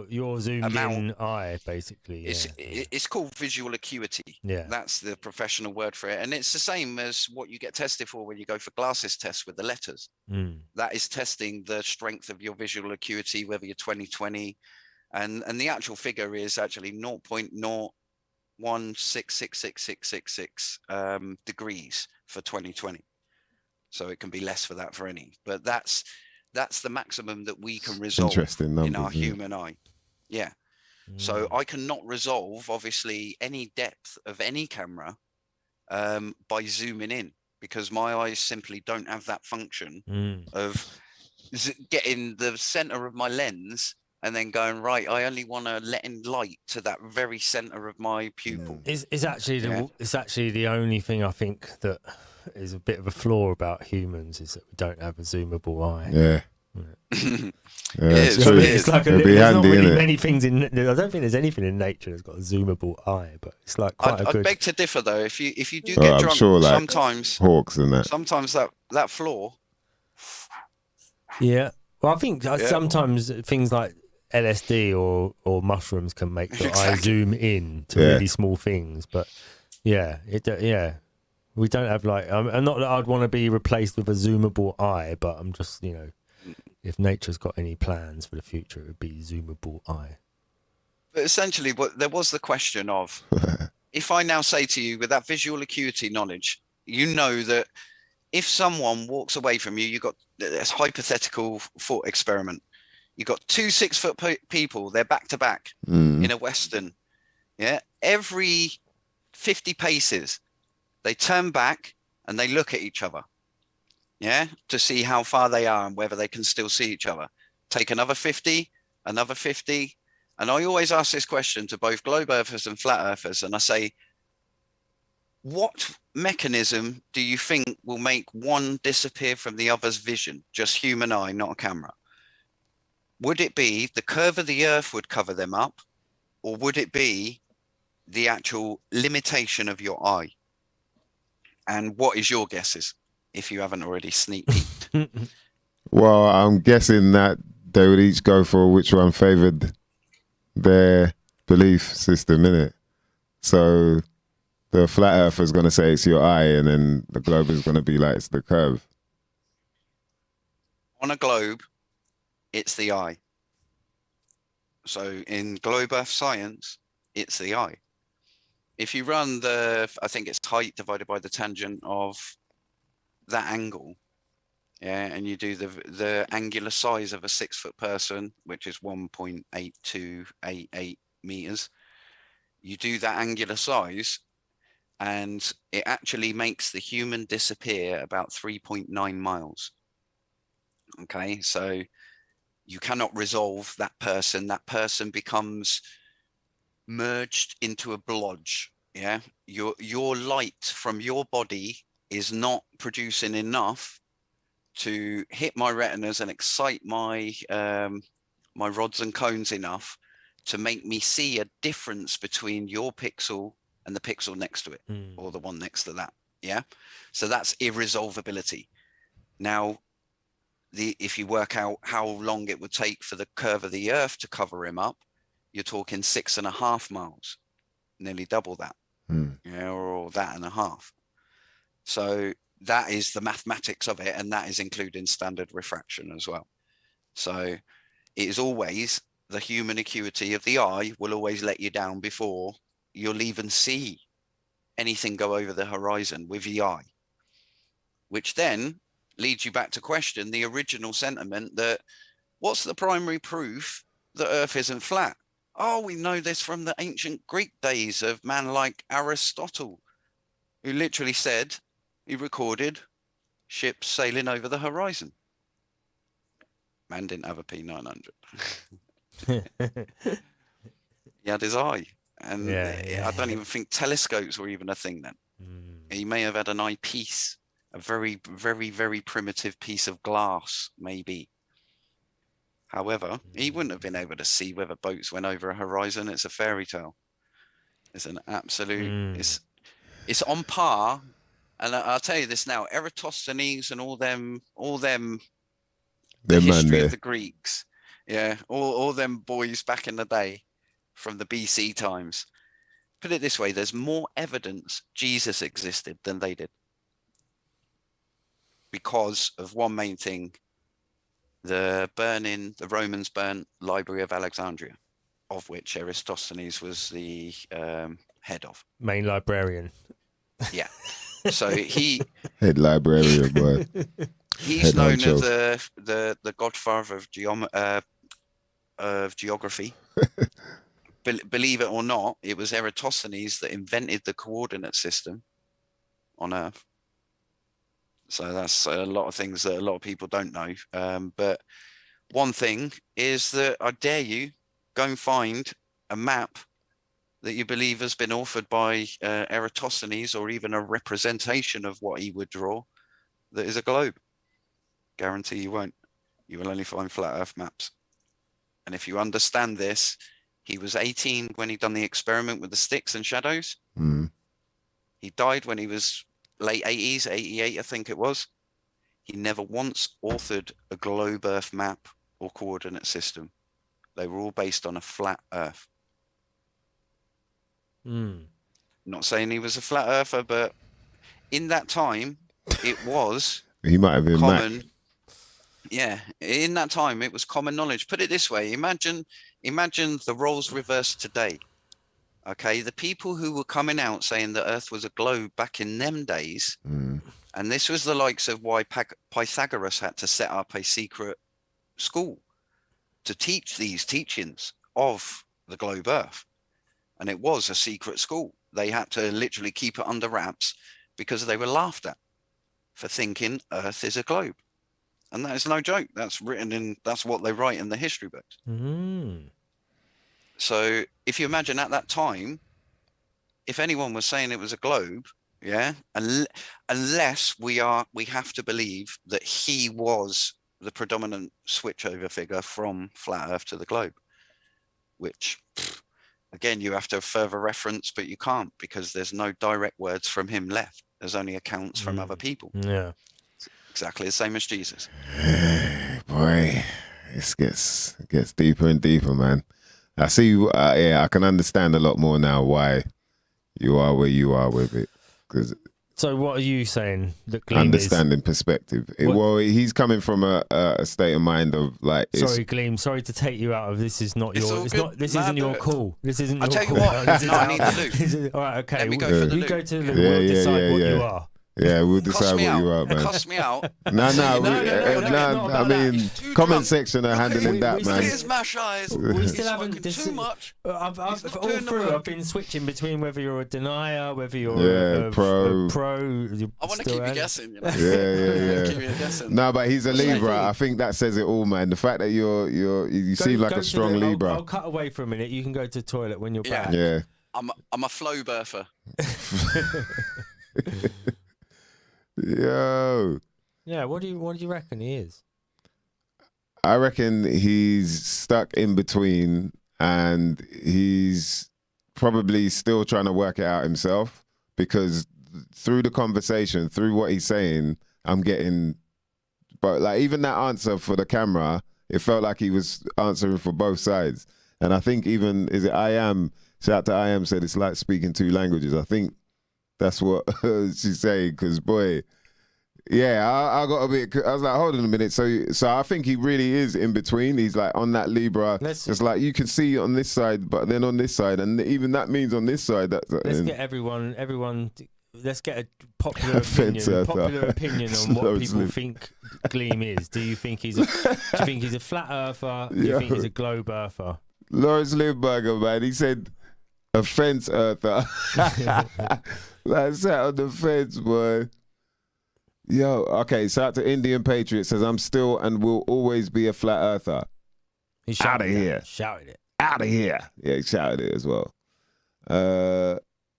your zoomed in eye, basically.
It's called visual acuity. Yeah, that's the professional word for it, and it's the same as what you get tested for when you go for glasses tests with the letters. That is testing the strength of your visual acuity, whether you're 20/20, and the actual figure is actually 0.01666666 degrees for 20/20. So it can be less for that for any, but that's the maximum that we can resolve in our human eye. Yeah. So I cannot resolve, obviously, any depth of any camera by zooming in, because my eyes simply don't have that function of getting the center of my lens and then going, right, I only want to let in light to that very center of my pupil.
It's actually the only thing I think that is a bit of a flaw about humans, is that we don't have a zoomable eye.
It's
like there's not really many things in. I don't think there's anything in nature that's got a zoomable eye, but it's like quite a good.
I beg to differ, though. If you do get drunk,
sure, like
sometimes
hawks and that.
Sometimes that flaw.
Yeah, well, I think sometimes things like LSD or mushrooms can make the eye zoom in to really small things, but we don't have like. I'm not that I'd want to be replaced with a zoomable eye, but I'm just if nature's got any plans for the future, it would be zoomable eye.
But essentially, there was the question of, if I now say to you, with that visual acuity knowledge, you know that if someone walks away from you, you got this hypothetical thought experiment. You got 2 6-foot people, they're back to back in a Western. Yeah, every 50 paces, they turn back and they look at each other. Yeah, to see how far they are and whether they can still see each other. Take another 50, And I always ask this question to both globe earthers and flat earthers. And I say, what mechanism do you think will make one disappear from the other's vision? Just human eye, not a camera. Would it be the curve of the earth would cover them up? Or would it be the actual limitation of your eye? And what is your guesses, if you haven't already sneak peeked?
Well, I'm guessing that they would each go for which one favoured their belief system, innit? So the flat earther's going to say it's your eye, and then the globe is going to be like it's the curve.
On a globe, it's the eye. So in globe earth science, it's the eye. If you run I think it's height divided by the tangent of that angle, yeah, and you do the angular size of a 6-foot person, which is 1.8288 meters, you do that angular size, and it actually makes the human disappear about 3.9 miles. Okay, so you cannot resolve that person. That person becomes merged into a blodge. Yeah, your light from your body is not producing enough to hit my retinas and excite my my rods and cones enough to make me see a difference between your pixel and the pixel next to it, or the one next to that. Yeah, so that's irresolvability. Now, if you work out how long it would take for the curve of the earth to cover him up, you're talking 6.5 miles, nearly double that, yeah, or that and a half. So that is the mathematics of it, and that is including standard refraction as well. So it is always the human acuity of the eye will always let you down before you'll even see anything go over the horizon with the eye, which then leads you back to question the original sentiment that what's the primary proof that Earth isn't flat? Oh, we know this from the ancient Greek days of man like Aristotle, who literally said he recorded ships sailing over the horizon. Man didn't have a P900. He had his eye. And I don't even think telescopes were even a thing then. He may have had an eyepiece, a very, very, very primitive piece of glass, maybe. However, he wouldn't have been able to see whether boats went over a horizon. It's a fairy tale. It's an absolute, it's on par. And I'll tell you this now, Eratosthenes and all them, the history of the Greeks, yeah, all them boys back in the day from the BC times. Put it this way, there's more evidence Jesus existed than they did. Because of one main thing, the Romans burnt Library of Alexandria, of which Eratosthenes was the head of.
Main librarian.
Yeah. So he
head librarian, boy.
He's
head
known
honcho.
as the godfather of geography. Believe it or not, it was Eratosthenes that invented the coordinate system on Earth. So that's a lot of things that a lot of people don't know. But one thing is that I dare you go and find a map that you believe has been authored by Eratosthenes, or even a representation of what he would draw that is a globe. Guarantee you won't. You will only find flat Earth maps. And if you understand this, he was 18 when he done the experiment with the sticks and shadows. He died when he was late 80s, 88, I think it was. He never once authored a globe Earth map or coordinate system. They were all based on a flat Earth. Not saying he was a flat earther, but in that time, it was
he might have been
common.
Mac.
Yeah, in that time, it was common knowledge. Put it this way: imagine the roles reversed today. Okay, the people who were coming out saying the Earth was a globe back in them days, and this was the likes of why Pythagoras had to set up a secret school to teach these teachings of the globe Earth. And it was a secret school. They had to literally keep it under wraps because they were laughed at for thinking Earth is a globe. And that is no joke. That's written in, that's what they write in the history books. So if you imagine at that time, if anyone was saying it was a globe, yeah, unless we have to believe that he was the predominant switchover figure from flat Earth to the globe, which again, you have to have further reference, but you can't because there's no direct words from him left. There's only accounts from other people.
Yeah.
It's exactly the same as Jesus.
Boy, it gets deeper and deeper, man. I see, I can understand a lot more now why you are where you are with it.
So what are you saying that Gleem
understanding perspective? Well, he's coming from a state of mind of like.
Sorry, Gleem. Sorry to take you out of this. Is not your. It's not. This isn't your call. This isn't your call.
I'll tell you what. No, I need the loop.
All right. Okay.
Let me go for the loop.
You go to the loop. We'll decide what you are.
Yeah, we'll decide what you are, man.
It costs me out.
No. I mean, comment section are handling that, man.
Here's Mash Eyes.
We still haven't
too much.
I've been switching between whether you're a denier, whether you're a pro.
I want to keep you guessing. You know?
Yeah.
Keep you guessing.
No, but he's a Libra. I think that says it all, man. The fact that you seem like a strong Libra.
I'll cut away for a minute. You can go to the toilet when you're back.
Yeah.
I'm a flow birther.
Yo.
Yeah, what do you reckon he is?
I reckon he's stuck in between and he's probably still trying to work it out himself because through the conversation, through what he's saying, I'm getting, but like even that answer for the camera, it felt like he was answering for both sides. And I think even, shout out to I Am said it's like speaking two languages. I think that's what she's saying, because boy, yeah, I got a bit. I was like, hold on a minute. So I think he really is in between. He's like on that Libra. It's like you can see on this side, but then on this side, and even that means on this side.
Let's get everyone. Let's get a popular opinion on what people think Gleem is. Do you think he's a flat earther? Do you think he's a globe earther? Lawrence
Lindberger, man, he said a fence earther. Like sat on the fence, boy. Yo, okay, shout out to Indian Patriot, says, I'm still and will always be a flat earther.
He shouted
out of here.
Shouted it.
Out of here. Yeah, he shouted it as well.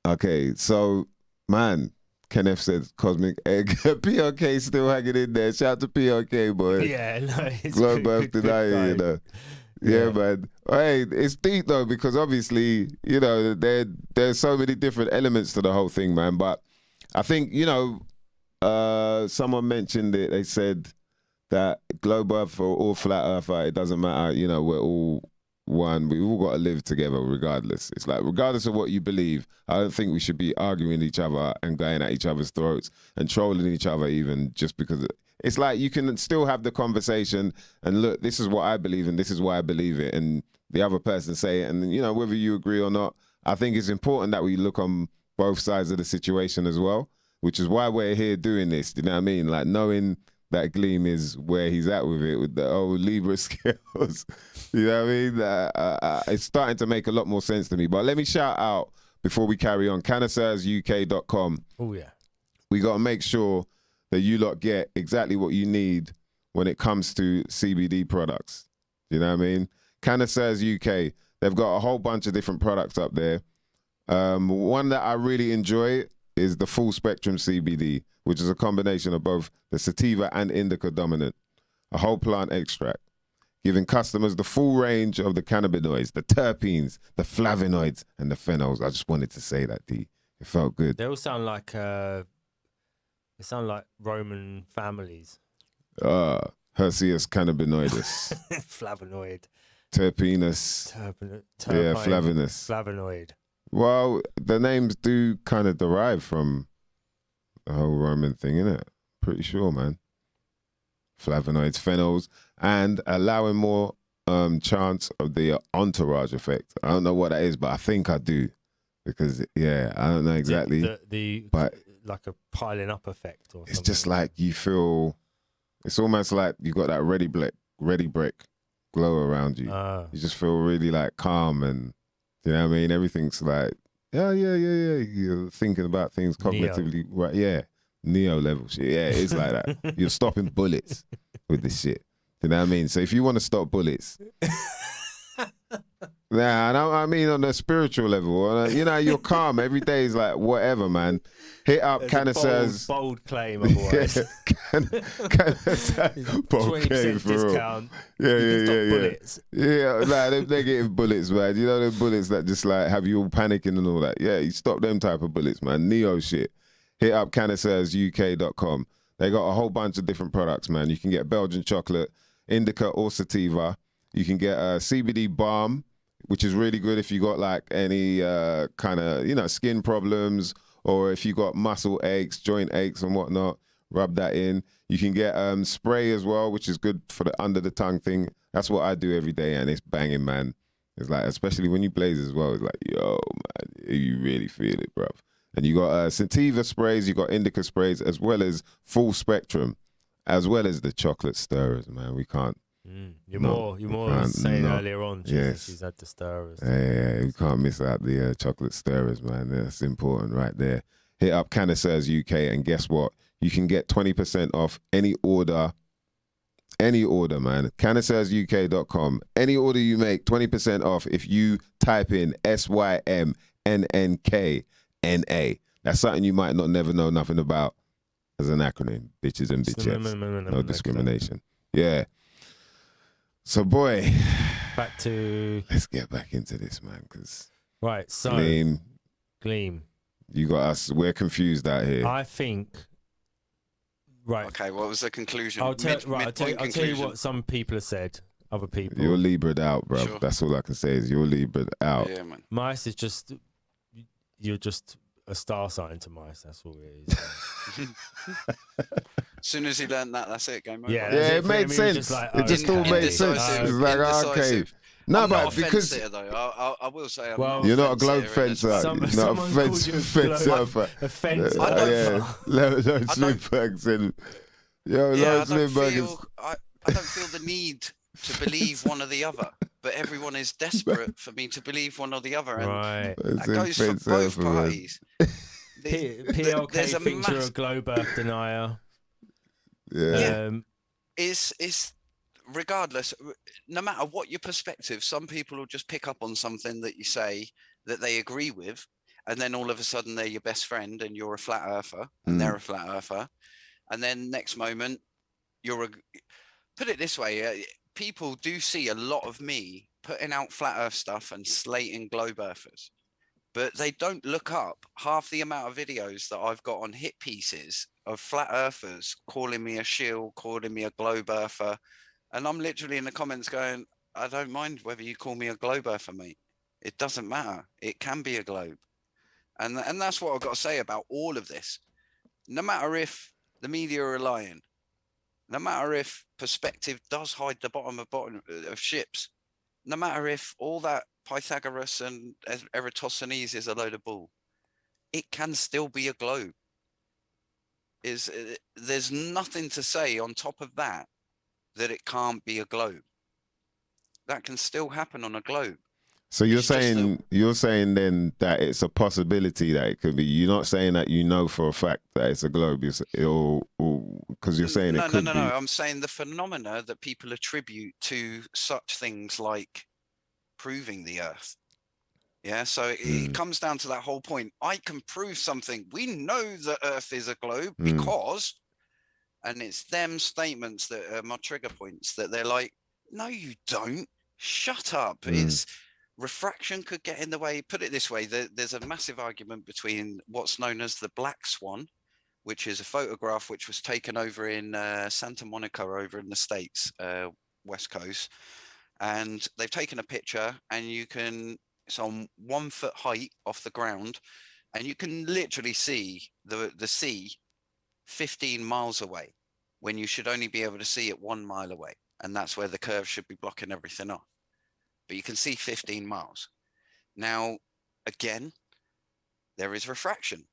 Okay, so, man, Kenneth says Cosmic Egg. POK still hanging in there. Shout out to POK, boy.
Yeah, no, it's
Globe Earth Denier, you know. Yeah, man. Hey, it's deep though, because obviously, you know, there's so many different elements to the whole thing, man. But I think, you know, someone mentioned it. They said that globe earth or flat earth, it doesn't matter. You know, we're all one. We all got to live together regardless. It's like, regardless of what you believe, I don't think we should be arguing each other and going at each other's throats and trolling each other even just because it's like you can still have the conversation and look, this is what I believe and this is why I believe it. And the other person say it. And, you know, whether you agree or not, I think it's important that we look on both sides of the situation as well, which is why we're here doing this. Do you know what I mean? Like knowing that Gleem is where he's at with it, with the old Libra skills. You know what I mean? It's starting to make a lot more sense to me. But let me shout out before we carry on, canisersuk.com.
Oh, yeah. We
got to make sure that you lot get exactly what you need when it comes to CBD products. You know what I mean? Canisers UK, they've got a whole bunch of different products up there. One that I really enjoy is the full spectrum CBD, which is a combination of both the sativa and indica dominant, a whole plant extract, giving customers the full range of the cannabinoids, the terpenes, the flavonoids, and the phenols. I just wanted to say that, D. It felt good.
They all sound like Roman families.
Hersius cannabinoidus.
Flavonoid.
Terpenus. Yeah, flavinus.
Flavonoid.
Well, the names do kind of derive from the whole Roman thing, innit? Pretty sure, man. Flavonoids, phenols, and allowing more chance of the entourage effect. I don't know what that is, but I think I do. Because, yeah, I don't know exactly. But
like a piling up effect or something.
It's just like you feel, it's almost like you got that ready brick glow around you. You just feel really like calm and, you know what I mean? Everything's like, yeah. You're thinking about things cognitively, right? Yeah. Neo level shit. Yeah, it is like that. You're stopping bullets with this shit. You know what I mean? So if you want to stop bullets, Nah, I mean on the spiritual level. You know, you're calm. Every day is like whatever, man. Hit up Canisters.
Bold claim otherwise.
Bold claim
20%
for real.
discount.
Yeah.
Bullets.
Yeah, like them negative bullets, man. You know, the bullets that just like have you all panicking and all that. Yeah, you stop them type of bullets, man. Neo shit. Hit up canistersuk.com. They got a whole bunch of different products, man. You can get Belgian chocolate, indica or sativa. You can get a CBD balm, which is really good if you got like any kind of, you know, skin problems, or if you got muscle aches, joint aches and whatnot, rub that in. You can get spray as well, which is good for the under the tongue thing. That's what I do every day, and it's banging, man. It's like, especially when you blaze as well, it's like, yo, man, you really feel it, bruv. And you got sativa sprays, you got indica sprays, as well as full spectrum, as well as the chocolate stirrers, man. We can't.
You're more saying earlier on. She's had the stirrers.
Yeah, you can't miss out the chocolate stirrers, man. That's important right there. Hit up Canisters UK, and guess what? You can get 20% off any order. Any order, man. Canistersuk.com. Any order you make, 20% off if you type in SYMNNKNA. That's something you might not never know nothing about as an acronym. Bitches and bitchettes. No discrimination. Yeah. So, boy, let's get back into this, man, because
Gleem.
You got us. We're confused out here.
I think. Right.
Okay. What was the conclusion?
I'll tell you what some people have said. Other people.
You're Libra'd out, bro.
Sure.
That's all I can say is you're Libra'd out.
Yeah, man.
Mice is just. You're just a star sign to mice. That's all it is.
As soon as he learned that, that's it. Game over.
Yeah, it made sense.
Like,
it just all made sense. It's like, okay. No, but because
I will say,
you're not a globe fencer. You're not a fencer.
A fence.
Lawrence Lindbergh said, Lawrence Lindbergh is.
I don't feel the need to believe one or the other, but everyone is desperate for me to believe one or the other, and that goes for both parties.
PLK thinks you're a globe earth denier.
Yeah.
Is regardless, no matter what your perspective, some people will just pick up on something that you say that they agree with, and then all of a sudden they're your best friend and you're a flat earther and they're a flat earther, and then next moment put it this way, people do see a lot of me putting out flat earth stuff and slating globe earthers, but they don't look up half the amount of videos that I've got on hit pieces of flat earthers calling me a shill, calling me a globe earther. And I'm literally in the comments going, I don't mind whether you call me a globe earther, mate. It doesn't matter. It can be a globe. And that's what I've got to say about all of this. No matter if the media are lying, no matter if perspective does hide the bottom of ships, no matter if all that Pythagoras and Eratosthenes is a load of bull, it can still be a globe. There's nothing to say on top of that it can't be a globe. That can still happen on a globe.
So you're saying then that it's a possibility that it could be. You're not saying that you know for a fact that it's a globe, because you're saying it could be. No.
I'm saying the phenomena that people attribute to such things like proving the Earth. Yeah, so it comes down to that whole point. I can prove something. We know the Earth is a globe because, and it's them statements that are my trigger points, that they're like, no, you don't. Shut up. It's refraction could get in the way. Put it this way, there's a massive argument between what's known as the black swan, which is a photograph which was taken over in Santa Monica over in the States, West Coast. And they've taken a picture, and it's on 1 foot height off the ground, and you can literally see the sea 15 miles away when you should only be able to see it 1 mile away. And that's where the curve should be blocking everything off. But you can see 15 miles. Now, again, there is refraction.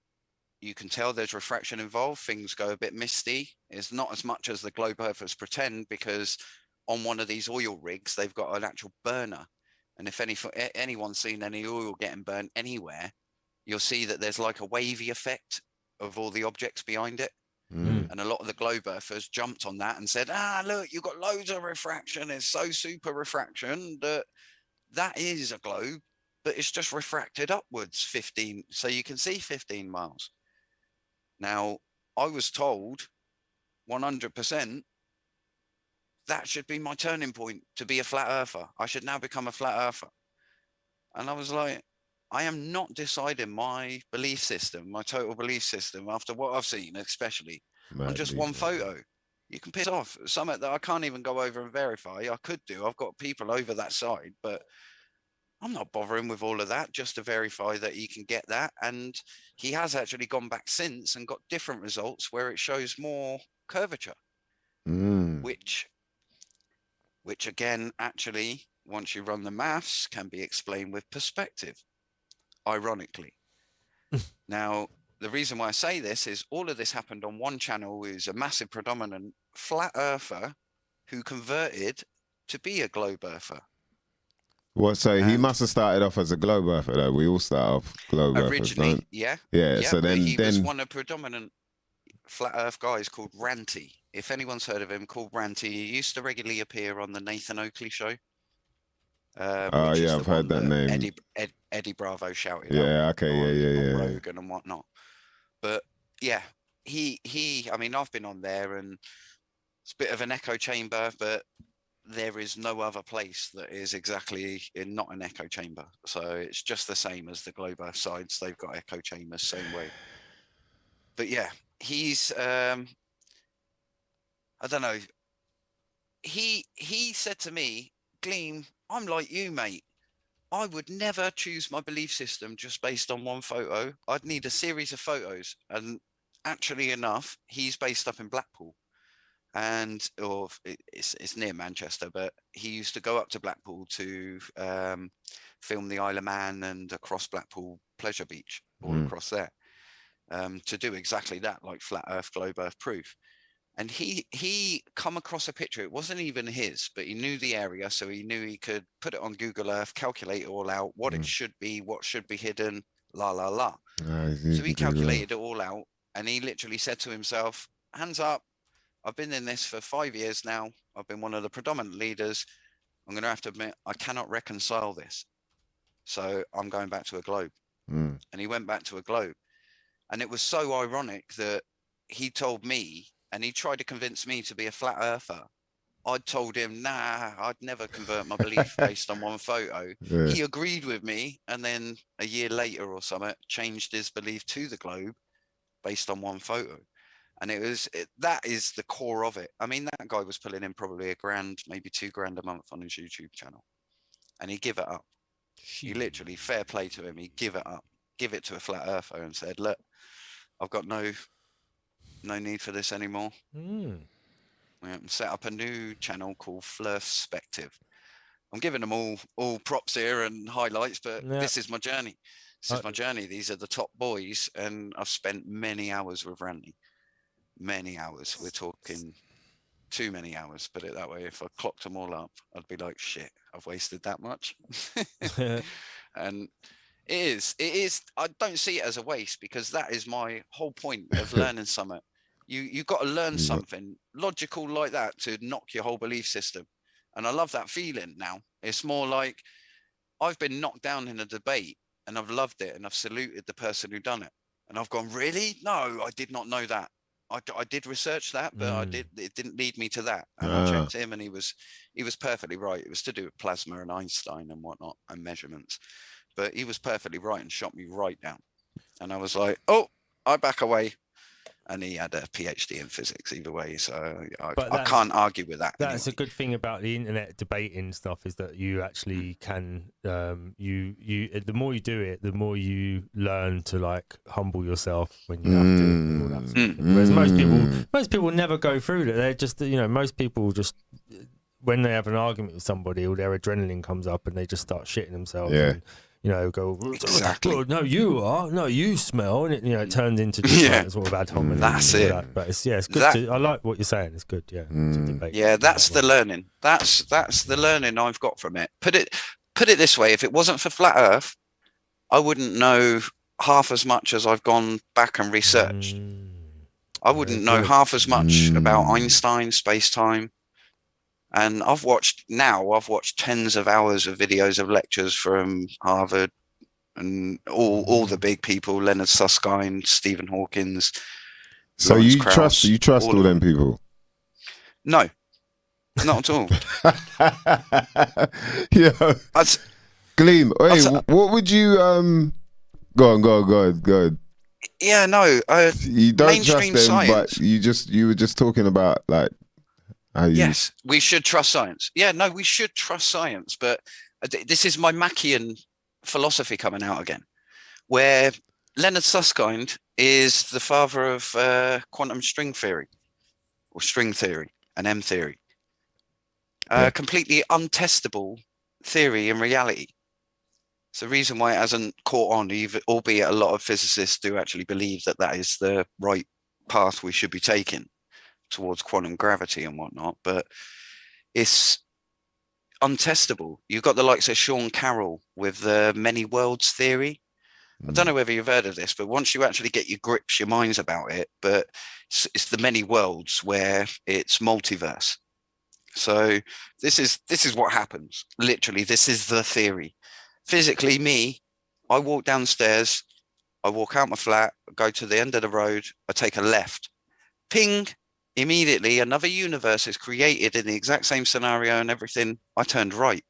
You can tell there's refraction involved. Things go a bit misty. It's not as much as the globe earthers pretend, because on one of these oil rigs, they've got an actual burner. And if anyone's seen any oil getting burnt anywhere, you'll see that there's like a wavy effect of all the objects behind it. And a lot of the globe earthers jumped on that and said, look, you've got loads of refraction. It's so super refraction that that is a globe, but it's just refracted upwards 15, so you can see 15 miles. Now, I was told 100% that should be my turning point to be a flat earther. I should now become a flat earther. And I was like, I am not deciding my belief system, my total belief system, after what I've seen, especially on just one photo. You can piss off. Something that I can't even go over and verify. I could do. I've got people over that side, but I'm not bothering with all of that just to verify that he can get that. And he has actually gone back since and got different results where it shows more curvature, which again, actually, once you run the maths, can be explained with perspective, ironically. Now, the reason why I say this is all of this happened on one channel who's a massive predominant flat earther who converted to be a globe earther.
What? So he must have started off as a globe earther, though. We all start off globe
originally,
earthers,
yeah.
So then
he was one of predominant flat earth guys called Ranty. If anyone's heard of him, called Ranty. He used to regularly appear on the Nathan Oakley show.
I've heard that name.
Eddie Bravo shouted
out.
On Rogan and whatnot. But yeah, he. I mean, I've been on there, and it's a bit of an echo chamber, but there is no other place that is exactly not an echo chamber. So it's just the same as the globe earth sides. They've got echo chambers, same way. But yeah, he's. I don't know. He said to me, Gleem, I'm like you, mate. I would never choose my belief system just based on one photo. I'd need a series of photos. And actually enough, he's based up in Blackpool. And it's near Manchester, but he used to go up to Blackpool to film the Isle of Man and across Blackpool Pleasure Beach, all across there, to do exactly that, like flat earth, globe earth proof. And he come across a picture. It wasn't even his, but he knew the area, so he knew he could put it on Google Earth, calculate it all out, what it should be, what should be hidden, la la la. So he calculated it all out, and he literally said to himself, "Hands up! I've been in this for 5 years now. I've been one of the predominant leaders. I'm going to have to admit I cannot reconcile this. So I'm going back to a globe." And he went back to a globe, and it was so ironic that he told me. And he tried to convince me to be a flat earther. I told him, nah, I'd never convert my belief based on one photo. Yeah. He agreed with me. And then a year later or something, changed his belief to the globe based on one photo. And that is the core of it. I mean, that guy was pulling in probably $1,000, maybe $2,000 a month on his YouTube channel. And he give it up. He literally, fair play to him. He give it up, give it to a flat earther and said, look, I've got no need for this anymore. Set up a new channel called Flirspective. I'm giving them all props here and highlights, but this is my journey. This is my journey. These are the top boys, and I've spent many hours with Randy. Many hours. We're talking too many hours, put it that way. If I clocked them all up, I'd be like, shit, I've wasted that much. And it is. I don't see it as a waste, because that is my whole point of learning something. You got to learn something logical like that to knock your whole belief system. And I love that feeling now. It's more like I've been knocked down in a debate and I've loved it and I've saluted the person who done it. And I've gone, really? No, I did not know that. I did research that, but it didn't lead me to that. And I checked him, and he was perfectly right. It was to do with plasma and Einstein and whatnot and measurements. But he was perfectly right and shot me right down. And I was like, oh, I back away. And he had a PhD in physics either way, so I can't argue with that.
That's anyway. A good thing about the internet debating stuff is that you actually can, you the more you do it, the more you learn to like humble yourself when you have to. And all that sort of thing. Whereas most people never go through that. They're just, most people just, when they have an argument with somebody, or their adrenaline comes up and they just start shitting themselves. Yeah. And, go,
exactly.
Oh, no, you are. No, you smell. And it turns into just like sort of ad hominem.
That's it.
That. But it's good. I like what you're saying. It's good. Yeah. To debate.
Yeah, that's the learning. That's the learning I've got from it. Put it this way: if it wasn't for flat Earth, I wouldn't know half as much as I've gone back and researched. I wouldn't know half as much about Einstein, space-time. And I've watched tens of hours of videos of lectures from Harvard and all the big people, Leonard Susskind, Stephen Hawkins.
So
Lawrence
you
Krauss,
trust all them people?
No, not at all.
Yeah. Gleem, hey, what would you go on.
Yeah, no.
You don't trust them,
science.
but you were just talking about like how you.
Yes, we should trust science. Yeah, no, we should trust science, but this is my Machian philosophy coming out again, where Leonard Susskind is the father of quantum string theory, or string theory, and M theory. Completely untestable theory in reality. It's the reason why it hasn't caught on, albeit a lot of physicists do actually believe that that is the right path we should be taking towards quantum gravity and whatnot, but it's untestable. You've got the likes of Sean Carroll with the many worlds theory. I don't know whether you've heard of this, but once you actually get your minds about it, but it's the many worlds where it's multiverse. So this is what happens. Literally, this is the theory. Physically, I walk downstairs, I walk out my flat, go to the end of the road, I take a left. Ping, immediately another universe is created in the exact same scenario and everything. I turned right.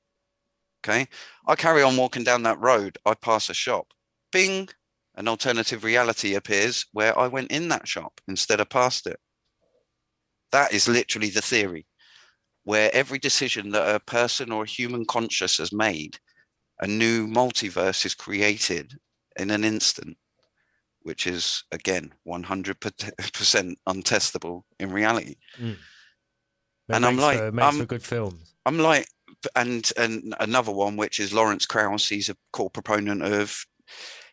Okay. I carry on walking down that road, I pass a shop. Bing, an alternative reality appears where I went in that shop instead of past it. That is literally the theory, where every decision that a person or a human conscious has made, a new multiverse is created in an instant, which is, again, 100% untestable in reality.
And I'm like, makes for good films.
I'm like, and another one, which is Lawrence Krauss. He's a core proponent of.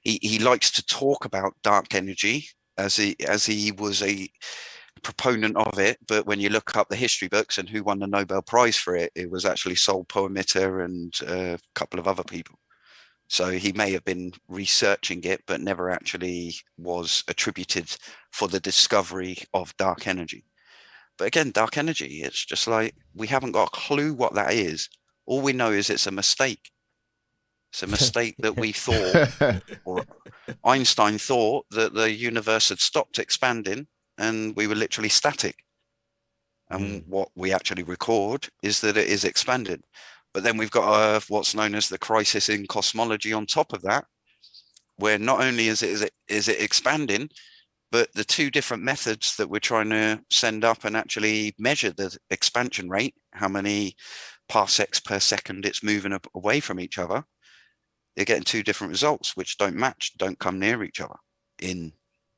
He likes to talk about dark energy as he was a proponent of it, but when you look up the history books and who won the Nobel Prize for it, it was actually Sol Poemitter and a couple of other people. So he may have been researching it, but never actually was attributed for the discovery of dark energy. But again, dark energy, it's just like, we haven't got a clue what that is. All we know is it's a mistake. It's a mistake that we thought, or Einstein thought, that the universe had stopped expanding and we were literally static. And what we actually record is that it is expanded. But then we've got what's known as the crisis in cosmology on top of that, where not only is it expanding, but the two different methods that we're trying to send up and actually measure the expansion rate, how many parsecs per second it's moving away from each other, you're getting two different results, which don't match, don't come near each other in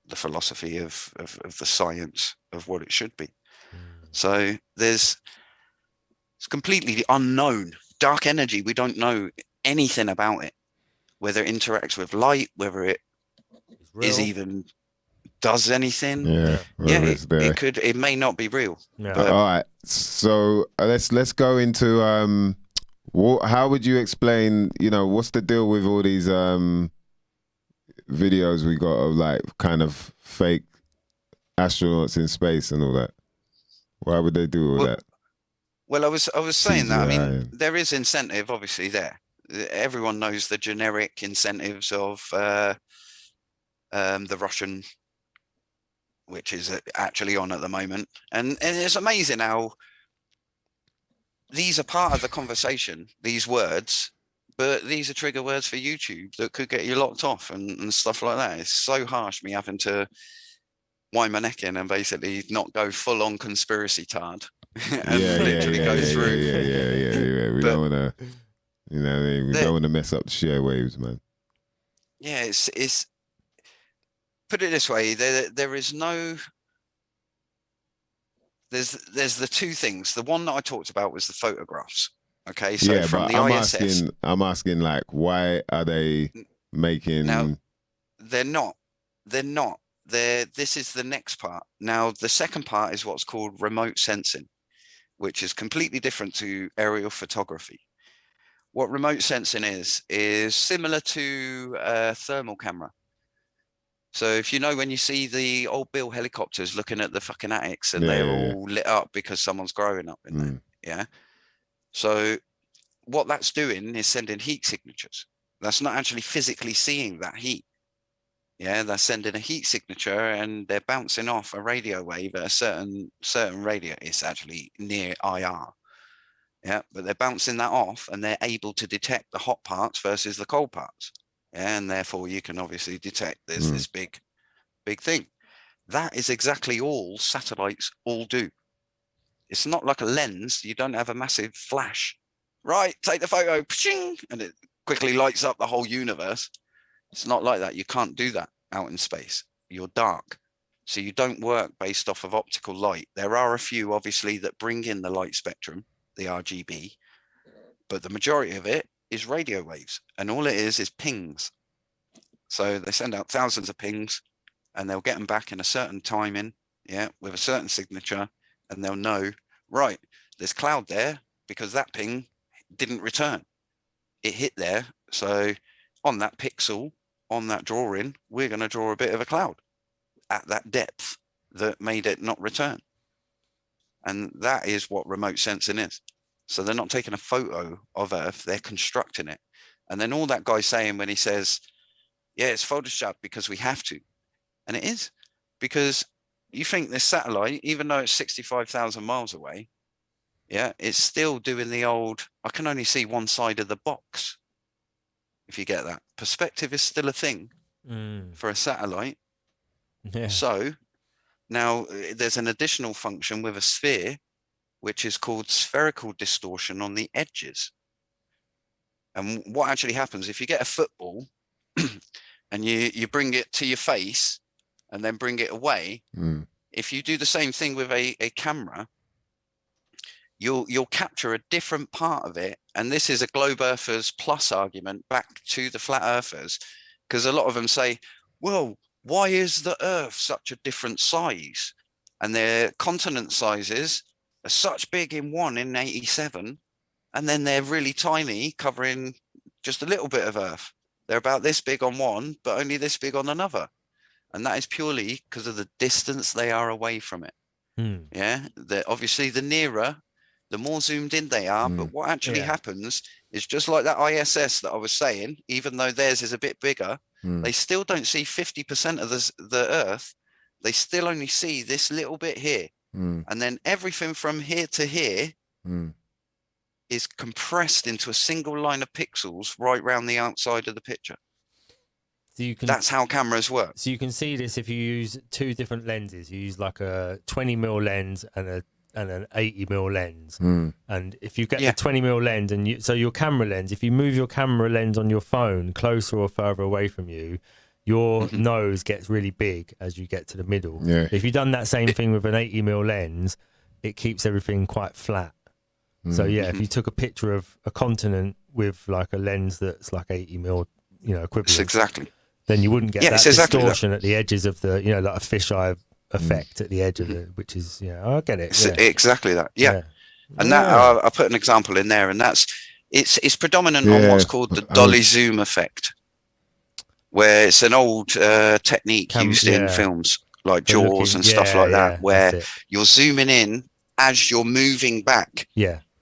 the philosophy of the science of what it should be. So it's completely unknown. Dark energy, we don't know anything about it, whether it interacts with light, whether it is even does anything. It may not be real.
All right, so let's go into how would you explain, what's the deal with all these videos we got of like kind of fake astronauts in space and all that? Why would they do all that?
Well, I was saying that. I mean, there is incentive, obviously. There, everyone knows the generic incentives of the Russian, which is actually on at the moment, and it's amazing how these are part of the conversation. These words, but these are trigger words for YouTube that could get you locked off and stuff like that. It's so harsh me having to wind my neck in and basically not go full on conspiracy tard and literally go through.
Yeah. We don't want to, we don't want to mess up the share waves, man.
Yeah, it's put it this way, there is no. There's the two things. The one that I talked about was the photographs. Okay, so from the ISS.
I'm asking, like, why are they making?
Now, they're not. This is the next part. Now, the second part is what's called remote sensing, which is completely different to aerial photography. What remote sensing is similar to a thermal camera. So if when you see the old Bill helicopters looking at the fucking attics and they're all lit up because someone's growing up in there, Yeah. So what that's doing is sending heat signatures. That's not actually physically seeing that heat. Yeah, they're sending a heat signature and they're bouncing off a radio wave at a certain radio. It's actually near IR. Yeah, but they're bouncing that off and they're able to detect the hot parts versus the cold parts. Yeah, and therefore you can obviously detect there's this big thing. That is exactly all satellites all do. It's not like a lens. You don't have a massive flash. Right, take the photo, and it quickly lights up the whole universe. It's not like that. You can't do that out in space. You're dark. So you don't work based off of optical light. There are a few, obviously, that bring in the light spectrum, the RGB, but the majority of it is radio waves. And all it is pings. So they send out thousands of pings and they'll get them back in a certain timing, yeah, with a certain signature, and they'll know, right, there's cloud there because that ping didn't return. It hit there. So on that pixel, on that drawing, we're going to draw a bit of a cloud at that depth that made it not return. And that is what remote sensing is. So they're not taking a photo of Earth, they're constructing it. And then all that guy's saying when he says, yeah, it's Photoshop because we have to. And it is, because you think this satellite, even though it's 65,000 miles away, yeah, it's still doing the old, I can only see one side of the box. If you get that. Perspective is still a thing for a satellite.
Yeah.
So now there's an additional function with a sphere, which is called spherical distortion on the edges. And what actually happens if you get a football and you bring it to your face and then bring it away, if you do the same thing with a camera, you'll capture a different part of it. And this is a globe earthers plus argument back to the flat earthers, because a lot of them say, well, why is the Earth such a different size? And their continent sizes are such big in one in 87, and then they're really tiny, covering just a little bit of Earth. They're about this big on one, but only this big on another. And that is purely because of the distance they are away from it. Yeah, obviously the nearer, the more zoomed in they are. But what actually happens is just like that ISS that I was saying, even though theirs is a bit bigger, they still don't see 50% of the Earth. They still only see this little bit here. And then everything from here to here is compressed into a single line of pixels right round the outside of the picture.
So
that's how cameras work.
So you can see this if you use two different lenses. You use like a 20mm lens and an 80mm lens. And if you get the 20mm lens and so your camera lens, if you move your camera lens on your phone closer or further away from you, your nose gets really big as you get to the middle. If you've done that same thing with an 80mm lens, it keeps everything quite flat. So if you took a picture of a continent with like a lens that's like 80mm, equivalent,
exactly,
then you wouldn't get that distortion at the edges of the, like a fisheye effect at the edge of it, which is, I get it.
Exactly that. And that I put an example in there, and it's predominant on what's called the dolly zoom effect, where it's an old technique used in films like Jaws and stuff like that, where you're zooming in as you're moving back.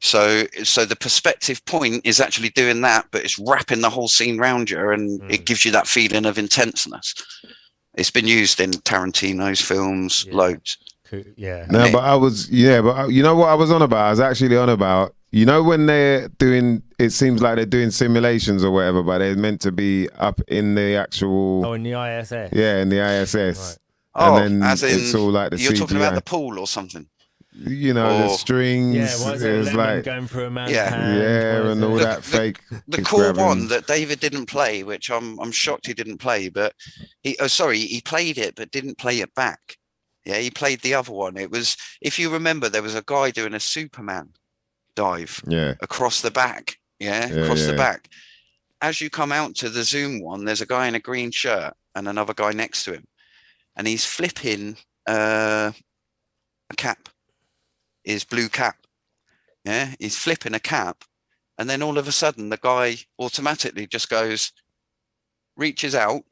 So the perspective point is actually doing that, but it's wrapping the whole scene around you, and it gives you that feeling of intenseness. It's been used in Tarantino's films, loads.
No, but you know what I was on about? I was actually on about, when they're doing, it seems like they're doing simulations or whatever, but they're meant to be up in the actual...
Oh, in the ISS?
Yeah, in the ISS.
Right.
And then it's all like the
you're
CGI.
Talking about the pool or something?
The strings.
Yeah, why is there a lemon going through a man's hand?
And all that fake.
The cool one that David didn't play, which I'm shocked he didn't play, but he played it but didn't play it back. Yeah, he played the other one. It was, if you remember, there was a guy doing a Superman dive across the back. Across the back. As you come out to the zoom one, there's a guy in a green shirt and another guy next to him, and he's flipping a cap. His blue cap. He's flipping a cap, and then all of a sudden the guy automatically just reaches out,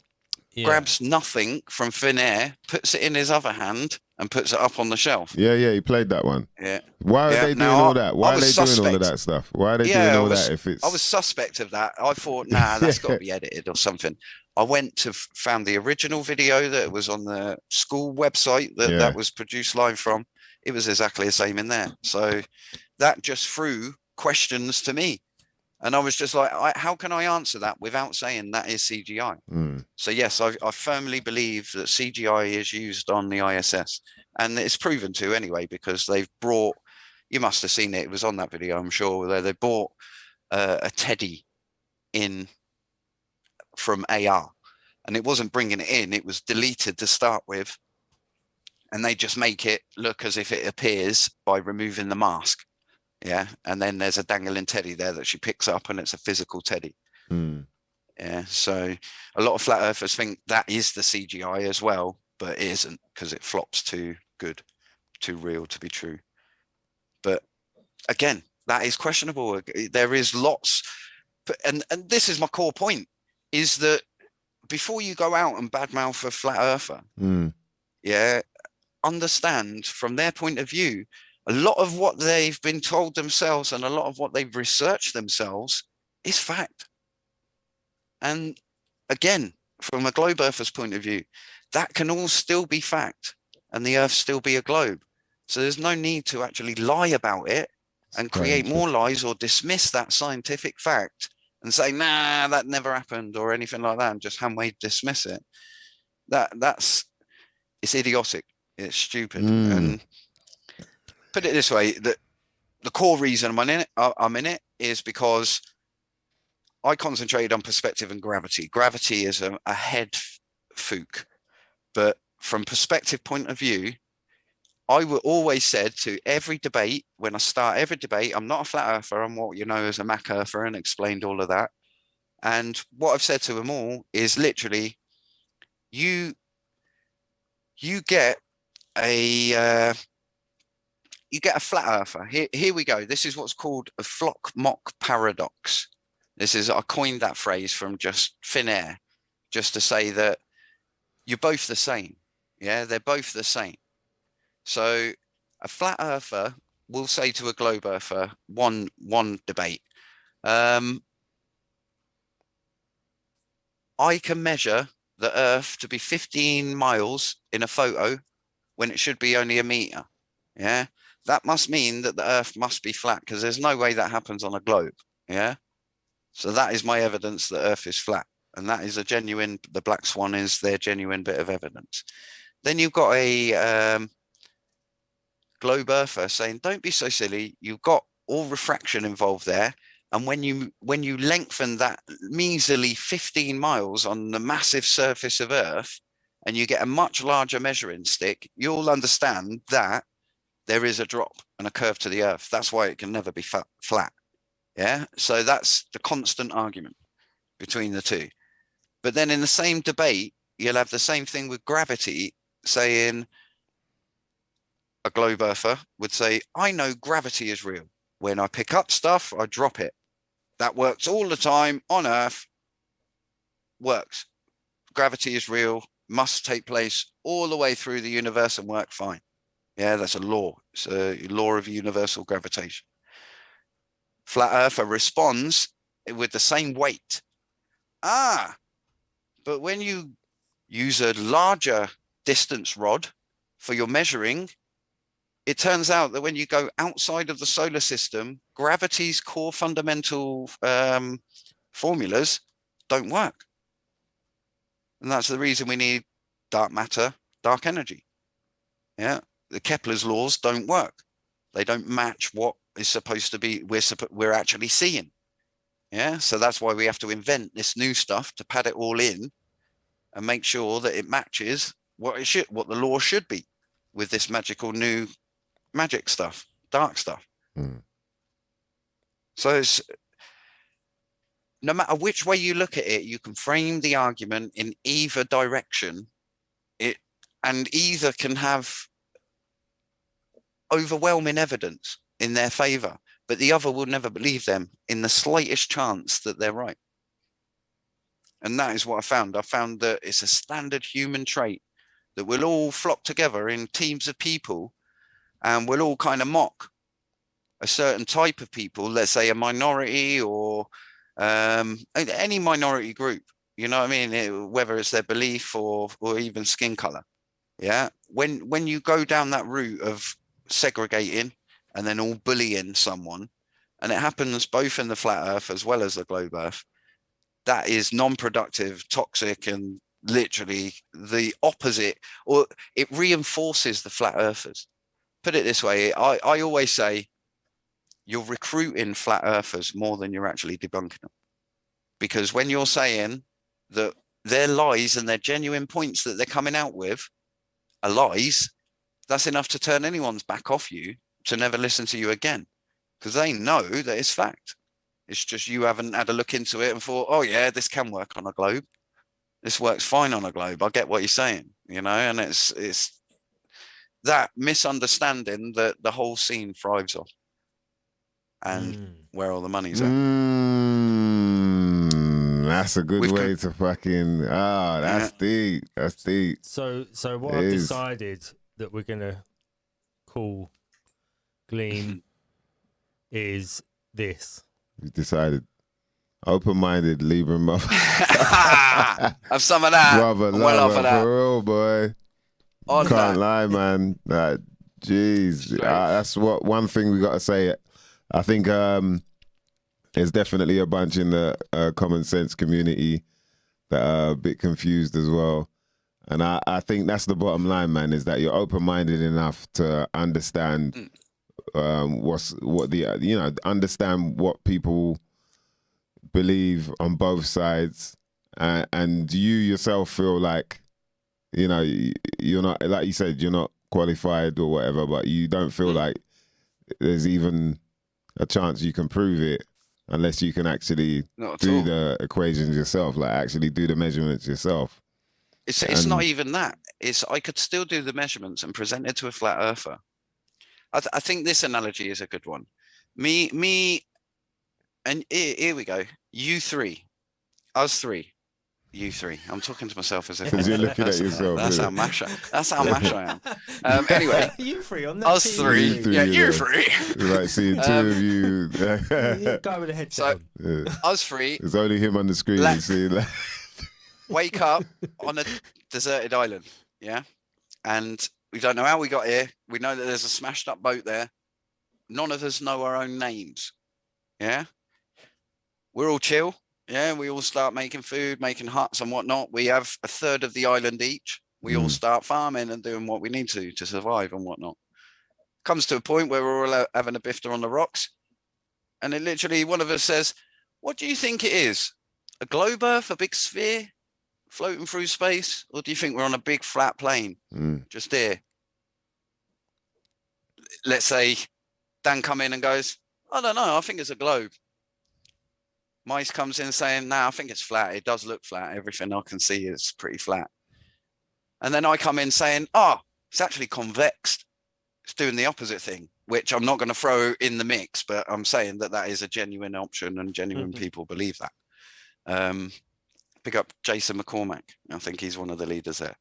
grabs nothing from thin air, puts it in his other hand, and puts it up on the shelf.
Yeah, he played that one.
Yeah.
Why are they doing all that? Why are they doing all of that stuff? Why are they doing all that if it's...
I was suspect of that. I thought, nah, that's got to be edited or something. I went to found the original video that was on the school website that was produced live from. It was exactly the same in there. So that just threw questions to me. And I was just like, how can I answer that without saying that is CGI? So yes, I firmly believe that CGI is used on the ISS. And it's proven to anyway, because they've brought, you must have seen it, it was on that video, I'm sure, where they brought a teddy in from AR. And it wasn't bringing it in, it was deleted to start with. And they just make it look as if it appears by removing the mask. Yeah, and then there's a dangling teddy there that she picks up, and it's a physical teddy. Yeah, so a lot of flat earthers think that is the CGI as well, but it isn't, because it flops too good, too real to be true. But again, that is questionable. There is lots, and this is my core point, is that before you go out and badmouth a flat earther, understand from their point of view, a lot of what they've been told themselves and a lot of what they've researched themselves is fact. And again, from a globe earther's point of view, that can all still be fact and the earth still be a globe. So there's no need to actually lie about it and create more lies or dismiss that scientific fact and say, nah, that never happened or anything like that, and just hand-wave dismiss it. It's idiotic. It's stupid. And put it this way, the core reason I'm in it is because I concentrated on perspective and gravity. Gravity is a head fook, but from perspective point of view, I would always said to every debate, when I start every debate, I'm not a flat earther, I'm what you know as a Mac earther, and explained all of that. And what I've said to them all is literally, you get a flat earther. Here we go. This is what's called a flock-mock paradox. I coined that phrase from just thin air, just to say that you're both the same. Yeah, they're both the same. So a flat earther will say to a globe earther, one debate, I can measure the earth to be 15 miles in a photo when it should be only a meter. Yeah, that must mean that the earth must be flat, because there's no way that happens on a globe. Yeah, so that is my evidence that earth is flat, and that is the black swan is their genuine bit of evidence. Then you've got a globe earther saying, don't be so silly, you've got all refraction involved there, and when you lengthen that measly 15 miles on the massive surface of earth and you get a much larger measuring stick, you'll understand that there is a drop and a curve to the earth. That's why it can never be flat. Yeah, so that's the constant argument between the two. But then in the same debate, you'll have the same thing with gravity, saying, a globe earther would say, I know gravity is real. When I pick up stuff, I drop it. That works all the time on Earth. Works. Gravity is real, must take place all the way through the universe and work fine. Yeah, that's a law. It's a law of universal gravitation. Flat earther responds with the same weight. But when you use a larger distance rod for your measuring, it turns out that when you go outside of the solar system, gravity's core fundamental formulas don't work. And that's the reason we need dark matter, dark energy. Yeah, the Kepler's laws don't work. They don't match what is supposed to be, we're actually seeing. Yeah, so that's why we have to invent this new stuff to pad it all in and make sure that it matches what the law should be with this magical new magic stuff, dark stuff. So it's, no matter which way you look at it, you can frame the argument in either direction. And either can have overwhelming evidence in their favor, but the other will never believe them in the slightest chance that they're right. And that is what I found. I found that it's a standard human trait that we'll all flock together in teams of people and we'll all kind of mock a certain type of people, let's say a minority or any minority group, you know what I mean? Whether it's their belief or even skin color. Yeah. When you go down that route of segregating and then all bullying someone, and it happens both in the flat earth as well as the globe earth, that is non-productive, toxic, and literally the opposite, or it reinforces the flat earthers. Put it this way, I always say you're recruiting flat earthers more than you're actually debunking them. Because when you're saying that their lies and their genuine points that they're coming out with are lies, that's enough to turn anyone's back off you to never listen to you again. Because they know that it's fact. It's just you haven't had a look into it and thought, oh yeah, this can work on a globe. This works fine on a globe. I get what you're saying, you know, and it's that misunderstanding that the whole scene thrives off and where all the money's at.
That's a good way to fucking, that's deep. That's deep.
So what I've decided that we're going to call Gleem is this.
You decided open-minded Libra mother.
Have some of that.
Brother,
well off of that.
For real, boy.
On
Can't
that.
lie, man. Jeez. That's what one thing we got to say. I think there's definitely a bunch in the common sense community that are a bit confused as well. And I think that's the bottom line, man, is that you're open-minded enough to understand understand what people believe on both sides, and you yourself feel like, you know, you're not, like you said, you're not qualified or whatever, but you don't feel like there's even a chance you can prove it unless you can actually do the equations yourself, like actually do the measurements yourself.
It's not even that. I could still do the measurements and present it to a flat earther. I think this analogy is a good one. Me, and here we go. You three, us three, you three. I'm talking to myself as if
you're looking at yourself.
That's how mash I am. Anyway,
you three on that.
Us three. Yeah, you three.
Right, seeing two of you.
Guy with a headset.
So, us three.
There's only him on the screen.
Wake up on a deserted island. Yeah, and we don't know how we got here. We know that there's a smashed up boat there. None of us know our own names. Yeah. We're all chill. Yeah. We all start making food, making huts and whatnot. We have a third of the island each. We all start farming and doing what we need to survive and whatnot. Comes to a point where we're all having a bifter on the rocks. And it literally, one of us says, what do you think it is? A globe earth, a big sphere floating through space? Or do you think we're on a big flat plane just here? Let's say Dan come in and goes, I don't know, I think it's a globe. Mice comes in saying, no, I think it's flat. It does look flat. Everything I can see is pretty flat. And then I come in saying, it's actually convex. It's doing the opposite thing, which I'm not going to throw in the mix, but I'm saying that is a genuine option and genuine people believe that. Pick up Jason McCormack. I think he's one of the leaders there.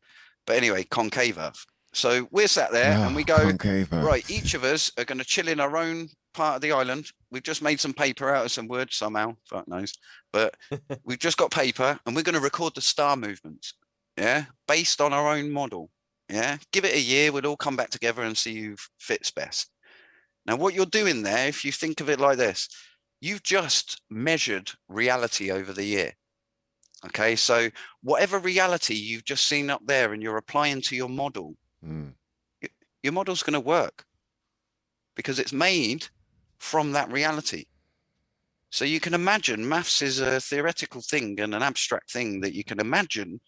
But anyway, concave earth. So we're sat there and we go, right, each of us are going to chill in our own part of the island. We've just made some paper out of some wood somehow, fuck knows. But we've just got paper and we're going to record the star movements, yeah, based on our own model, yeah. Give it a year, we'll all come back together and see who fits best. Now, what you're doing there, if you think of it like this, you've just measured reality over the year. Okay, so whatever reality you've just seen up there and you're applying to your model, your model's going to work because it's made from that reality. So you can imagine maths is a theoretical thing and an abstract thing that you can imagine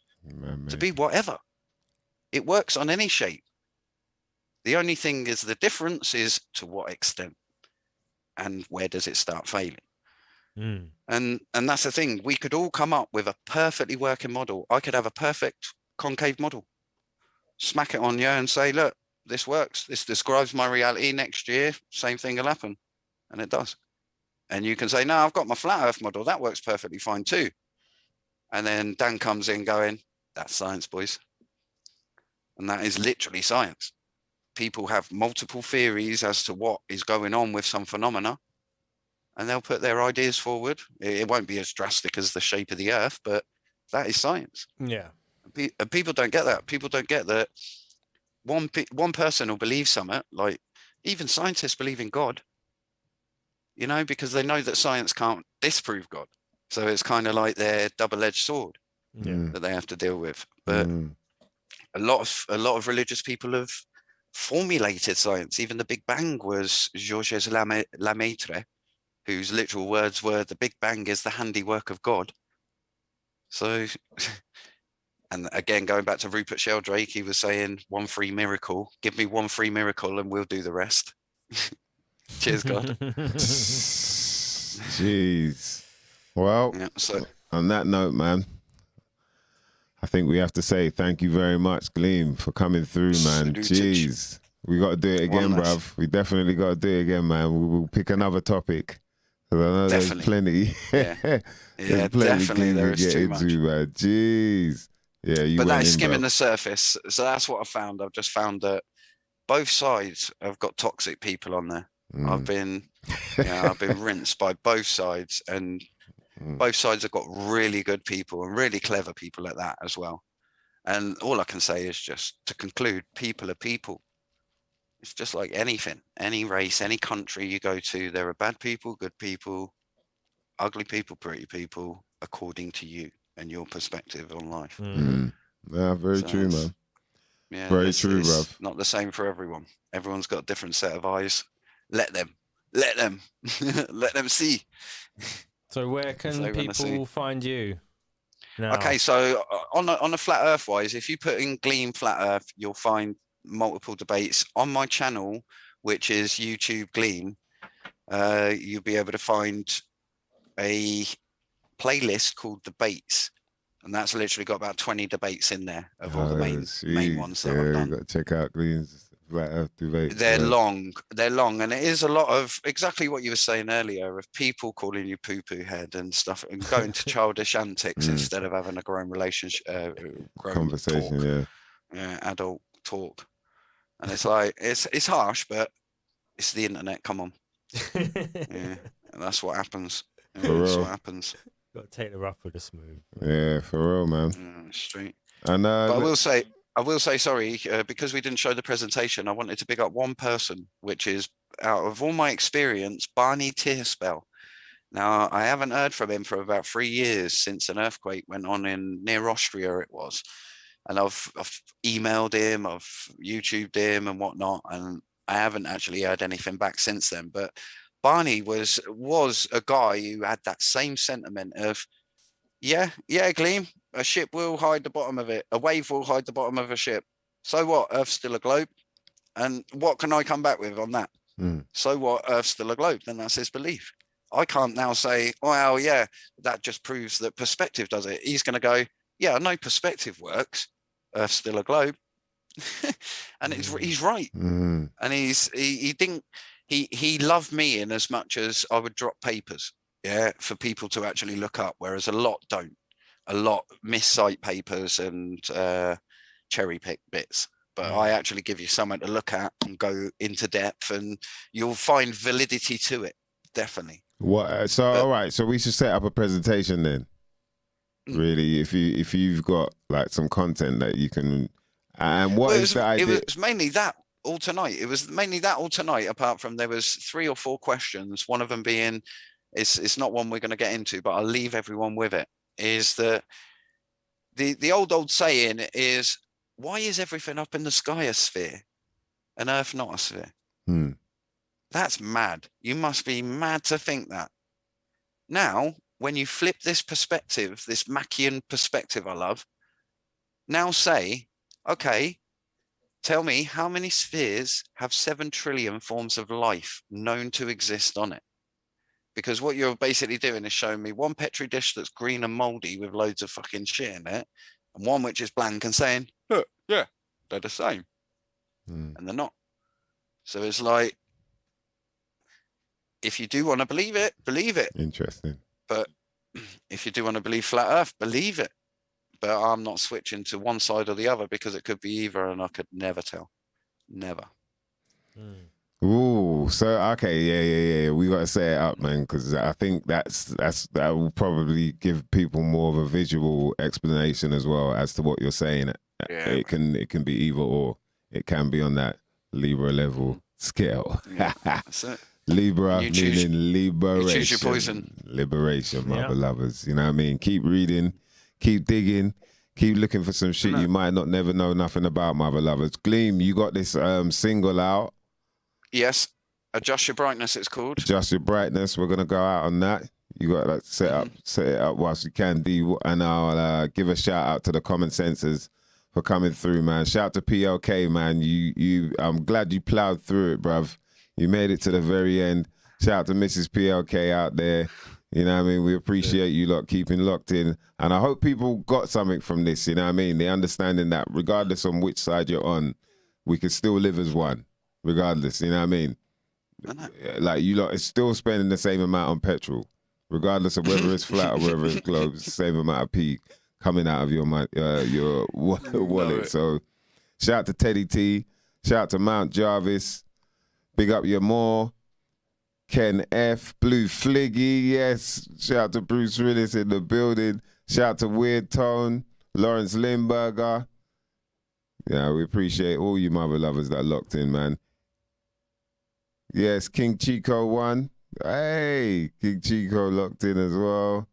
to be whatever. It works on any shape. The only thing is the difference is to what extent and where does it start failing. And that's the thing. We could all come up with a perfectly working model. I could have a perfect concave model, smack it on you and say, look, this works. This describes my reality. Next year, same thing will happen. And it does. And you can say, no, I've got my flat earth model. That works perfectly fine too. And then Dan comes in going, that's science, boys. And that is literally science. People have multiple theories as to what is going on with some phenomena, and they'll put their ideas forward. It won't be as drastic as the shape of the earth, but that is science.
Yeah.
And people don't get that. People don't get that one person will believe something, like even scientists believe in God, you know, because they know that science can't disprove God. So it's kind of like their double-edged sword that they have to deal with. But a lot of religious people have formulated science. Even the Big Bang was Georges Lemaitre, whose literal words were, "The Big Bang is the handiwork of God." So, and again, going back to Rupert Sheldrake, he was saying, "One free miracle. Give me one free miracle and we'll do the rest." Cheers, God.
Jeez. Well,
Yeah, so
on that note, man, I think we have to say thank you very much, Gleem, for coming through, man. Jeez. We got to do it again, bruv. We definitely got to do it again, man. We'll pick another topic. I know there's plenty.
Yeah,
there's plenty
definitely
Gleem
there
to
is
get
too
into,
much.
man. Jeez. Yeah, you
But
went
that is
in,
skimming
bro.
the surface. So that's what I found. I've just found that both sides have got toxic people on there. I've been rinsed by both sides, and both sides have got really good people and really clever people at that as well. And all I can say is, just to conclude, people are people. It's just like anything, any race, any country you go to, there are bad people, good people, ugly people, pretty people, according to you and your perspective on life.
Yeah, very true, man.
Yeah,
very true, bruv.
Not the same for everyone. Everyone's got a different set of eyes. Let them, let them see.
So where can people find you now?
Okay, so on a flat Earth wise, if you put in Gleem flat Earth, you'll find multiple debates on my channel, which is YouTube Gleem. You'll be able to find a playlist called Debates, and that's literally got about 20 debates in there of all the main ones that I've done.
You got to check out Gleem's flat Earth debates.
They're long, and it is a lot of exactly what you were saying earlier, of people calling you poo-poo head and stuff, and going to childish antics instead of having a grown relationship,
conversation,
talk. Adult talk. And it's like, it's harsh, but it's the internet. Come on. And that's what happens. That's what happens.
Got to take the rough with the smooth.
Yeah, for real, man.
Straight.
And
but I will say, sorry, because we didn't show the presentation, I wanted to pick up one person, which is, out of all my experience, Barney Tearspell. Now, I haven't heard from him for about 3 years, since an earthquake went on near Austria, it was. And I've emailed him, I've YouTubed him and whatnot, and I haven't actually heard anything back since then. But Barney was a guy who had that same sentiment of, yeah, Gleem, a ship will hide the bottom of it. A wave will hide the bottom of a ship. So what? Earth's still a globe. And what can I come back with on that? So what? Earth's still a globe. Then that's his belief. I can't now say, well, yeah, that just proves that perspective does it. He's going to go, yeah, I know perspective works. Earth's still a globe. And he's right. And he loved me in as much as I would drop papers, for people to actually look up, whereas a lot don't. A lot miscite papers and cherry pick bits. But I actually give you something to look at and go into depth, and you'll find validity to it, definitely.
All right, so we should set up a presentation then. Really, if you've got like some content that you can, and what is the idea?
It was mainly that all tonight. Apart from, there was 3 or 4 questions. One of them being, it's not one we're going to get into, but I'll leave everyone with it. Is that the old saying is, why is everything up in the sky a sphere and Earth not a sphere? That's mad. You must be mad to think that. Now, when you flip this perspective, this Machian perspective I love, now say, okay, tell me how many spheres have 7 trillion forms of life known to exist on it? Because what you're basically doing is showing me one Petri dish that's green and moldy with loads of fucking shit in it, and one which is blank, and saying, look, yeah, they're the same. And they're not. So it's like, if you do want to believe it, believe it.
Interesting.
But if you do want to believe flat Earth, believe it. but I'm not switching to one side or the other because it could be either, and I could never tell. Never.
Ooh, so okay, yeah. We gotta set it up, man, because I think that will probably give people more of a visual explanation as well as to what you're saying.
Yeah.
It can be either or. It can be on that Libra level scale.
Yeah, that's it.
Libra meaning liberation.
You choose your poison.
Liberation, my beloveds. You know what I mean? Keep reading, keep digging, keep looking for some shit you might not never know nothing about, my beloveds. Gleem, you got this single out.
Yes. Adjust Your Brightness, it's called.
Adjust Your Brightness. We're gonna go out on that. You got that set it up whilst you can, D. And I'll give a shout out to the Common Sensors for coming through, man. Shout out to PLK, man. I'm glad you plowed through it, bruv. You made it to the very end. Shout out to Mrs. PLK out there. You know what I mean? We appreciate you lot keeping locked in. And I hope people got something from this, you know what I mean? The understanding that regardless on which side you're on, we can still live as one, regardless, you know what I mean? Like, you lot is still spending the same amount on petrol, regardless of whether it's flat or whether it's globe, it's the same amount of P coming out of your wallet. So shout out to Teddy T. Shout out to Mount Jarvis. Big up your Moore. Ken F. Blue Fliggy. Yes. Shout out to Bruce Willis in the building. Shout out to Weird Tone. Lawrence Limburger. Yeah, we appreciate all you mother lovers that are locked in, man. Yes, King Chico 1. Hey, King Chico locked in as well.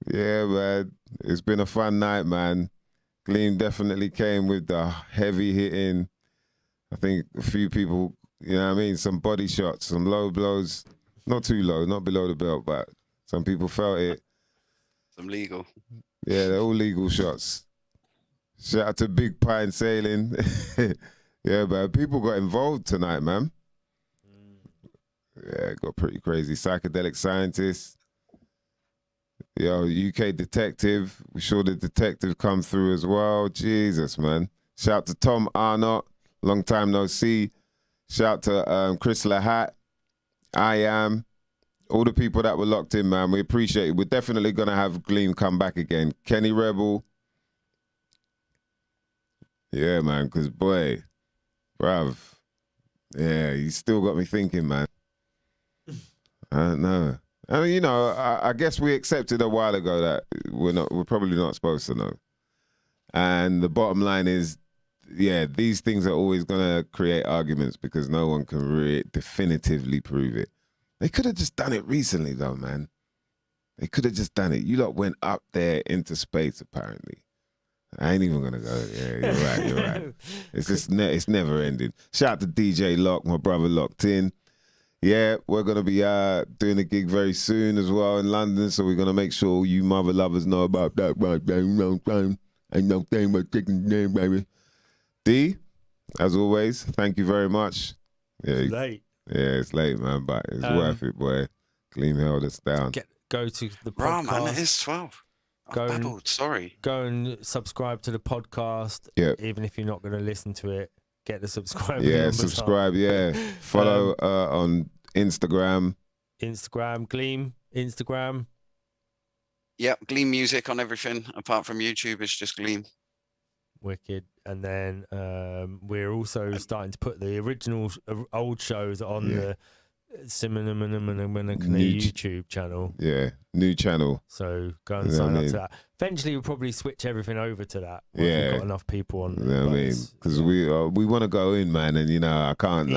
Yeah, man. It's been a fun night, man. Gleem definitely came with the heavy hitting. I think a few people, you know what I mean? Some body shots, some low blows. Not too low, not below the belt, but some people felt it.
Some legal.
Yeah, they're all legal shots. Shout out to Big Pine Sailing. Yeah, man. People got involved tonight, man. Yeah, it got pretty crazy. Psychedelic Scientist. Yo, UK Detective. We saw the detective come through as well. Jesus, man. Shout out to Tom Arnott. Long time no see. Shout to Chris Lahat. I Am. All the people that were locked in, man. We appreciate it. We're definitely going to have Gleem come back again. Kenny Rebel. Yeah, man, because, boy, bruv. Yeah, you still got me thinking, man. I don't know. I mean, you know, I guess we accepted a while ago that we're probably not supposed to know. And the bottom line is, yeah, these things are always going to create arguments because no one can really definitively prove it. They could have just done it recently, though, man. They could have just done it. You lot went up there into space, apparently. I ain't even going to go. Yeah, you're right. It's just it's never ending. Shout out to DJ Lock, my brother locked in. Yeah, we're going to be doing a gig very soon as well in London, so we're going to make sure you mother lovers know about that. Ain't no thing but taking name, baby. D, as always, thank you very much. Yeah,
It's late.
Yeah, it's late, man, but it's worth it, boy. Gleem held us down.
Go to the podcast.
Bro, man, it is 12. I've babbled, sorry.
Go and subscribe to the podcast.
Yeah.
Even if you're not going to listen to it, get the subscribe.
Yeah, subscribe, yeah. Follow on Instagram.
Gleem, Instagram.
Yep, Gleem Music on everything. Apart from YouTube, it's just Gleem.
Wicked. And then we're also starting to put the original old shows on the YouTube channel.
Yeah, new channel.
So go and sign up to that. Eventually, we'll probably switch everything over to that.
Yeah,
we've got enough people on.
You know what I mean? Because we want to go in, man, and you know I can't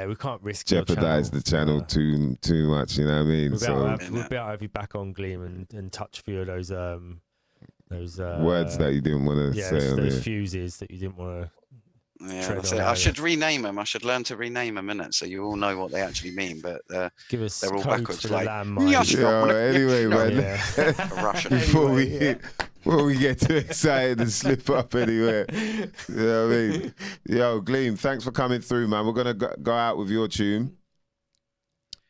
we can't risk
jeopardize the channel too much. You know what I mean?
We'll be able to have you back on Gleem and touch a few of those
words that you didn't want to say.
Those fuses that you didn't want to.
Yeah, that's it. I should rename them. I should learn to rename them, innit? So you all know what they actually mean. But
give us
they're all backwards.
For
like,
anyway, man.
Russian.
Before we get too excited and slip up anywhere. You know what I mean? Yo, Gleem, thanks for coming through, man. We're gonna go out with your tune.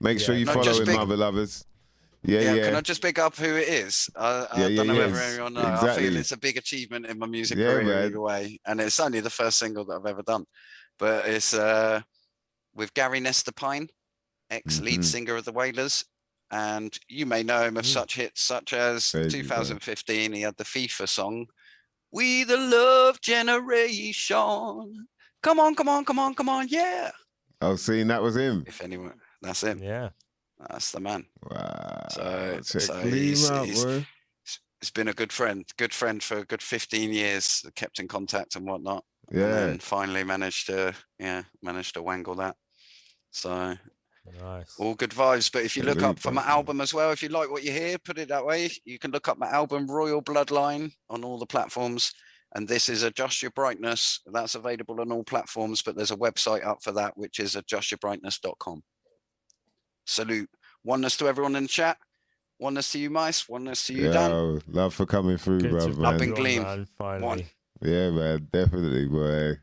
Make sure you follow him, Mother Lovers. Yeah.
Can I just pick up who it is? I don't know whether everyone knows. I feel it's a big achievement in my music career either way. And it's only the first single that I've ever done. But it's with Gary Nestor Pine, ex-lead singer of the Wailers. And you may know him of such hits such as
Crazy,
2015, he had the FIFA song, We the Love Generation. Come on, come on, come on, come on, yeah.
Oh, seeing that was him.
If anyone, that's him.
Yeah.
That's the man.
Wow.
So
Gleem out, boy.
He's been a good friend for a good 15 years, kept in contact and whatnot.
Yeah.
And then finally managed to wangle that. So
nice.
All good vibes. But if you look up for my album as well, if you like what you hear, put it that way. You can look up my album Royal Bloodline on all the platforms. And this is Adjust Your Brightness. That's available on all platforms, but there's a website up for that, which is adjustyourbrightness.com. Salute. Oneness to everyone in the chat. Oneness to you, Mice. Oneness to you, Dan.
Love for coming through, bro, man.
Up in Gleem. One.
Yeah, man. Definitely, boy.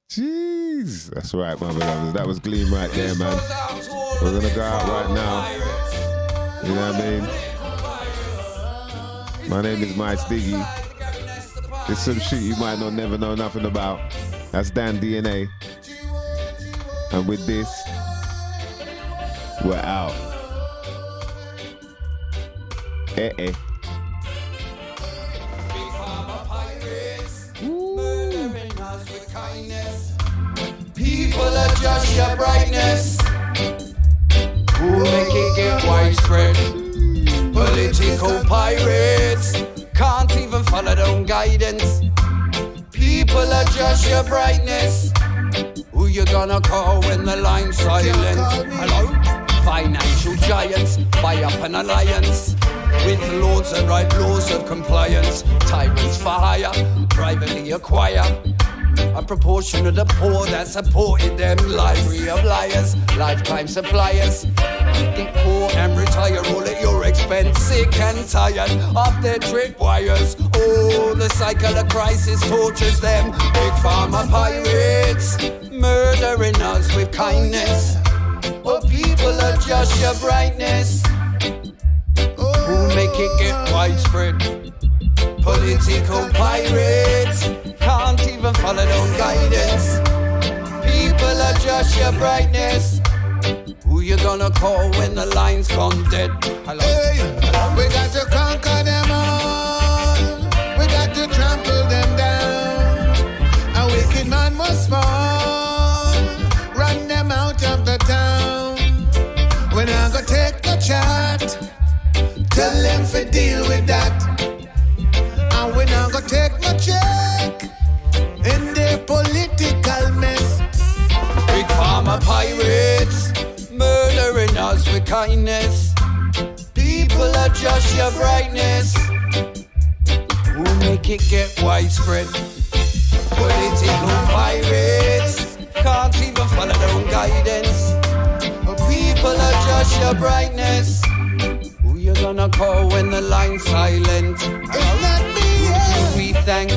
Jeez. That's right, my brothers. That was Gleem right there, man. We're going to go out right now. You know what I mean? My name is MysDiggi. It's some shit you might not never know nothing about. That's Dan DNA. And with this, we're out. Eh.
People adjust your brightness. Who make it get widespread? Political pirates can't even follow their own guidance. People adjust your brightness. Who you gonna call when the line's silent? Hello? Financial giants buy up an alliance with lords that write laws of compliance. Tyrants for hire, privately acquire a proportion of the poor that supported them. Library of liars, lifetime suppliers. Get poor and retire all at your expense. Sick and tired of their tripwires. Oh, the cycle of crisis tortures them. Big pharma pirates murdering us with kindness. Oh, people adjust your brightness. Who make it get widespread? Political pirates can't even follow their own guidance. People adjust your brightness. Who you gonna call when the line's gone dead? Hello?
Hey, we got to conquer them all. We got to trample them down. A wicked man must fall. Run them out of the town. When I go take the chart, tell them to deal with that. And when I go take my check in their political mess.
Big pharma pirates murdering us with kindness. People adjust your brightness. Who make it get widespread? Political pirates can't even follow their own guidance. People adjust your brightness. Who you gonna call when the line's silent?
It's not me,
Who do we thank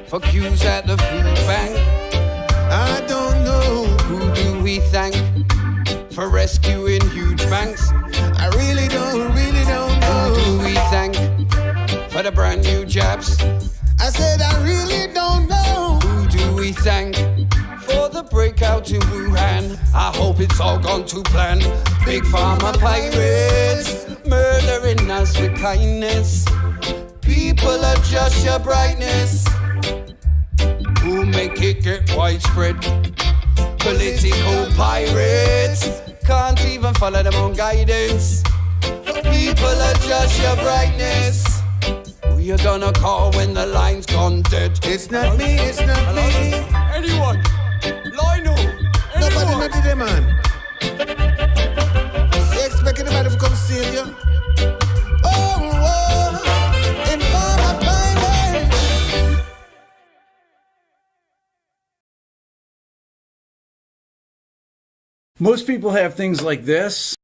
for queues at the food bank?
I don't know.
Who do we thank for rescuing huge banks?
I really don't know.
Who do we thank for the brand new jabs?
I said I really don't know.
Who do we thank for the breakout in Wuhan? I hope it's all gone to plan. Big pharma pirates murdering us with kindness. People adjust your brightness. Who make it get widespread? Political pirates can't even follow their own guidance. People adjust your brightness. Who you gonna call when the line's gone dead?
It's not me, it's not me.
Anyone? Lionel?
Nobody not to them, man. You expect anybody to come save you? Oh, in Farmer Pirates.
Most people have things like this.